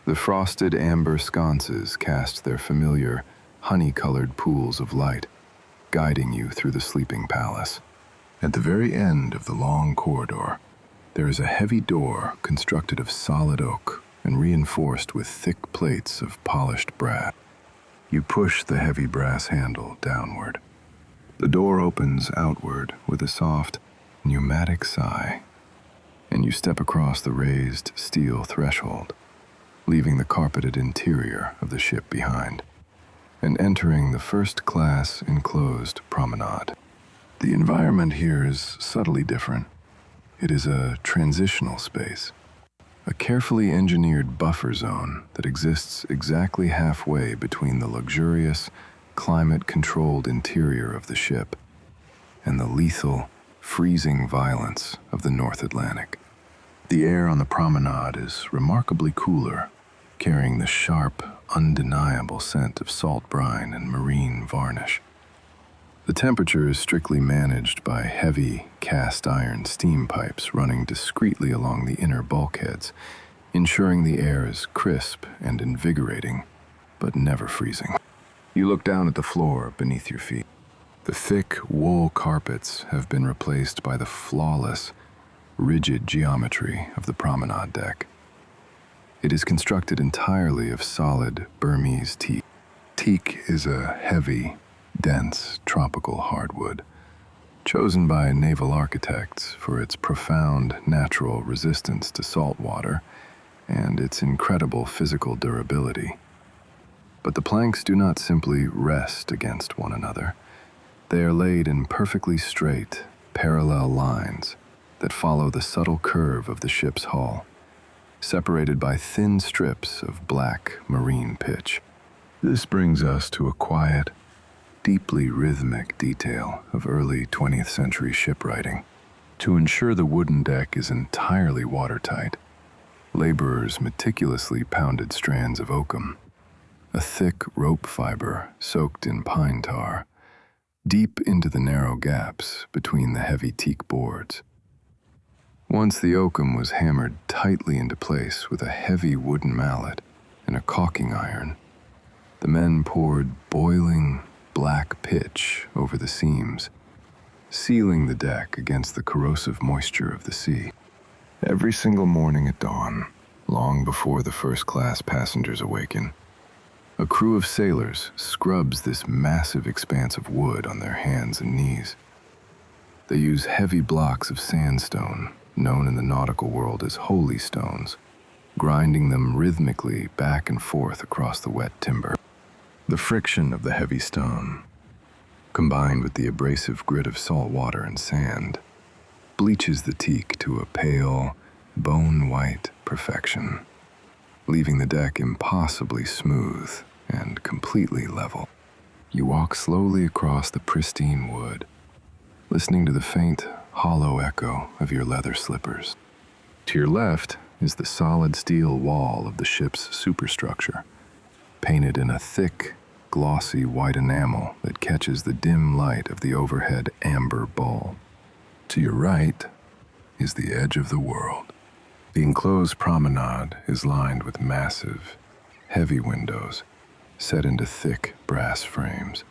The frosted amber sconces cast their familiar, honey-colored pools of light, guiding you through the sleeping palace. At the very end of the long corridor, there is a heavy door constructed of solid oak and reinforced with thick plates of polished brass. You push the heavy brass handle downward. The door opens outward with a soft, pneumatic sigh, and you step across the raised steel threshold, leaving the carpeted interior of the ship behind, and entering the first-class enclosed promenade. The environment here is subtly different. It is a transitional space, a carefully engineered buffer zone that exists exactly halfway between the luxurious, climate-controlled interior of the ship and the lethal, freezing violence of the North Atlantic. The air on the promenade is remarkably cooler, carrying the sharp, undeniable scent of salt brine and marine varnish. The temperature is strictly managed by heavy, cast-iron steam pipes running discreetly along the inner bulkheads, ensuring the air is crisp and invigorating, but never freezing. You look down at the floor beneath your feet. The thick wool carpets have been replaced by the flawless, rigid geometry of the promenade deck. It is constructed entirely of solid Burmese teak. Teak is a heavy, dense, tropical hardwood, chosen by naval architects for its profound natural resistance to salt water and its incredible physical durability. But the planks do not simply rest against one another. They are laid in perfectly straight, parallel lines that follow the subtle curve of the ship's hull, separated by thin strips of black marine pitch. This brings us to a quiet, deeply rhythmic detail of early 20th century shipwriting. To ensure the wooden deck is entirely watertight, laborers meticulously pounded strands of oakum, a thick rope fiber soaked in pine tar, deep into the narrow gaps between the heavy teak boards. Once the oakum was hammered tightly into place with a heavy wooden mallet and a caulking iron, The men poured boiling black pitch over the seams, sealing the deck against the corrosive moisture of the sea. Every single morning at dawn, long before the first-class passengers awaken, a crew of sailors scrubs this massive expanse of wood on their hands and knees. They use heavy blocks of sandstone, known in the nautical world as holy stones, grinding them rhythmically back and forth across the wet timber. The friction of the heavy stone, combined with the abrasive grit of salt water and sand, bleaches the teak to a pale, bone-white perfection, leaving the deck impossibly smooth and completely level. You walk slowly across the pristine wood, listening to the faint, hollow echo of your leather slippers. To your left is the solid steel wall of the ship's superstructure, painted in a thick, glossy white enamel that catches the dim light of the overhead amber bowl. To your right is the edge of the world. The enclosed promenade is lined with massive, heavy windows set into thick brass frames.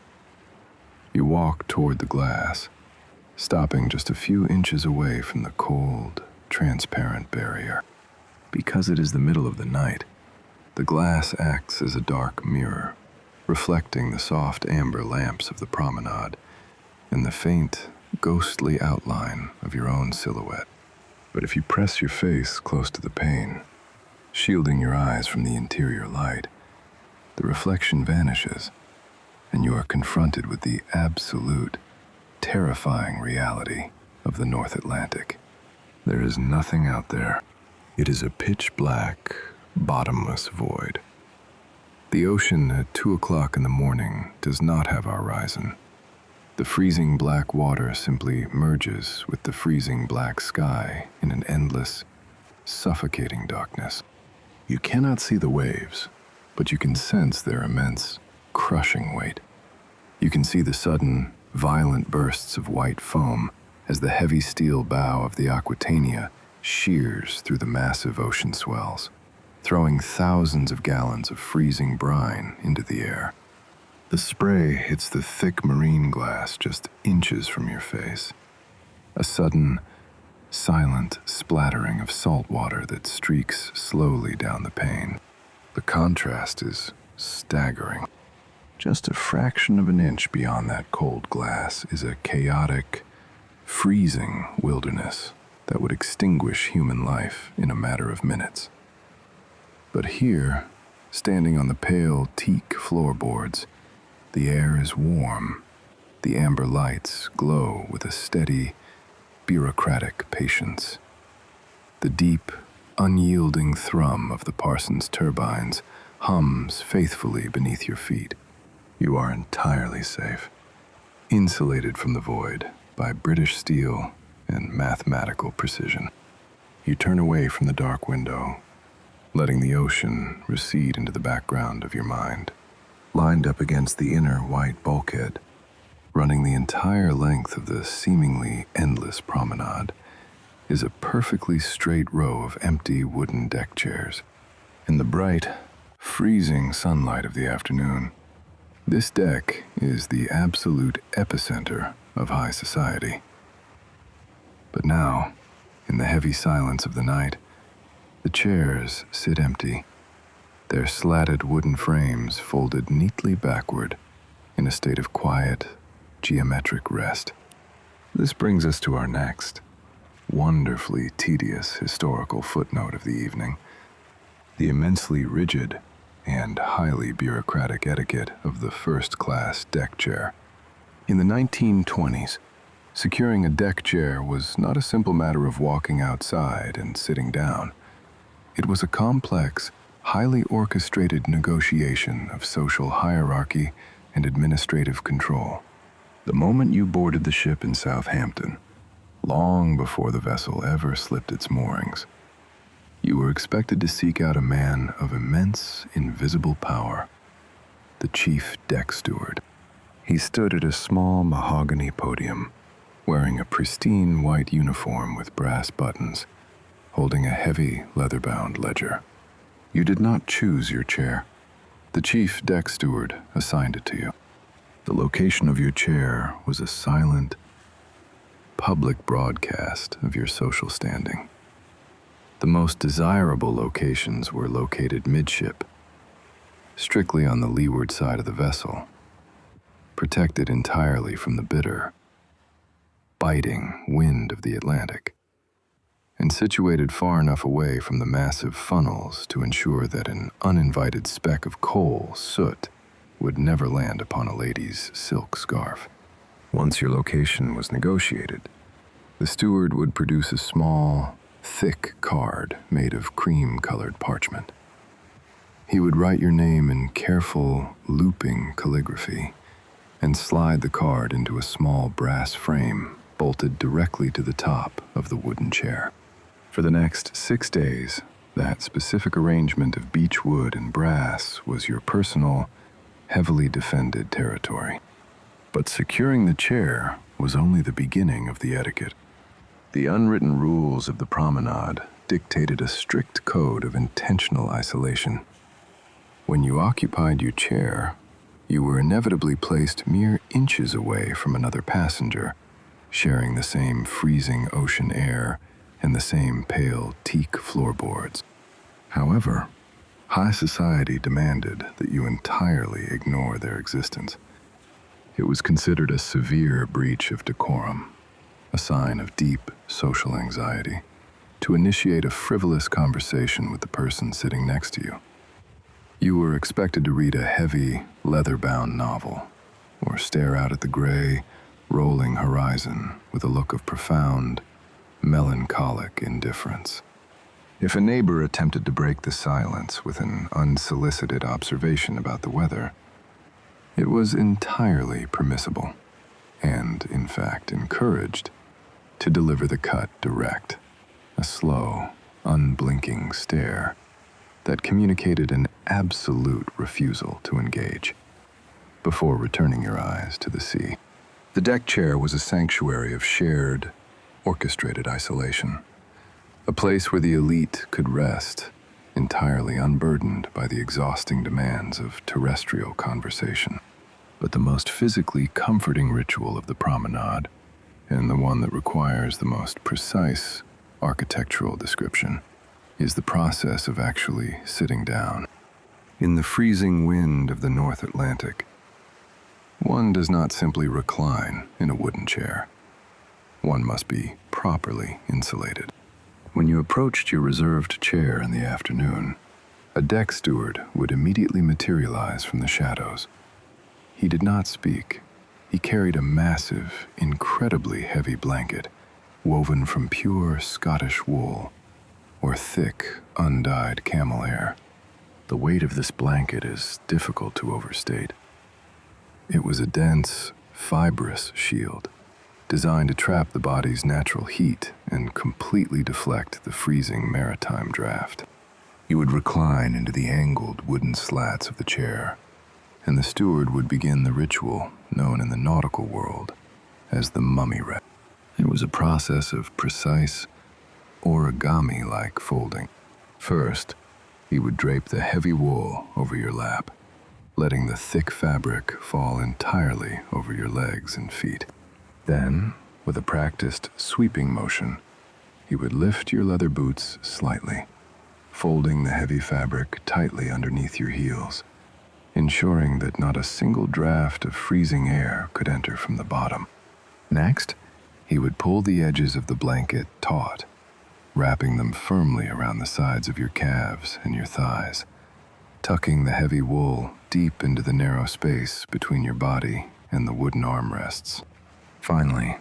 You walk toward the glass, stopping just a few inches away from the cold, transparent barrier. Because it is the middle of the night, the glass acts as a dark mirror, reflecting the soft amber lamps of the promenade and the faint, ghostly outline of your own silhouette. But if you press your face close to the pane, shielding your eyes from the interior light, the reflection vanishes, and you are confronted with the absolute, terrifying reality of the North Atlantic. There is nothing out there. It is a pitch-black, bottomless void. The ocean at 2 o'clock in the morning does not have a horizon. The freezing black water simply merges with the freezing black sky in an endless, suffocating darkness. You cannot see the waves, but you can sense their immense, crushing weight. You can see the sudden, violent bursts of white foam as the heavy steel bow of the Aquitania shears through the massive ocean swells, throwing thousands of gallons of freezing brine into the air. The spray hits the thick marine glass just inches from your face. A sudden, silent splattering of salt water that streaks slowly down the pane. The contrast is staggering. Just a fraction of an inch beyond that cold glass is a chaotic, freezing wilderness that would extinguish human life in a matter of minutes. But here, standing on the pale teak floorboards, the air is warm. The amber lights glow with a steady, bureaucratic patience. The deep, unyielding thrum of the Parsons turbines hums faithfully beneath your feet. You are entirely safe, insulated from the void by British steel and mathematical precision. You turn away from the dark window, letting the ocean recede into the background of your mind. Lined up against the inner white bulkhead, running the entire length of the seemingly endless promenade, is a perfectly straight row of empty wooden deck chairs. In the bright, freezing sunlight of the afternoon, this deck is the absolute epicenter of high society. But now, in the heavy silence of the night, the chairs sit empty, their slatted wooden frames folded neatly backward in a state of quiet, geometric rest. This brings us to our next, wonderfully tedious historical footnote of the evening: the immensely rigid and highly bureaucratic etiquette of the first-class deck chair. In the 1920s, securing a deck chair was not a simple matter of walking outside and sitting down. It was a complex, highly orchestrated negotiation of social hierarchy and administrative control. The moment you boarded the ship in Southampton, long before the vessel ever slipped its moorings, you were expected to seek out a man of immense, invisible power, the chief deck steward. He stood at a small mahogany podium, wearing a pristine white uniform with brass buttons, holding a heavy leather-bound ledger. You did not choose your chair. The chief deck steward assigned it to you. The location of your chair was a silent, public broadcast of your social standing. The most desirable locations were located midship, strictly on the leeward side of the vessel, protected entirely from the bitter, biting wind of the Atlantic, and situated far enough away from the massive funnels to ensure that an uninvited speck of coal soot would never land upon a lady's silk scarf. Once your location was negotiated, the steward would produce a small, thick card made of cream-colored parchment. He would write your name in careful, looping calligraphy and slide the card into a small brass frame bolted directly to the top of the wooden chair. For the next 6 days, that specific arrangement of beech wood and brass was your personal, heavily defended territory. But securing the chair was only the beginning of the etiquette. The unwritten rules of the promenade dictated a strict code of intentional isolation. When you occupied your chair, you were inevitably placed mere inches away from another passenger, sharing the same freezing ocean air and the same pale teak floorboards. However, high society demanded that you entirely ignore their existence. It was considered a severe breach of decorum, a sign of deep social anxiety, to initiate a frivolous conversation with the person sitting next to you. You were expected to read a heavy, leather-bound novel, or stare out at the gray, rolling horizon with a look of profound, melancholic indifference. If a neighbor attempted to break the silence with an unsolicited observation about the weather, it was entirely permissible, and, in fact, encouraged, to deliver the cut direct, a slow, unblinking stare that communicated an absolute refusal to engage, before returning your eyes to the sea. The deck chair was a sanctuary of shared, orchestrated isolation, a place where the elite could rest, entirely unburdened by the exhausting demands of terrestrial conversation. But the most physically comforting ritual of the promenade, and the one that requires the most precise architectural description, is the process of actually sitting down. In the freezing wind of the North Atlantic, one does not simply recline in a wooden chair. One must be properly insulated. When you approached your reserved chair in the afternoon, a deck steward would immediately materialize from the shadows. He did not speak. He carried a massive, incredibly heavy blanket, woven from pure Scottish wool, or thick, undyed camel hair. The weight of this blanket is difficult to overstate. It was a dense, fibrous shield, designed to trap the body's natural heat and completely deflect the freezing maritime draft. You would recline into the angled wooden slats of the chair, and the steward would begin the ritual known in the nautical world as the mummy wrap. It was a process of precise, origami-like folding. First, he would drape the heavy wool over your lap, letting the thick fabric fall entirely over your legs and feet. Then, with a practiced sweeping motion, he would lift your leather boots slightly, folding the heavy fabric tightly underneath your heels, ensuring that not a single draft of freezing air could enter from the bottom. Next, he would pull the edges of the blanket taut, wrapping them firmly around the sides of your calves and your thighs, tucking the heavy wool deep into the narrow space between your body and the wooden armrests. Finally,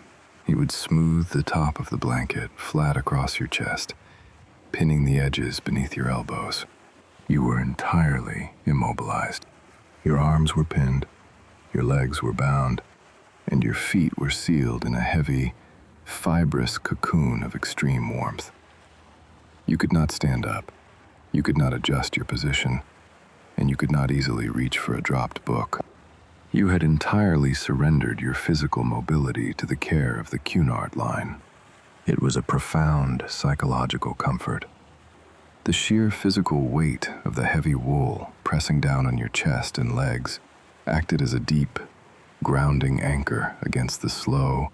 he would smooth the top of the blanket flat across your chest, pinning the edges beneath your elbows. You were entirely immobilized. Your arms were pinned, your legs were bound, and your feet were sealed in a heavy, fibrous cocoon of extreme warmth. You could not stand up, you could not adjust your position, and you could not easily reach for a dropped book. You had entirely surrendered your physical mobility to the care of the Cunard line. It was a profound psychological comfort. The sheer physical weight of the heavy wool pressing down on your chest and legs acted as a deep, grounding anchor against the slow,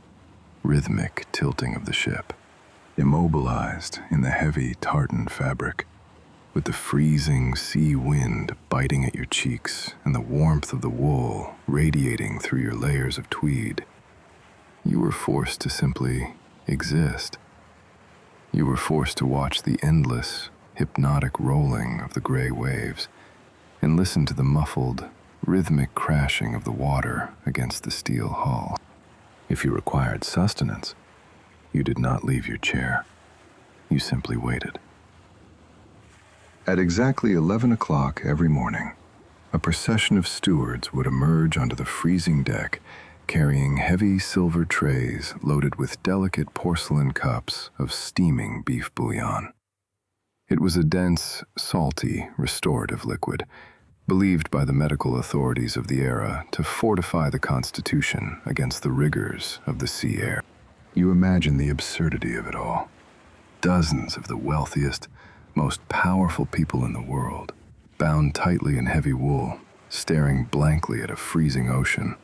rhythmic tilting of the ship. Immobilized in the heavy tartan fabric, with the freezing sea wind biting at your cheeks and the warmth of the wool radiating through your layers of tweed, you were forced to simply exist. You were forced to watch the endless, hypnotic rolling of the gray waves and listen to the muffled, rhythmic crashing of the water against the steel hull. If you required sustenance, you did not leave your chair. You simply waited. At exactly 11 o'clock every morning, a procession of stewards would emerge onto the freezing deck carrying heavy silver trays loaded with delicate porcelain cups of steaming beef bouillon. It was a dense, salty, restorative liquid, believed by the medical authorities of the era to fortify the constitution against the rigors of the sea air. You imagine the absurdity of it all. Dozens of the wealthiest, most powerful people in the world, bound tightly in heavy wool, staring blankly at a freezing ocean,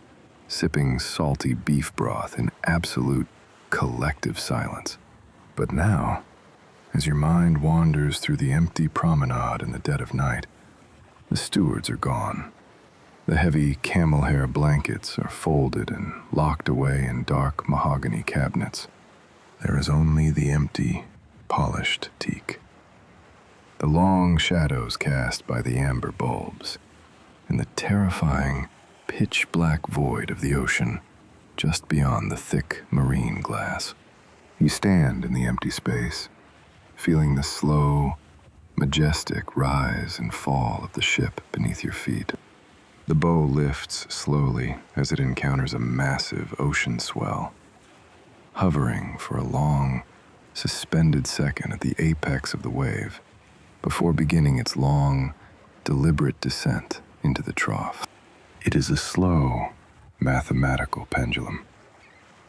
sipping salty beef broth in absolute collective silence. But now, as your mind wanders through the empty promenade in the dead of night, the stewards are gone. The heavy camel hair blankets are folded and locked away in dark mahogany cabinets. There is only the empty, polished teak. The long shadows cast by the amber bulbs, and the terrifying, pitch-black void of the ocean just beyond the thick marine glass. You stand in the empty space, feeling the slow, majestic rise and fall of the ship beneath your feet. The bow lifts slowly as it encounters a massive ocean swell, hovering for a long, suspended second at the apex of the wave before beginning its long, deliberate descent into the trough. It is a slow, mathematical pendulum,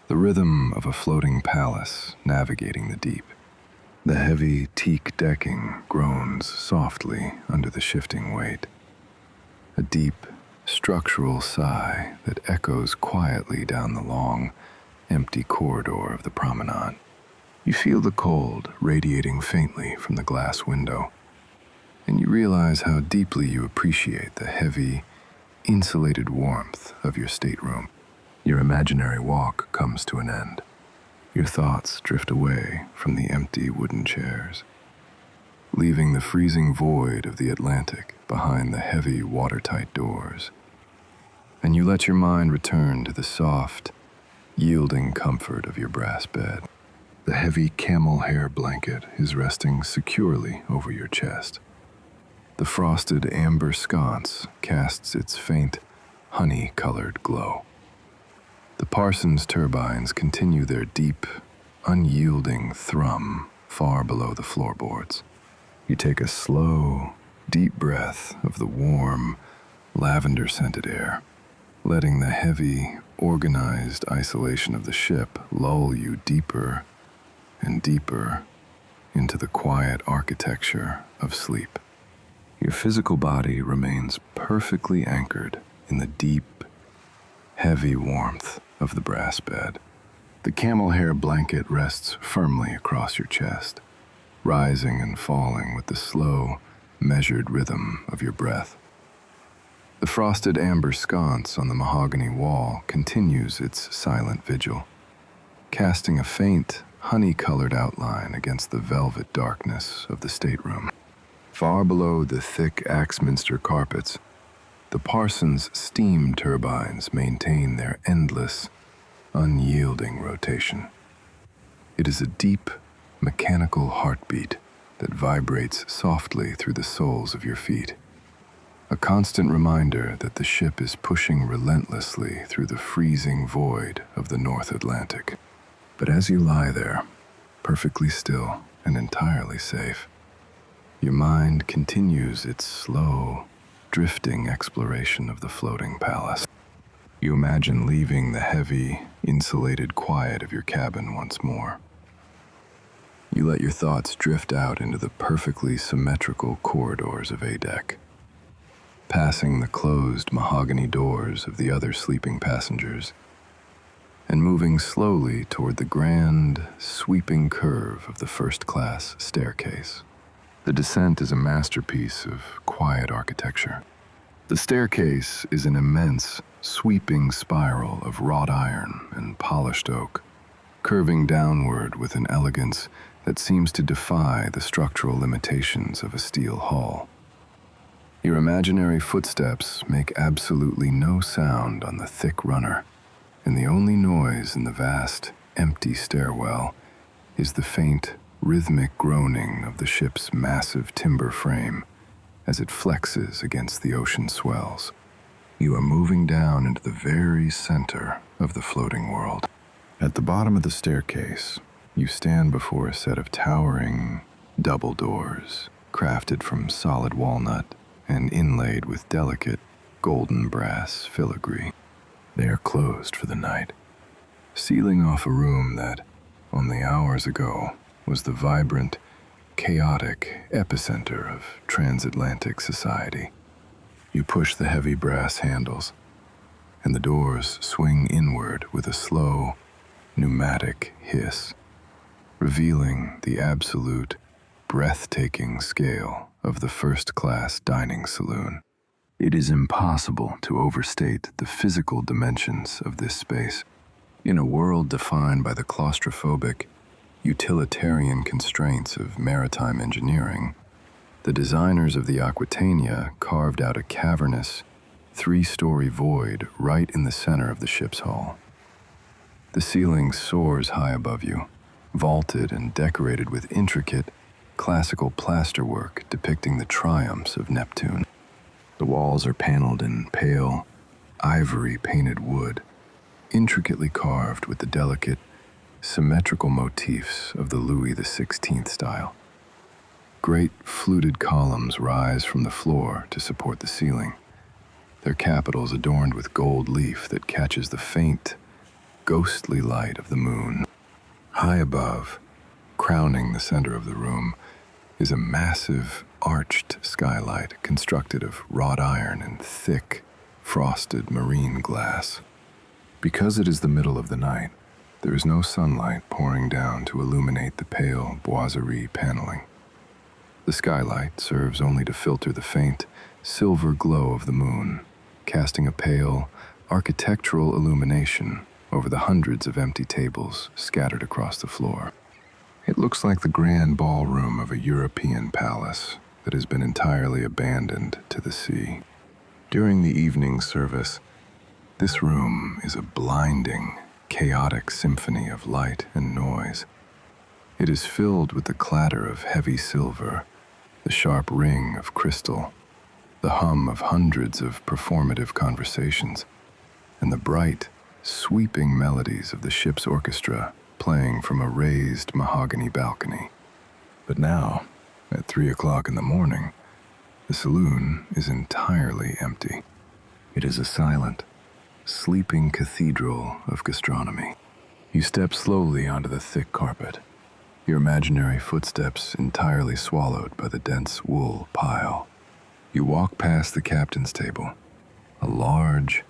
the rhythm of a floating palace navigating the deep. The heavy teak decking groans softly under the shifting weight, a deep, structural sigh that echoes quietly down the long, empty corridor of the promenade. You feel the cold radiating faintly from the glass window, and you realize how deeply you appreciate the heavy, insulated warmth of your stateroom. Your imaginary walk comes to an end. Your thoughts drift away from the empty wooden chairs, leaving the freezing void of the Atlantic behind the heavy, watertight doors. And you let your mind return to the soft, yielding comfort of your brass bed. The heavy camel hair blanket is resting securely over your chest. The frosted amber sconce casts its faint, honey-colored glow. The Parsons turbines continue their deep, unyielding thrum far below the floorboards. You take a slow, deep breath of the warm, lavender-scented air, letting the heavy, organized isolation of the ship lull you deeper and deeper into the quiet architecture of sleep. Your physical body remains perfectly anchored in the deep, heavy warmth of the brass bed. The camel hair blanket rests firmly across your chest, rising and falling with the slow, measured rhythm of your breath. The frosted amber sconce on the mahogany wall continues its silent vigil, casting a faint, honey-colored outline against the velvet darkness of the stateroom. Far below the thick Axminster carpets, the Parsons steam turbines maintain their endless, unyielding rotation. It is a deep, mechanical heartbeat that vibrates softly through the soles of your feet, a constant reminder that the ship is pushing relentlessly through the freezing void of the North Atlantic. But as you lie there, perfectly still and entirely safe, your mind continues its slow, drifting exploration of the floating palace. You imagine leaving the heavy, insulated quiet of your cabin once more. You let your thoughts drift out into the perfectly symmetrical corridors of A deck, passing the closed mahogany doors of the other sleeping passengers, and moving slowly toward the grand, sweeping curve of the first-class staircase. The descent is a masterpiece of quiet architecture. The staircase is an immense, sweeping spiral of wrought iron and polished oak, curving downward with an elegance that seems to defy the structural limitations of a steel hull. Your imaginary footsteps make absolutely no sound on the thick runner, and the only noise in the vast, empty stairwell is the faint, rhythmic groaning of the ship's massive timber frame as it flexes against the ocean swells. You are moving down into the very center of the floating world. At the bottom of the staircase, you stand before a set of towering, double doors, crafted from solid walnut and inlaid with delicate, golden brass filigree. They are closed for the night, sealing off a room that, only hours ago, was the vibrant, chaotic epicenter of transatlantic society. You push the heavy brass handles, and the doors swing inward with a slow, pneumatic hiss, revealing the absolute, breathtaking scale of the first-class dining saloon. It is impossible to overstate the physical dimensions of this space. In a world defined by the claustrophobic, utilitarian constraints of maritime engineering, the designers of the Aquitania carved out a cavernous, three-story void right in the center of the ship's hull. The ceiling soars high above you, vaulted and decorated with intricate, classical plasterwork depicting the triumphs of Neptune. The walls are paneled in pale, ivory-painted wood, intricately carved with the delicate, symmetrical motifs of the Louis XVI style. Great fluted columns rise from the floor to support the ceiling, their capitals adorned with gold leaf that catches the faint, ghostly light of the moon. High above, crowning the center of the room, is a massive, arched skylight constructed of wrought iron and thick, frosted marine glass. Because it is the middle of the night, there is no sunlight pouring down to illuminate the pale boiserie paneling. The skylight serves only to filter the faint, silver glow of the moon, casting a pale, architectural illumination over the hundreds of empty tables scattered across the floor. It looks like the grand ballroom of a European palace that has been entirely abandoned to the sea. During the evening service, this room is a blinding, chaotic symphony of light and noise. It is filled with the clatter of heavy silver, the sharp ring of crystal, the hum of hundreds of performative conversations, and the bright, sweeping melodies of the ship's orchestra playing from a raised mahogany balcony. But now, at 3 o'clock in the morning, the saloon is entirely empty. It is a silent, sleeping cathedral of gastronomy. You step slowly onto the thick carpet, your imaginary footsteps entirely swallowed by the dense wool pile. You walk past the captain's table, a large,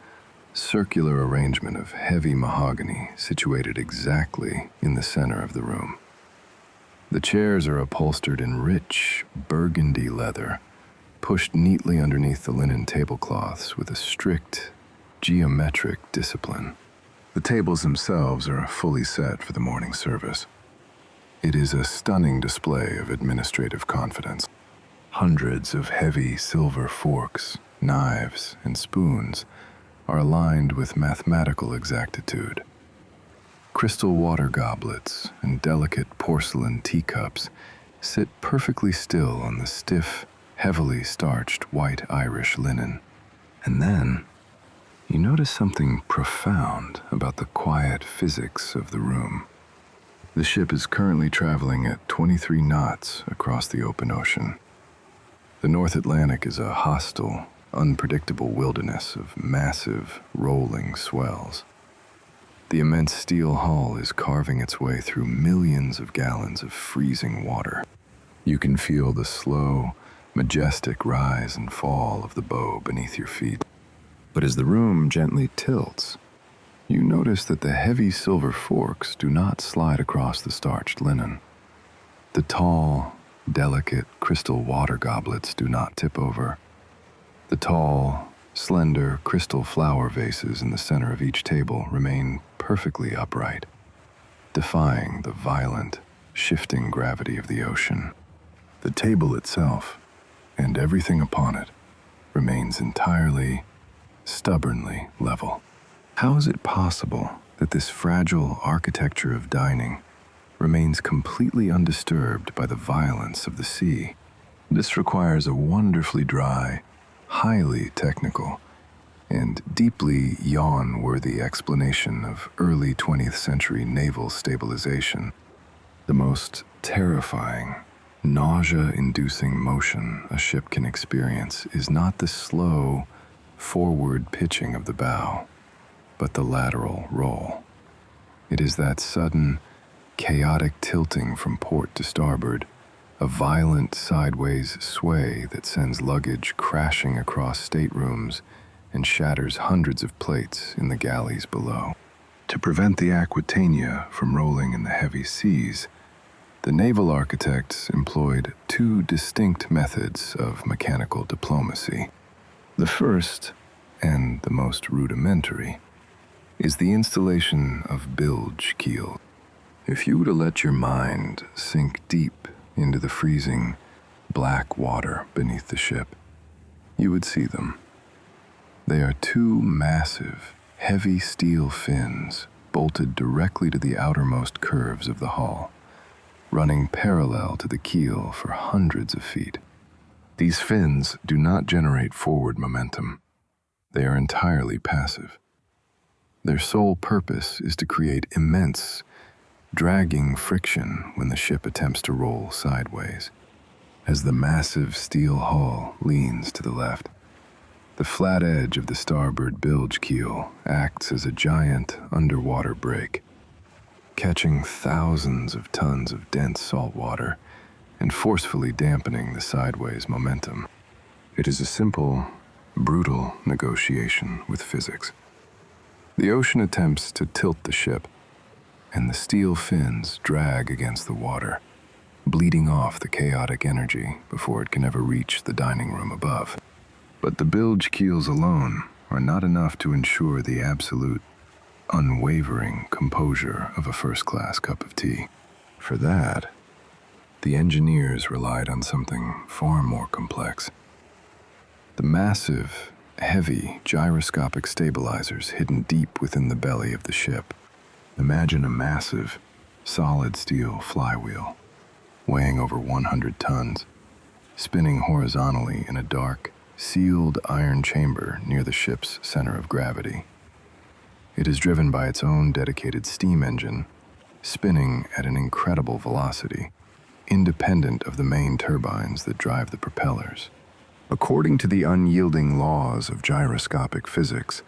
circular arrangement of heavy mahogany situated exactly in the center of the room. The chairs are upholstered in rich, burgundy leather, pushed neatly underneath the linen tablecloths with a strict, geometric discipline. The tables themselves are fully set for the morning service. It is a stunning display of administrative confidence. Hundreds of heavy silver forks, knives, and spoons are aligned with mathematical exactitude. Crystal water goblets and delicate porcelain teacups sit perfectly still on the stiff, heavily starched white Irish linen. And then, you notice something profound about the quiet physics of the room. The ship is currently traveling at 23 knots across the open ocean. The North Atlantic is a hostile, unpredictable wilderness of massive, rolling swells. The immense steel hull is carving its way through millions of gallons of freezing water. You can feel the slow, majestic rise and fall of the bow beneath your feet. But as the room gently tilts, you notice that the heavy silver forks do not slide across the starched linen. The tall, delicate crystal water goblets do not tip over. The tall, slender crystal flower vases in the center of each table remain perfectly upright, defying the violent, shifting gravity of the ocean. The table itself, and everything upon it, remains entirely, stubbornly level. How is it possible that this fragile architecture of dining remains completely undisturbed by the violence of the sea? This requires a wonderfully dry, highly technical, and deeply yawn-worthy explanation of early 20th century naval stabilization. The most terrifying, nausea-inducing motion a ship can experience is not the slow, forward pitching of the bow, but the lateral roll. It is that sudden, chaotic tilting from port to starboard, a violent sideways sway that sends luggage crashing across staterooms and shatters hundreds of plates in the galleys below. To prevent the Aquitania from rolling in the heavy seas, the naval architects employed two distinct methods of mechanical diplomacy. The first, and the most rudimentary, is the installation of bilge keel. If you were to let your mind sink deep into the freezing, black water beneath the ship, you would see them. They are two massive, heavy steel fins bolted directly to the outermost curves of the hull, running parallel to the keel for hundreds of feet. These fins do not generate forward momentum. They are entirely passive. Their sole purpose is to create immense, dragging friction when the ship attempts to roll sideways. As the massive steel hull leans to the left, the flat edge of the starboard bilge keel acts as a giant underwater brake, catching thousands of tons of dense salt water and forcefully dampening the sideways momentum. It is a simple, brutal negotiation with physics. The ocean attempts to tilt the ship, and the steel fins drag against the water, bleeding off the chaotic energy before it can ever reach the dining room above. But the bilge keels alone are not enough to ensure the absolute, unwavering composure of a first-class cup of tea. For that, the engineers relied on something far more complex. The massive, heavy gyroscopic stabilizers hidden deep within the belly of the ship. Imagine a massive, solid steel flywheel, weighing over 100 tons, spinning horizontally in a dark, sealed iron chamber near the ship's center of gravity. It is driven by its own dedicated steam engine, spinning at an incredible velocity, independent of the main turbines that drive the propellers. According to the unyielding laws of gyroscopic physics,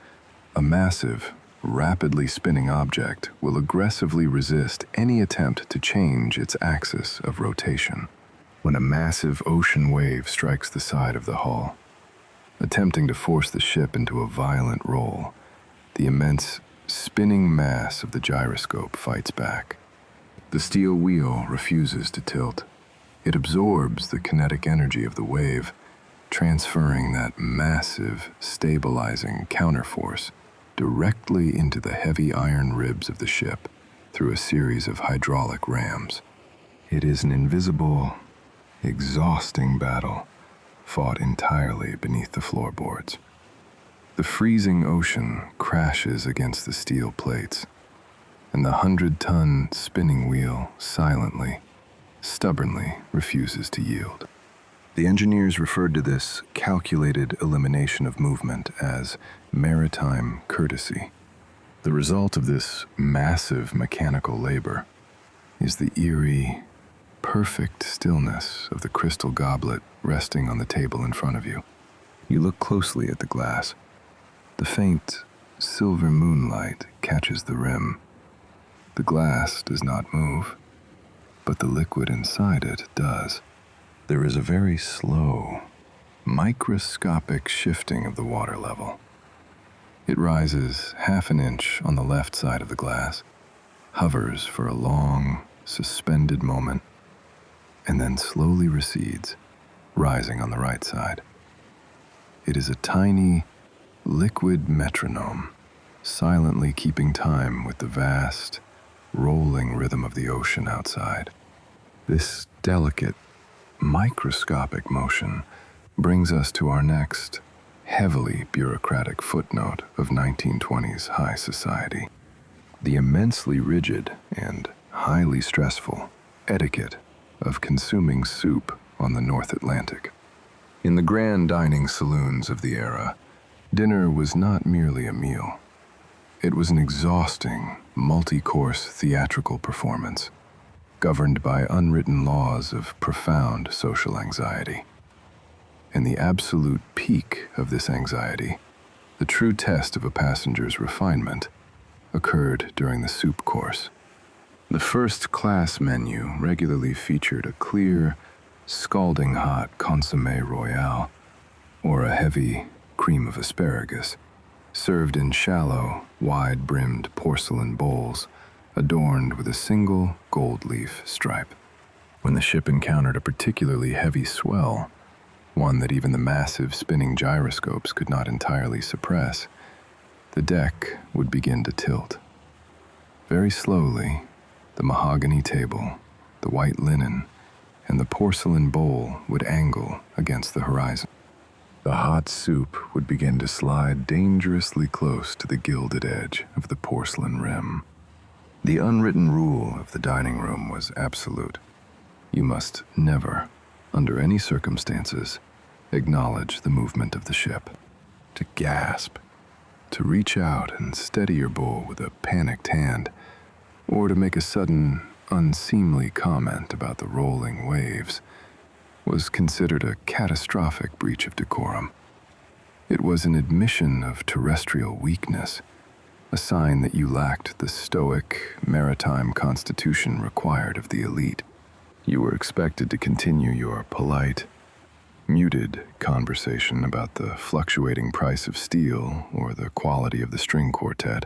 a massive, rapidly spinning object will aggressively resist any attempt to change its axis of rotation. When a massive ocean wave strikes the side of the hull, attempting to force the ship into a violent roll, the immense, spinning mass of the gyroscope fights back. The steel wheel refuses to tilt. It absorbs the kinetic energy of the wave, transferring that massive, stabilizing counterforce directly into the heavy iron ribs of the ship through a series of hydraulic rams. It is an invisible, exhausting battle fought entirely beneath the floorboards. The freezing ocean crashes against the steel plates, and the 100-ton spinning wheel silently, stubbornly refuses to yield. The engineers referred to this calculated elimination of movement as maritime courtesy. The result of this massive mechanical labor is the eerie, perfect stillness of the crystal goblet resting on the table in front of you. You look closely at the glass. The faint, silver moonlight catches the rim. The glass does not move, but the liquid inside it does. there is a very slow, microscopic shifting of the water level. It rises half an inch on the left side of the glass, hovers for a long, suspended moment, and then slowly recedes, rising on the right side. It is a tiny, liquid metronome, silently keeping time with the vast, rolling rhythm of the ocean outside. This delicate, microscopic motion brings us to our next, heavily bureaucratic footnote of 1920s high society: the immensely rigid and highly stressful etiquette of consuming soup on the North Atlantic. In the grand dining saloons of the era, dinner was not merely a meal. It was an exhausting, multi-course theatrical performance, governed by unwritten laws of profound social anxiety. And the absolute peak of this anxiety, the true test of a passenger's refinement, occurred during the soup course. The first-class menu regularly featured a clear, scalding hot consommé royale, or a heavy cream of asparagus, served in shallow, wide-brimmed porcelain bowls, adorned with a single gold leaf stripe. When the ship encountered a particularly heavy swell, one that even the massive spinning gyroscopes could not entirely suppress, the deck would begin to tilt. Very slowly, the mahogany table, the white linen, and the porcelain bowl would angle against the horizon. The hot soup would begin to slide dangerously close to the gilded edge of the porcelain rim. The unwritten rule of the dining room was absolute. You must never, under any circumstances, acknowledge the movement of the ship. To gasp, to reach out and steady your bowl with a panicked hand, or to make a sudden, unseemly comment about the rolling waves, was considered a catastrophic breach of decorum. It was an admission of terrestrial weakness, a sign that you lacked the stoic, maritime constitution required of the elite. You were expected to continue your polite, muted conversation about the fluctuating price of steel or the quality of the string quartet,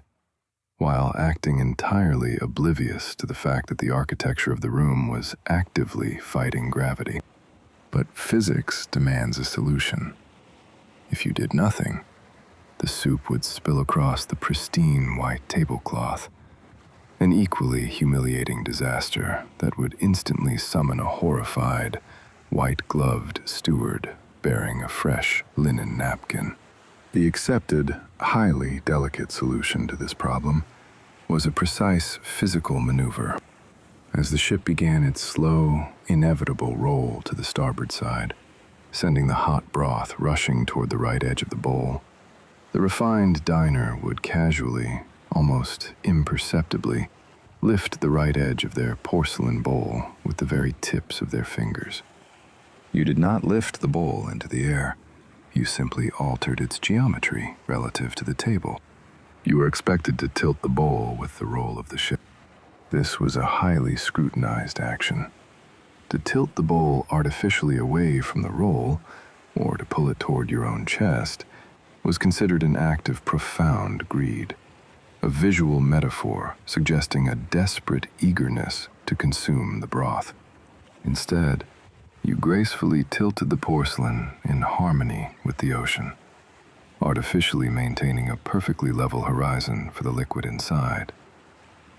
while acting entirely oblivious to the fact that the architecture of the room was actively fighting gravity. But physics demands a solution. If you did nothing, the soup would spill across the pristine white tablecloth, an equally humiliating disaster that would instantly summon a horrified, white-gloved steward bearing a fresh linen napkin. The accepted, highly delicate solution to this problem was a precise physical maneuver. As the ship began its slow, inevitable roll to the starboard side, sending the hot broth rushing toward the right edge of the bowl, the refined diner would casually, almost imperceptibly, lift the right edge of their porcelain bowl with the very tips of their fingers. You did not lift the bowl into the air. You simply altered its geometry relative to the table. You were expected to tilt the bowl with the roll of the ship. This was a highly scrutinized action. To tilt the bowl artificially away from the roll, or to pull it toward your own chest, was considered an act of profound greed, a visual metaphor suggesting a desperate eagerness to consume the broth. Instead, you gracefully tilted the porcelain in harmony with the ocean, artificially maintaining a perfectly level horizon for the liquid inside,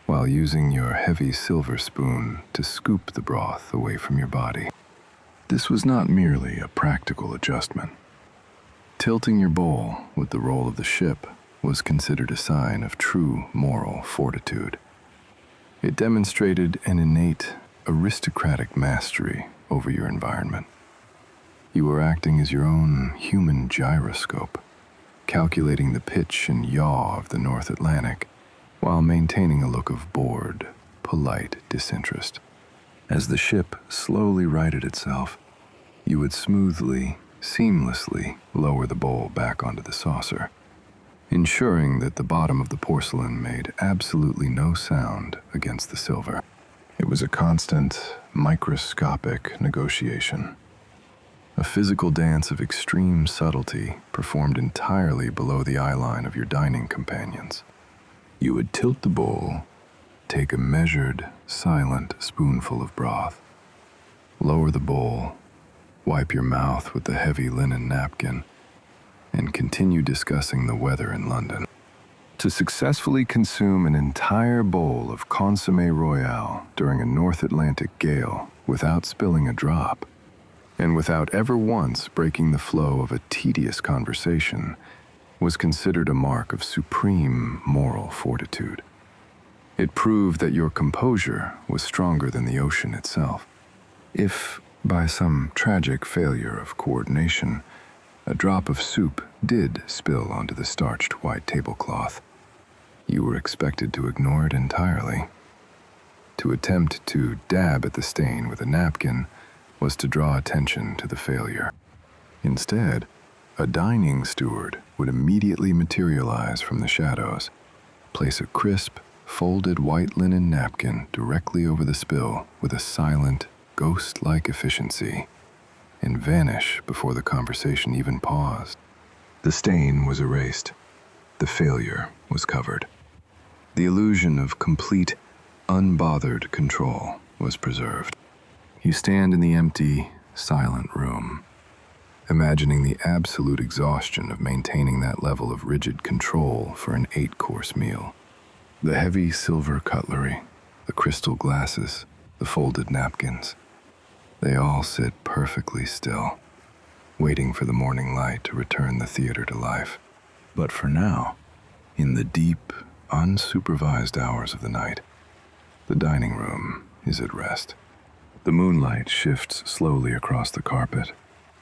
while using your heavy silver spoon to scoop the broth away from your body. This was not merely a practical adjustment. Tilting your bowl with the roll of the ship was considered a sign of true moral fortitude. It demonstrated an innate, aristocratic mastery over your environment. You were acting as your own human gyroscope, calculating the pitch and yaw of the North Atlantic, while maintaining a look of bored, polite disinterest. As the ship slowly righted itself, you would smoothly, seamlessly lower the bowl back onto the saucer, ensuring that the bottom of the porcelain made absolutely no sound against the silver. It was a constant, microscopic negotiation, a physical dance of extreme subtlety performed entirely below the eye line of your dining companions. You would tilt the bowl, take a measured, silent spoonful of broth, lower the bowl, wipe your mouth with the heavy linen napkin, and continue discussing the weather in London. To successfully consume an entire bowl of consommé royale during a North Atlantic gale without spilling a drop, and without ever once breaking the flow of a tedious conversation, was considered a mark of supreme moral fortitude. It proved that your composure was stronger than the ocean itself. If, by some tragic failure of coordination, a drop of soup did spill onto the starched white tablecloth, you were expected to ignore it entirely. To attempt to dab at the stain with a napkin was to draw attention to the failure. Instead, a dining steward would immediately materialize from the shadows, place a crisp, folded white linen napkin directly over the spill with a silent, ghost-like efficiency, and vanish before the conversation even paused. The stain was erased. The failure was covered. The illusion of complete, unbothered control was preserved. You stand in the empty, silent room, imagining the absolute exhaustion of maintaining that level of rigid control for an 8-course meal. The heavy silver cutlery, the crystal glasses, the folded napkins, they all sit perfectly still, waiting for the morning light to return the theater to life. But for now, in the deep, unsupervised hours of the night, the dining room is at rest. The moonlight shifts slowly across the carpet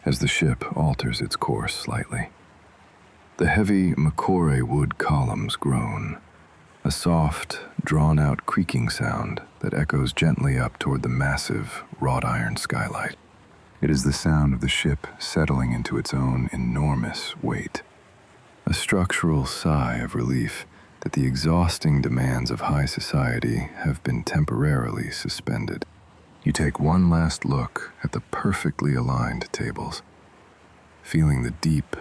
as the ship alters its course slightly. The heavy Macore wood columns groan, a soft, drawn-out creaking sound that echoes gently up toward the massive, wrought-iron skylight. It is the sound of the ship settling into its own enormous weight, a structural sigh of relief that the exhausting demands of high society have been temporarily suspended. You take one last look at the perfectly aligned tables, feeling the deep,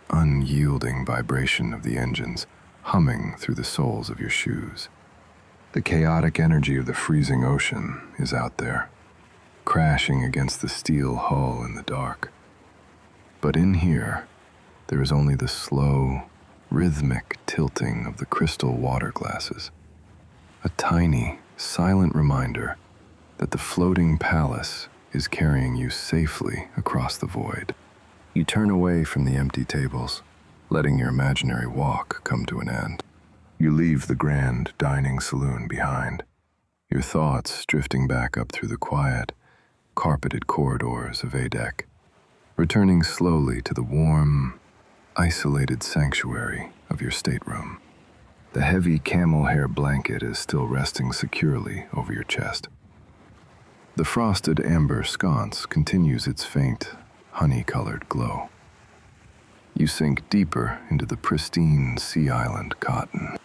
unyielding vibration of the engines humming through the soles of your shoes. The chaotic energy of the freezing ocean is out there, crashing against the steel hull in the dark. But in here, there is only the slow, rhythmic tilting of the crystal water glasses, a tiny, silent reminder that the floating palace is carrying you safely across the void. You turn away from the empty tables, letting your imaginary walk come to an end. You leave the grand dining saloon behind, your thoughts drifting back up through the quiet, carpeted corridors of A-Deck, returning slowly to the warm, isolated sanctuary of your stateroom. The heavy camel hair blanket is still resting securely over your chest. The frosted amber sconce continues its faint, honey-colored glow. You sink deeper into the pristine sea island cotton.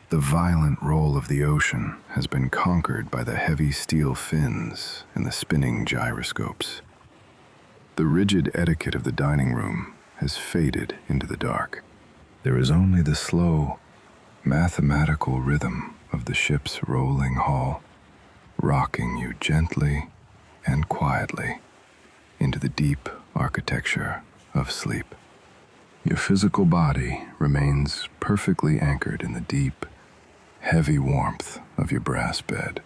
The violent roll of the ocean has been conquered by the heavy steel fins and the spinning gyroscopes. The rigid etiquette of the dining room has faded into the dark. There is only the slow, mathematical rhythm of the ship's rolling hull, rocking you gently and quietly into the deep architecture of sleep. Your physical body remains perfectly anchored in the deep, heavy warmth of your brass bed.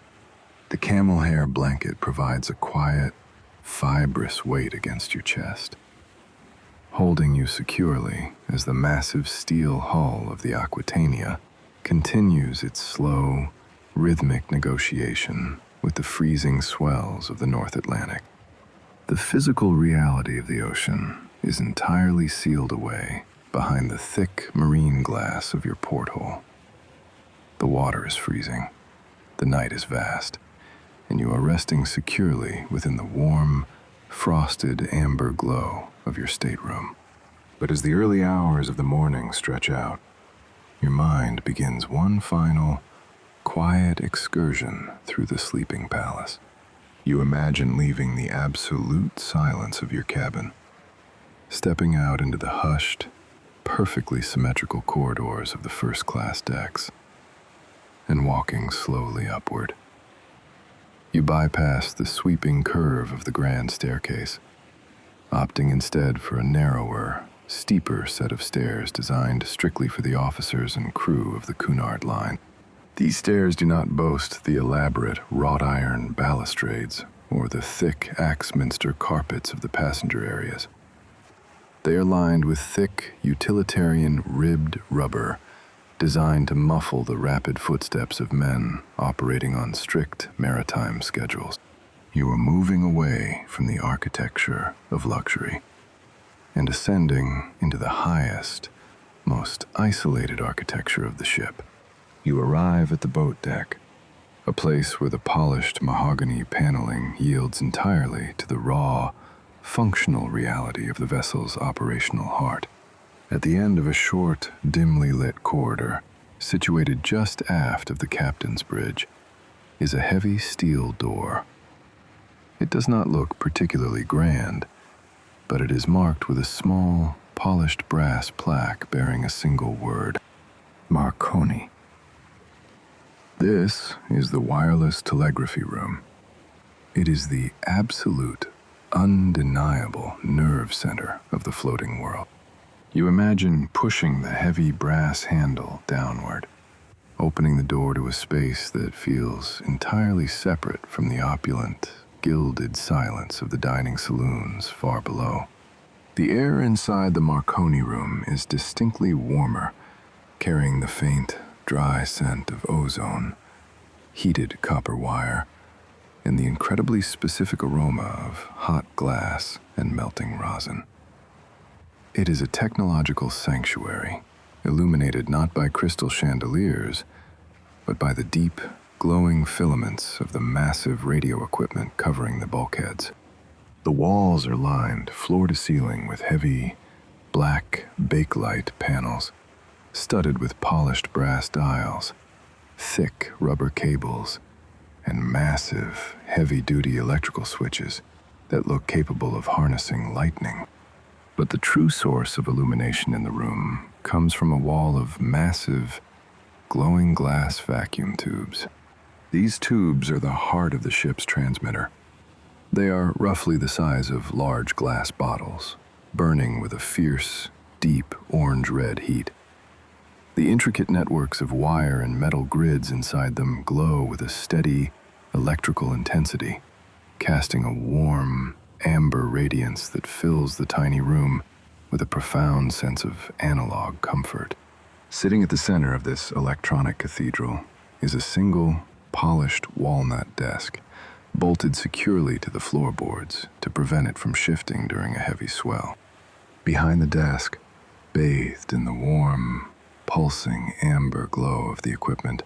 The camel hair blanket provides a quiet, fibrous weight against your chest, holding you securely as the massive steel hull of the Aquitania continues its slow, rhythmic negotiation with the freezing swells of the North Atlantic. The physical reality of the ocean is entirely sealed away behind the thick marine glass of your porthole. The water is freezing, the night is vast, and you are resting securely within the warm, frosted amber glow of your stateroom. But as the early hours of the morning stretch out, your mind begins one final, quiet excursion through the sleeping palace. You imagine leaving the absolute silence of your cabin, stepping out into the hushed, perfectly symmetrical corridors of the first-class decks, and walking slowly upward. You bypass the sweeping curve of the grand staircase, opting instead for a narrower, steeper set of stairs designed strictly for the officers and crew of the Cunard line. These stairs do not boast the elaborate wrought-iron balustrades or the thick Axminster carpets of the passenger areas. They are lined with thick, utilitarian ribbed rubber designed to muffle the rapid footsteps of men operating on strict maritime schedules. You are moving away from the architecture of luxury and ascending into the highest, most isolated architecture of the ship. You arrive at the boat deck, a place where the polished mahogany paneling yields entirely to the raw, functional reality of the vessel's operational heart. At the end of a short, dimly lit corridor, situated just aft of the captain's bridge, is a heavy steel door. It does not look particularly grand, but it is marked with a small, polished brass plaque bearing a single word: Marconi. This is the wireless telegraphy room. It is the absolute, undeniable nerve center of the floating world. You imagine pushing the heavy brass handle downward, opening the door to a space that feels entirely separate from the opulent, gilded silence of the dining saloons far below. The air inside the Marconi room is distinctly warmer, carrying the faint, dry scent of ozone, heated copper wire, and the incredibly specific aroma of hot glass and melting rosin. It is a technological sanctuary, illuminated not by crystal chandeliers, but by the deep, glowing filaments of the massive radio equipment covering the bulkheads. The walls are lined floor to ceiling with heavy, black bakelite panels, studded with polished brass dials, thick rubber cables, and massive, heavy-duty electrical switches that look capable of harnessing lightning. But the true source of illumination in the room comes from a wall of massive, glowing glass vacuum tubes. These tubes are the heart of the ship's transmitter. They are roughly the size of large glass bottles, burning with a fierce, deep orange-red heat. The intricate networks of wire and metal grids inside them glow with a steady, electrical intensity, casting a warm, amber radiance that fills the tiny room with a profound sense of analog comfort. Sitting at the center of this electronic cathedral is a single, polished walnut desk, bolted securely to the floorboards to prevent it from shifting during a heavy swell. Behind the desk, bathed in the warm, pulsing amber glow of the equipment,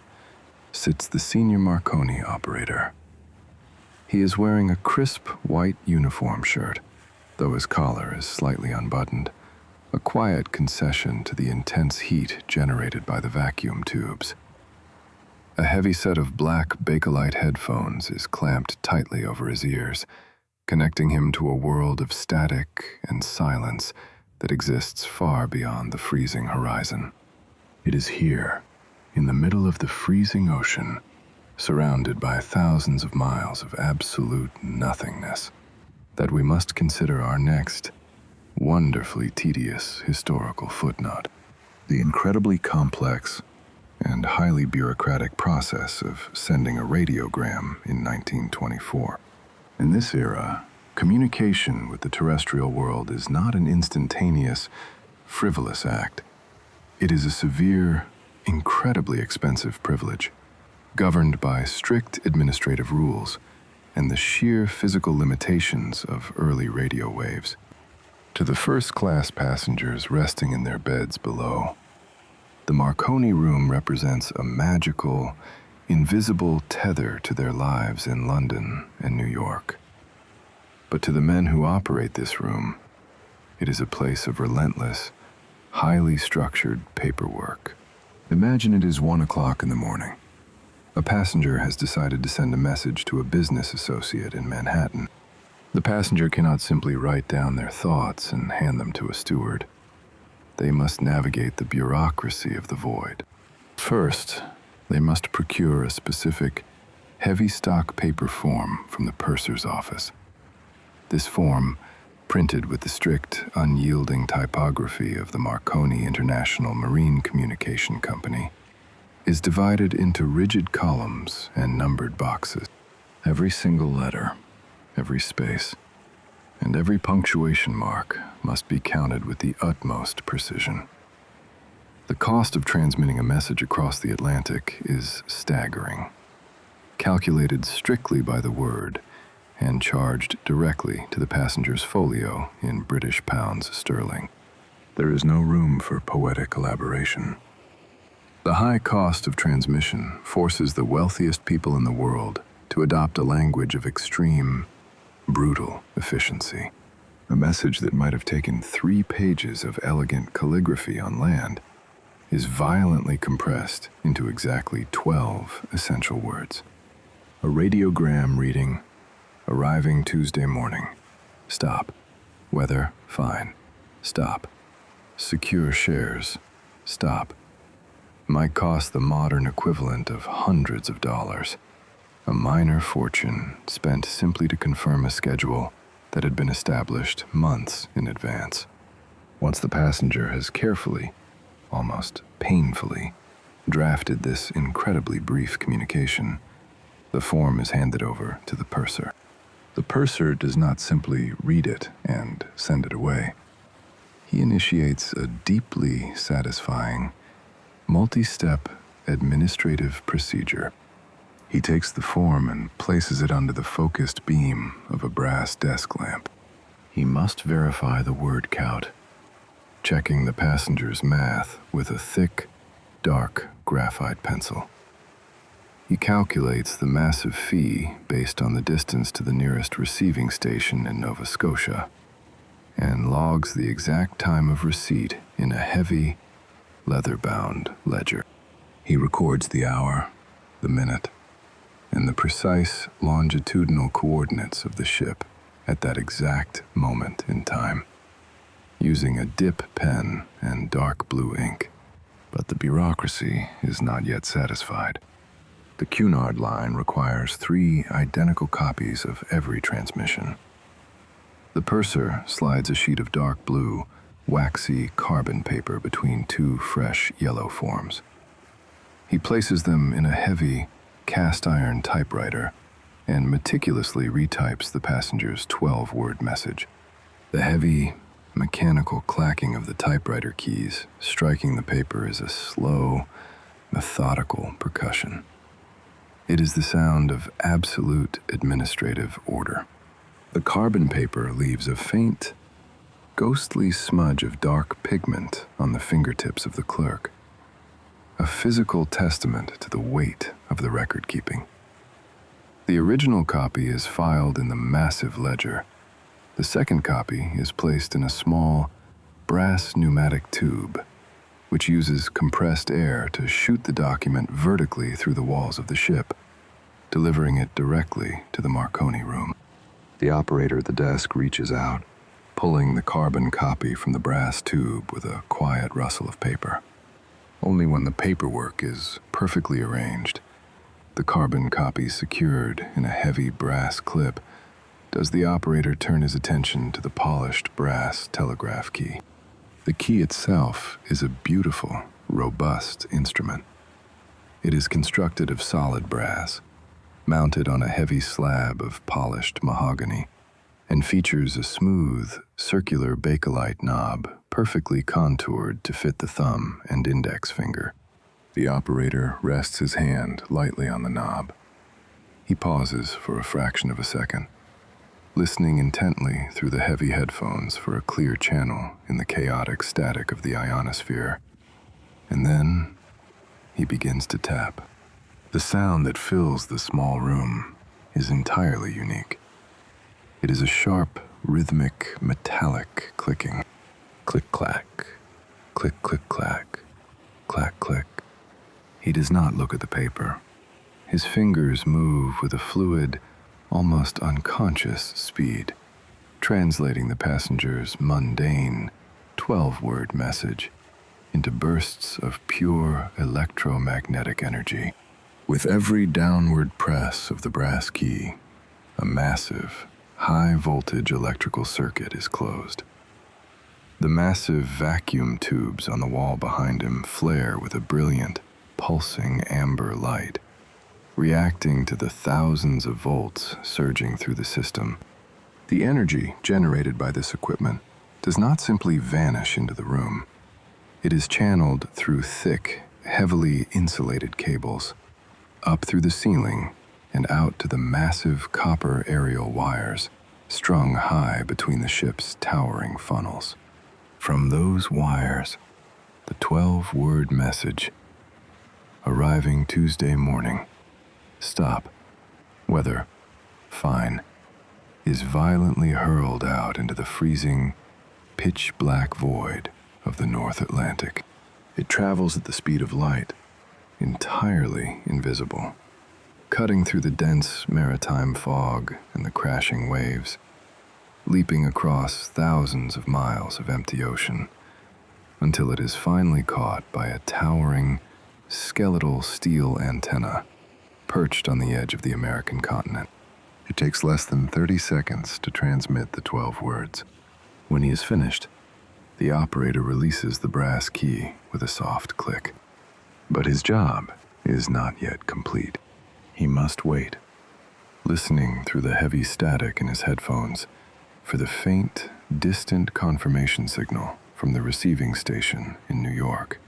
sits the senior Marconi operator. He is wearing a crisp white uniform shirt, though his collar is slightly unbuttoned, a quiet concession to the intense heat generated by the vacuum tubes. A heavy set of black Bakelite headphones is clamped tightly over his ears, connecting him to a world of static and silence that exists far beyond the freezing horizon. It is here, in the middle of the freezing ocean, surrounded by thousands of miles of absolute nothingness, that we must consider our next, wonderfully tedious historical footnote: the incredibly complex and highly bureaucratic process of sending a radiogram in 1924. In this era, communication with the terrestrial world is not an instantaneous, frivolous act. It is a severe, incredibly expensive privilege, governed by strict administrative rules and the sheer physical limitations of early radio waves. To the first-class passengers resting in their beds below, the Marconi room represents a magical, invisible tether to their lives in London and New York. But to the men who operate this room, it is a place of relentless, highly structured paperwork. Imagine it is 1 o'clock in the morning. A passenger has decided to send a message to a business associate in Manhattan. The passenger cannot simply write down their thoughts and hand them to a steward. They must navigate the bureaucracy of the void. First, they must procure a specific, heavy stock paper form from the purser's office. This form, printed with the strict, unyielding typography of the Marconi International Marine Communication Company, is divided into rigid columns and numbered boxes. Every single letter, every space, and every punctuation mark must be counted with the utmost precision. The cost of transmitting a message across the Atlantic is staggering, calculated strictly by the word and charged directly to the passenger's folio in British pounds sterling. There is no room for poetic elaboration. The high cost of transmission forces the wealthiest people in the world to adopt a language of extreme, brutal efficiency. A message that might have taken 3 pages of elegant calligraphy on land is violently compressed into exactly 12 essential words. A radiogram reading, "Arriving Tuesday morning. Stop. Weather, fine. Stop. Secure shares. Stop." Might cost the modern equivalent of hundreds of dollars. A minor fortune spent simply to confirm a schedule that had been established months in advance. Once the passenger has carefully, almost painfully, drafted this incredibly brief communication, the form is handed over to the purser. The purser does not simply read it and send it away. He initiates a deeply satisfying, multi-step administrative procedure. He takes the form and places it under the focused beam of a brass desk lamp. He must verify the word count, checking the passenger's math with a thick, dark graphite pencil. He calculates the massive fee based on the distance to the nearest receiving station in Nova Scotia, and logs the exact time of receipt in a heavy, leather-bound ledger. He records the hour, the minute, and the precise longitudinal coordinates of the ship at that exact moment in time, using a dip pen and dark blue ink. But the bureaucracy is not yet satisfied. The Cunard line requires 3 identical copies of every transmission. The purser slides a sheet of dark blue, waxy carbon paper between 2 fresh yellow forms. He places them in a heavy, cast-iron typewriter and meticulously retypes the passenger's 12-word message. The heavy, mechanical clacking of the typewriter keys striking the paper is a slow, methodical percussion. It is the sound of absolute administrative order. The carbon paper leaves a faint, ghostly smudge of dark pigment on the fingertips of the clerk, a physical testament to the weight of the record-keeping. The original copy is filed in the massive ledger. The second copy is placed in a small, brass pneumatic tube, which uses compressed air to shoot the document vertically through the walls of the ship, delivering it directly to the Marconi room. The operator at the desk reaches out, pulling the carbon copy from the brass tube with a quiet rustle of paper. Only when the paperwork is perfectly arranged, the carbon copy secured in a heavy brass clip, does the operator turn his attention to the polished brass telegraph key. The key itself is a beautiful, robust instrument. It is constructed of solid brass, mounted on a heavy slab of polished mahogany, and features a smooth, circular bakelite knob perfectly contoured to fit the thumb and index finger. The operator rests his hand lightly on the knob. He pauses for a fraction of a second, listening intently through the heavy headphones for a clear channel in the chaotic static of the ionosphere. And then he begins to tap. The sound that fills the small room is entirely unique. It is a sharp, rhythmic, metallic clicking. Click-clack, click-click-clack, clack-click. He does not look at the paper. His fingers move with a fluid, almost unconscious speed, translating the passenger's mundane 12-word message into bursts of pure electromagnetic energy. With every downward press of the brass key, a massive, high-voltage electrical circuit is closed. The massive vacuum tubes on the wall behind him flare with a brilliant, pulsing amber light, reacting to the thousands of volts surging through the system. The energy generated by this equipment does not simply vanish into the room. It is channeled through thick, heavily insulated cables, up through the ceiling and out to the massive copper aerial wires strung high between the ship's towering funnels. From those wires, the 12-word message, arriving Tuesday morning, stop, weather, fine, is violently hurled out into the freezing, pitch-black void of the North Atlantic. It travels at the speed of light, entirely invisible, cutting through the dense maritime fog and the crashing waves, leaping across thousands of miles of empty ocean, until it is finally caught by a towering, skeletal steel antenna perched on the edge of the American continent. It takes less than 30 seconds to transmit the 12 words. When he is finished, the operator releases the brass key with a soft click. But his job is not yet complete. He must wait, listening through the heavy static in his headphones for the faint, distant confirmation signal from the receiving station in New York.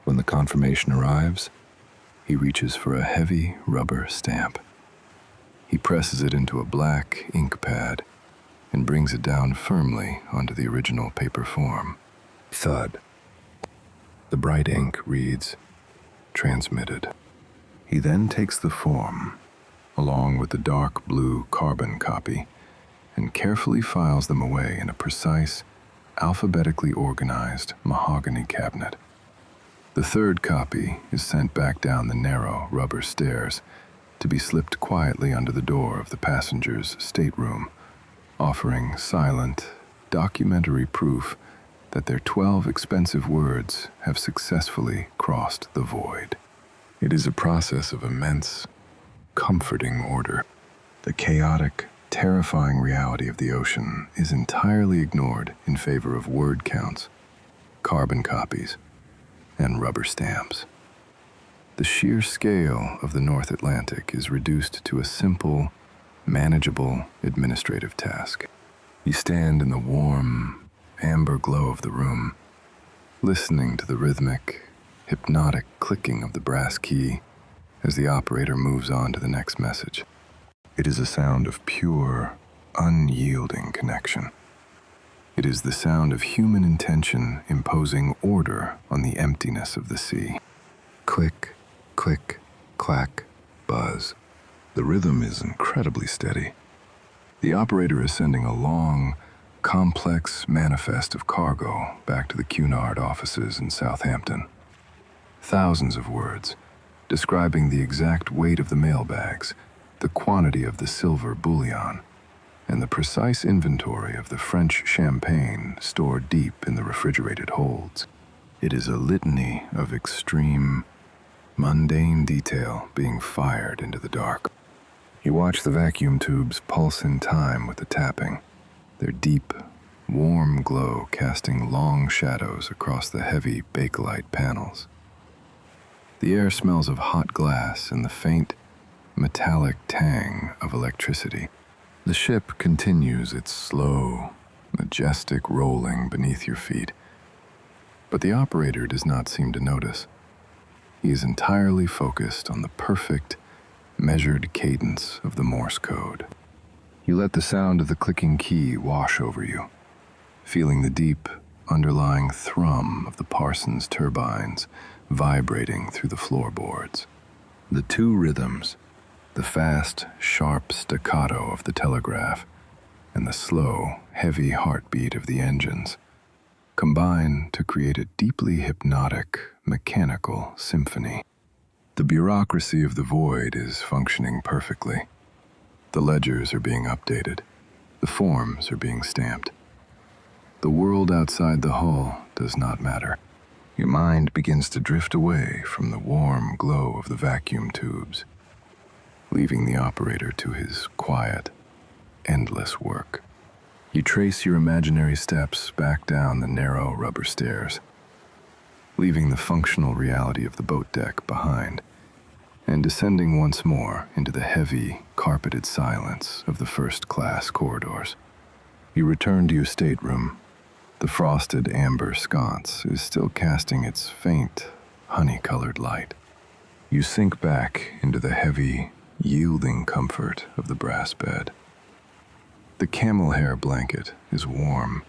When the confirmation arrives, he reaches for a heavy rubber stamp. He presses it into a black ink pad and brings it down firmly onto the original paper form. Thud. The bright ink reads, "Transmitted." He then takes the form, along with the dark blue carbon copy, and carefully files them away in a precise, alphabetically organized mahogany cabinet. The third copy is sent back down the narrow rubber stairs to be slipped quietly under the door of the passenger's stateroom, offering silent, documentary proof that their 12 expensive words have successfully crossed the void. It is a process of immense, comforting order. The chaotic, terrifying reality of the ocean is entirely ignored in favor of word counts, carbon copies, and rubber stamps. The sheer scale of the North Atlantic is reduced to a simple, manageable administrative task. You stand in the warm, amber glow of the room, listening to the rhythmic, hypnotic clicking of the brass key as the operator moves on to the next message. It is a sound of pure, unyielding connection. It is the sound of human intention imposing order on the emptiness of the sea. Click, click, clack, buzz. The rhythm is incredibly steady. The operator is sending a long, complex manifest of cargo back to the Cunard offices in Southampton. Thousands of words, describing the exact weight of the mailbags, the quantity of the silver bullion, and the precise inventory of the French champagne stored deep in the refrigerated holds. It is a litany of extreme, mundane detail being fired into the dark. You watch the vacuum tubes pulse in time with the tapping, their deep, warm glow casting long shadows across the heavy bakelite panels. The air smells of hot glass and the faint, metallic tang of electricity. The ship continues its slow, majestic rolling beneath your feet, but the operator does not seem to notice. He is entirely focused on the perfect, measured cadence of the Morse code. You let the sound of the clicking key wash over you, feeling the deep, underlying thrum of the Parsons turbines vibrating through the floorboards. The two rhythms, the fast, sharp staccato of the telegraph and the slow, heavy heartbeat of the engines, combine to create a deeply hypnotic, mechanical symphony. The bureaucracy of the void is functioning perfectly. The ledgers are being updated. The forms are being stamped. The world outside the hull does not matter. Your mind begins to drift away from the warm glow of the vacuum tubes, leaving the operator to his quiet, endless work. You trace your imaginary steps back down the narrow rubber stairs, leaving the functional reality of the boat deck behind, and descending once more into the heavy, carpeted silence of the first-class corridors. You return to your stateroom. The frosted amber sconce is still casting its faint, honey-colored light. You sink back into the heavy, yielding comfort of the brass bed. The camel hair blanket is warm,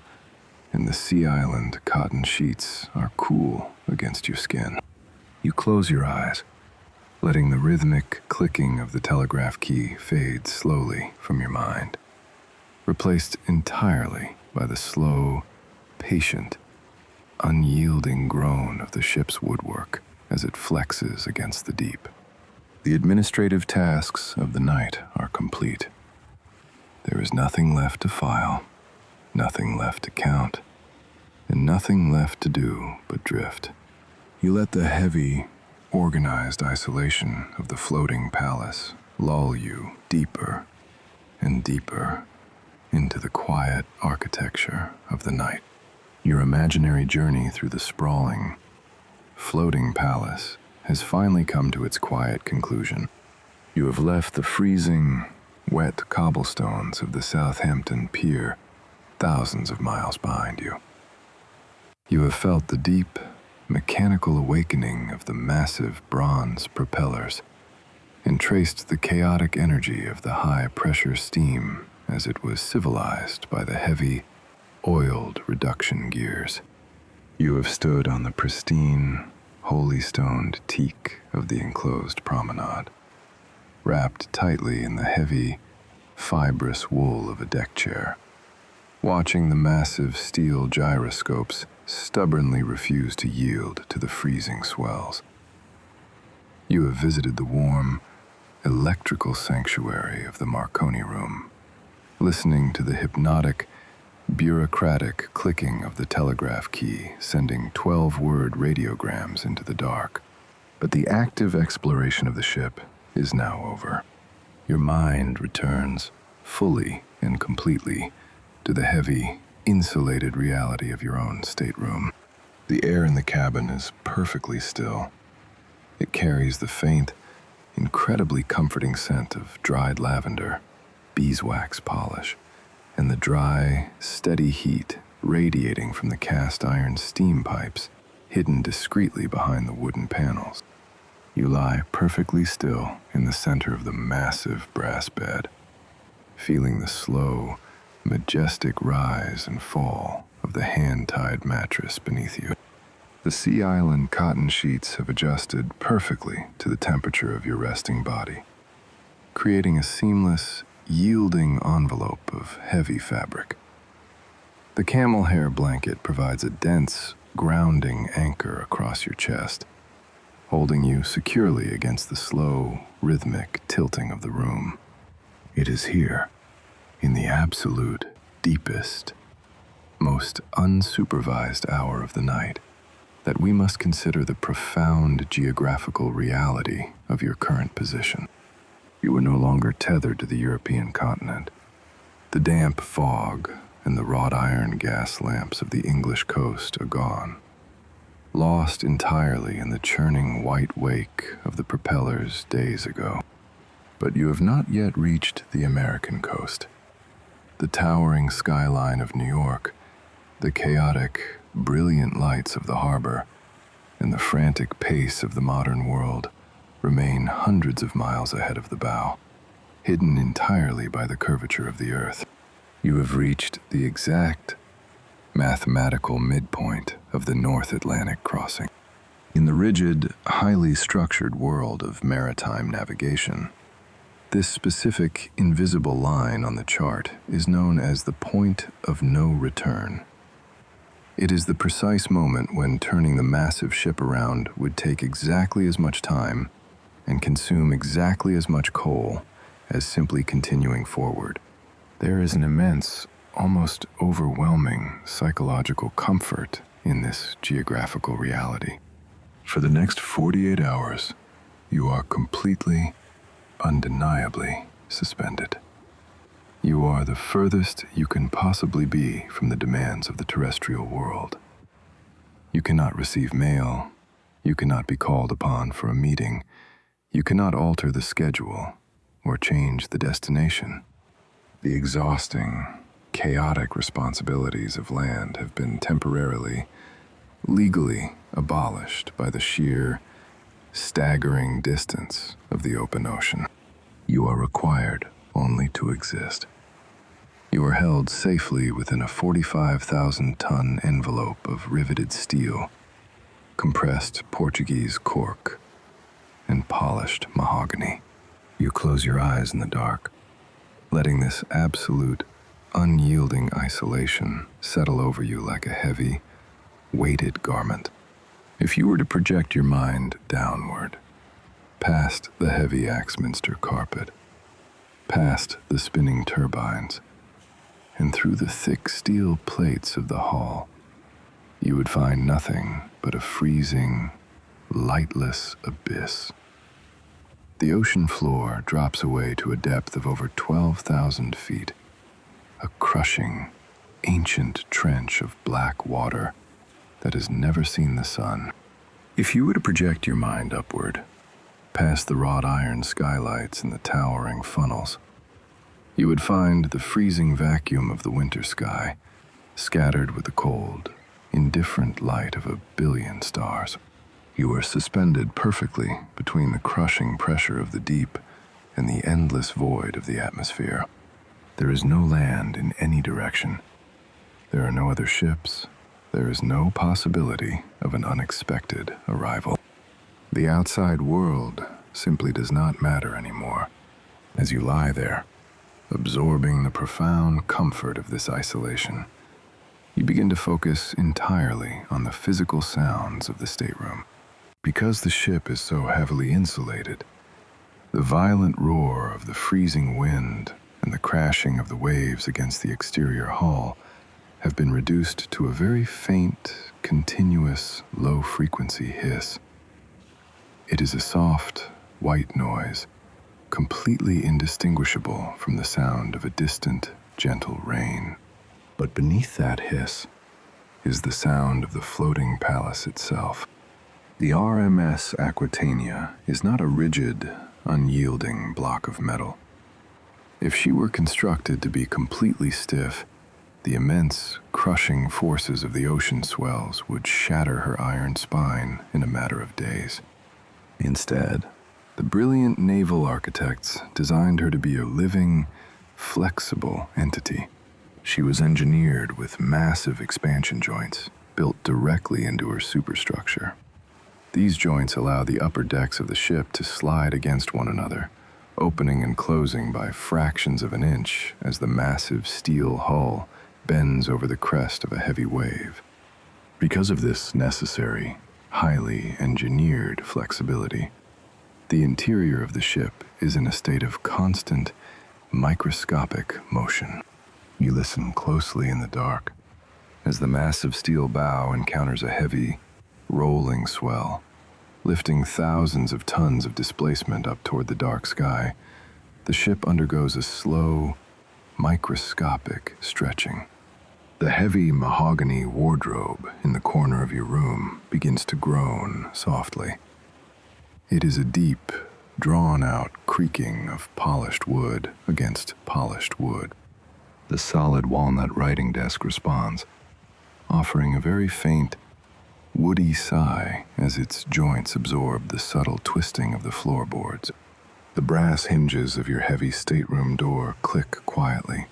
and the Sea Island cotton sheets are cool against your skin. You close your eyes, letting the rhythmic clicking of the telegraph key fade slowly from your mind, replaced entirely by the slow, patient, unyielding groan of the ship's woodwork as it flexes against the deep. The administrative tasks of the night are complete. There is nothing left to file, nothing left to count, and nothing left to do but drift. You let the heavy, organized isolation of the floating palace lull you deeper and deeper into the quiet architecture of the night. Your imaginary journey through the sprawling, floating palace has finally come to its quiet conclusion. You have left the freezing, wet cobblestones of the Southampton Pier thousands of miles behind you. You have felt the deep, mechanical awakening of the massive bronze propellers and traced the chaotic energy of the high-pressure steam as it was civilized by the heavy, oiled reduction gears. You have stood on the pristine, holy-stoned teak of the enclosed promenade, wrapped tightly in the heavy, fibrous wool of a deck chair, watching the massive steel gyroscopes stubbornly refuse to yield to the freezing swells. You have visited the warm, electrical sanctuary of the Marconi room, listening to the hypnotic, bureaucratic clicking of the telegraph key sending 12-word radiograms into the dark. But the active exploration of the ship is now over. Your mind returns fully and completely to the heavy, insulated reality of your own stateroom. The air in the cabin is perfectly still. It carries the faint, incredibly comforting scent of dried lavender, beeswax polish, and the dry, steady heat radiating from the cast iron steam pipes hidden discreetly behind the wooden panels. You lie perfectly still in the center of the massive brass bed, feeling the slow, majestic rise and fall of the hand-tied mattress beneath you. The Sea Island cotton sheets have adjusted perfectly to the temperature of your resting body, creating a seamless, yielding envelope of heavy fabric. The camel hair blanket provides a dense, grounding anchor across your chest, holding you securely against the slow, rhythmic tilting of the room. It is here, in the absolute, deepest, most unsupervised hour of the night, that we must consider the profound geographical reality of your current position. You are no longer tethered to the European continent. The damp fog and the wrought iron gas lamps of the English coast are gone, lost entirely in the churning white wake of the propellers days ago. But you have not yet reached the American coast. The towering skyline of New York, the chaotic, brilliant lights of the harbor, and the frantic pace of the modern world remain hundreds of miles ahead of the bow, hidden entirely by the curvature of the earth. You have reached the exact mathematical midpoint of the North Atlantic crossing. In the rigid, highly structured world of maritime navigation, this specific invisible line on the chart is known as the point of no return. It is the precise moment when turning the massive ship around would take exactly as much time and consume exactly as much coal as simply continuing forward. There is an immense, almost overwhelming psychological comfort in this geographical reality. For the next 48 hours, you are completely, undeniably suspended. You are the furthest you can possibly be from the demands of the terrestrial world. You cannot receive mail. You cannot be called upon for a meeting. You cannot alter the schedule or change the destination. The exhausting, chaotic responsibilities of land have been temporarily, legally abolished by the sheer, staggering distance of the open ocean. You are required only to exist. You are held safely within a 45,000-ton envelope of riveted steel, compressed Portuguese cork, and polished mahogany. You close your eyes in the dark, letting this absolute, unyielding isolation settle over you like a heavy, weighted garment. If you were to project your mind downward, past the heavy Axminster carpet, past the spinning turbines, and through the thick steel plates of the hull, you would find nothing but a freezing, lightless abyss. The ocean floor drops away to a depth of over 12,000 feet, a crushing, ancient trench of black water that has never seen the sun. If you were to project your mind upward, past the wrought iron skylights and the towering funnels, you would find the freezing vacuum of the winter sky, scattered with the cold, indifferent light of a billion stars. You are suspended perfectly between the crushing pressure of the deep and the endless void of the atmosphere. There is no land in any direction. There are no other ships. There is no possibility of an unexpected arrival. The outside world simply does not matter anymore. As you lie there, absorbing the profound comfort of this isolation, you begin to focus entirely on the physical sounds of the stateroom. Because the ship is so heavily insulated, the violent roar of the freezing wind and the crashing of the waves against the exterior hull have been reduced to a very faint, continuous, low-frequency hiss. It is a soft, white noise, completely indistinguishable from the sound of a distant, gentle rain. But beneath that hiss is the sound of the floating palace itself. The RMS Aquitania is not a rigid, unyielding block of metal. If she were constructed to be completely stiff, the immense, crushing forces of the ocean swells would shatter her iron spine in a matter of days. Instead, the brilliant naval architects designed her to be a living, flexible entity. She was engineered with massive expansion joints built directly into her superstructure. These joints allow the upper decks of the ship to slide against one another, opening and closing by fractions of an inch as the massive steel hull bends over the crest of a heavy wave. Because of this necessary, highly engineered flexibility, the interior of the ship is in a state of constant, microscopic motion. You listen closely in the dark as the massive steel bow encounters a heavy, rolling swell, lifting thousands of tons of displacement up toward the dark sky. The ship undergoes a slow, microscopic stretching. The heavy mahogany wardrobe in the corner of your room begins to groan softly. It is a deep, drawn-out creaking of polished wood against polished wood. The solid walnut writing desk responds, offering a very faint, woody sigh as its joints absorb the subtle twisting of the floorboards. The brass hinges of your heavy stateroom door click quietly,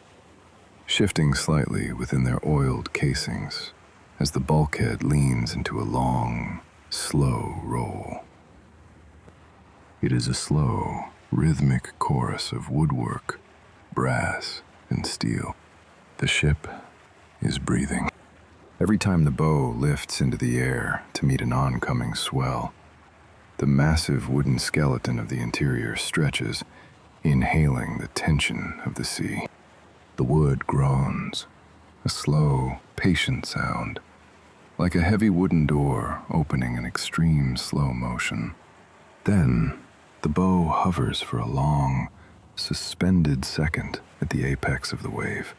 shifting slightly within their oiled casings as the bulkhead leans into a long, slow roll. It is a slow, rhythmic chorus of woodwork, brass, and steel. The ship is breathing. Every time the bow lifts into the air to meet an oncoming swell, The massive wooden skeleton of the interior stretches, inhaling the tension of the sea. The wood groans, a slow, patient sound, like a heavy wooden door opening in extreme slow motion. Then, the bow hovers for a long, suspended second at the apex of the wave.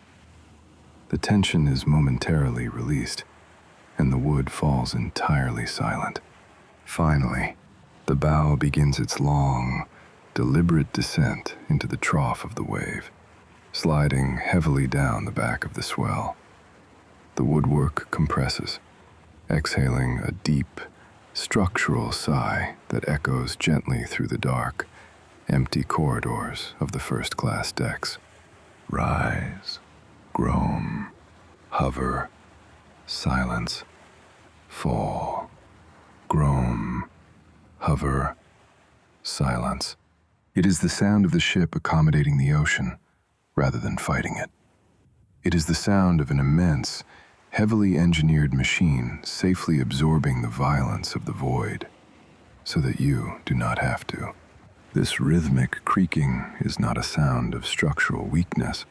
The tension is momentarily released, and the wood falls entirely silent. Finally, the bow begins its long, deliberate descent into the trough of the wave, sliding heavily down the back of the swell. The woodwork compresses, exhaling a deep, structural sigh that echoes gently through the dark, empty corridors of the first-class decks. Rise, groan, hover, silence, fall, groan, hover, silence. It is the sound of the ship accommodating the ocean, rather than fighting it. It is the sound of an immense, heavily engineered machine safely absorbing the violence of the void, so that you do not have to. This rhythmic creaking is not a sound of structural weakness.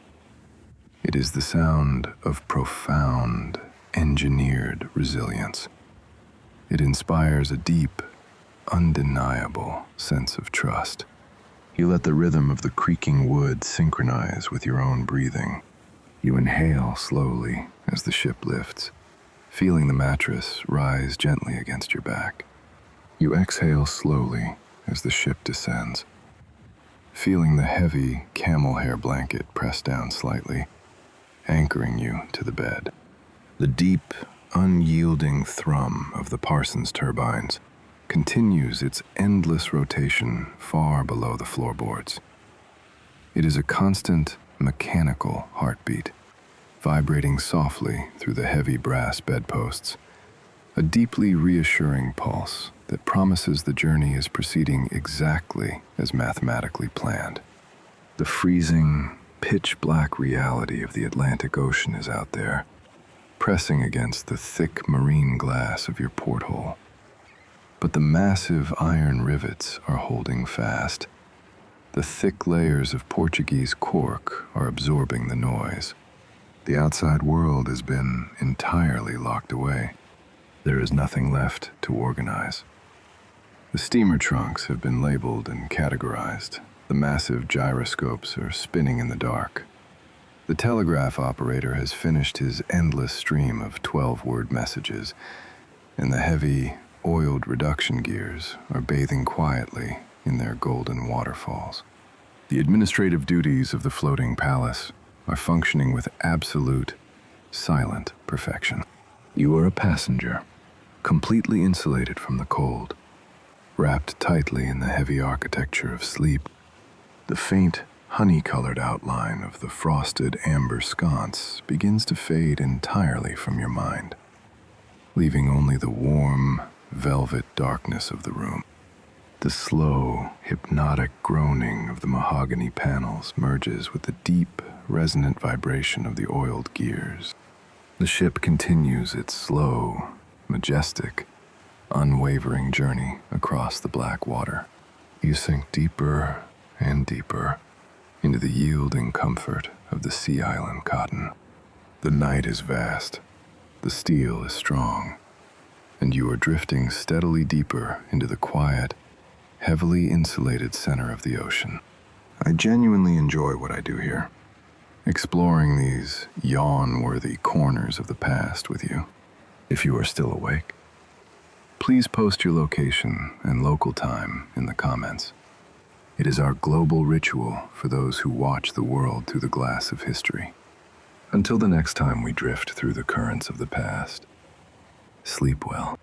It is the sound of profound, engineered resilience. It inspires a deep, undeniable sense of trust. You let the rhythm of the creaking wood synchronize with your own breathing. You inhale slowly as the ship lifts, feeling the mattress rise gently against your back. You exhale slowly as the ship descends, feeling the heavy camel hair blanket press down slightly, anchoring you to the bed. The deep, unyielding thrum of the Parsons turbines continues its endless rotation far below the floorboards. It is a constant, mechanical heartbeat, vibrating softly through the heavy brass bedposts, a deeply reassuring pulse that promises the journey is proceeding exactly as mathematically planned. The freezing, pitch-black reality of the Atlantic Ocean is out there, pressing against the thick marine glass of your porthole. But the massive iron rivets are holding fast. The thick layers of Portuguese cork are absorbing the noise. The outside world has been entirely locked away. There is nothing left to organize. The steamer trunks have been labeled and categorized. The massive gyroscopes are spinning in the dark. The telegraph operator has finished his endless stream of 12-word messages, and the heavy, oiled reduction gears are bathing quietly in their golden waterfalls. The administrative duties of the floating palace are functioning with absolute, silent perfection. You are a passenger, completely insulated from the cold, wrapped tightly in the heavy architecture of sleep. The faint, honey-colored outline of the frosted amber sconce begins to fade entirely from your mind, leaving only the warm, velvet darkness of the room. The slow, hypnotic groaning of the mahogany panels merges with the deep, resonant vibration of the oiled gears. The ship continues its slow, majestic, unwavering journey across the black water. You sink deeper and deeper into the yielding comfort of the sea island cotton. The night is vast, the steel is strong, and you are drifting steadily deeper into the quiet, heavily insulated center of the ocean. I genuinely enjoy what I do here, exploring these yawn-worthy corners of the past with you. If you are still awake, please post your location and local time in the comments. It is our global ritual for those who watch the world through the glass of history. Until the next time we drift through the currents of the past, sleep well.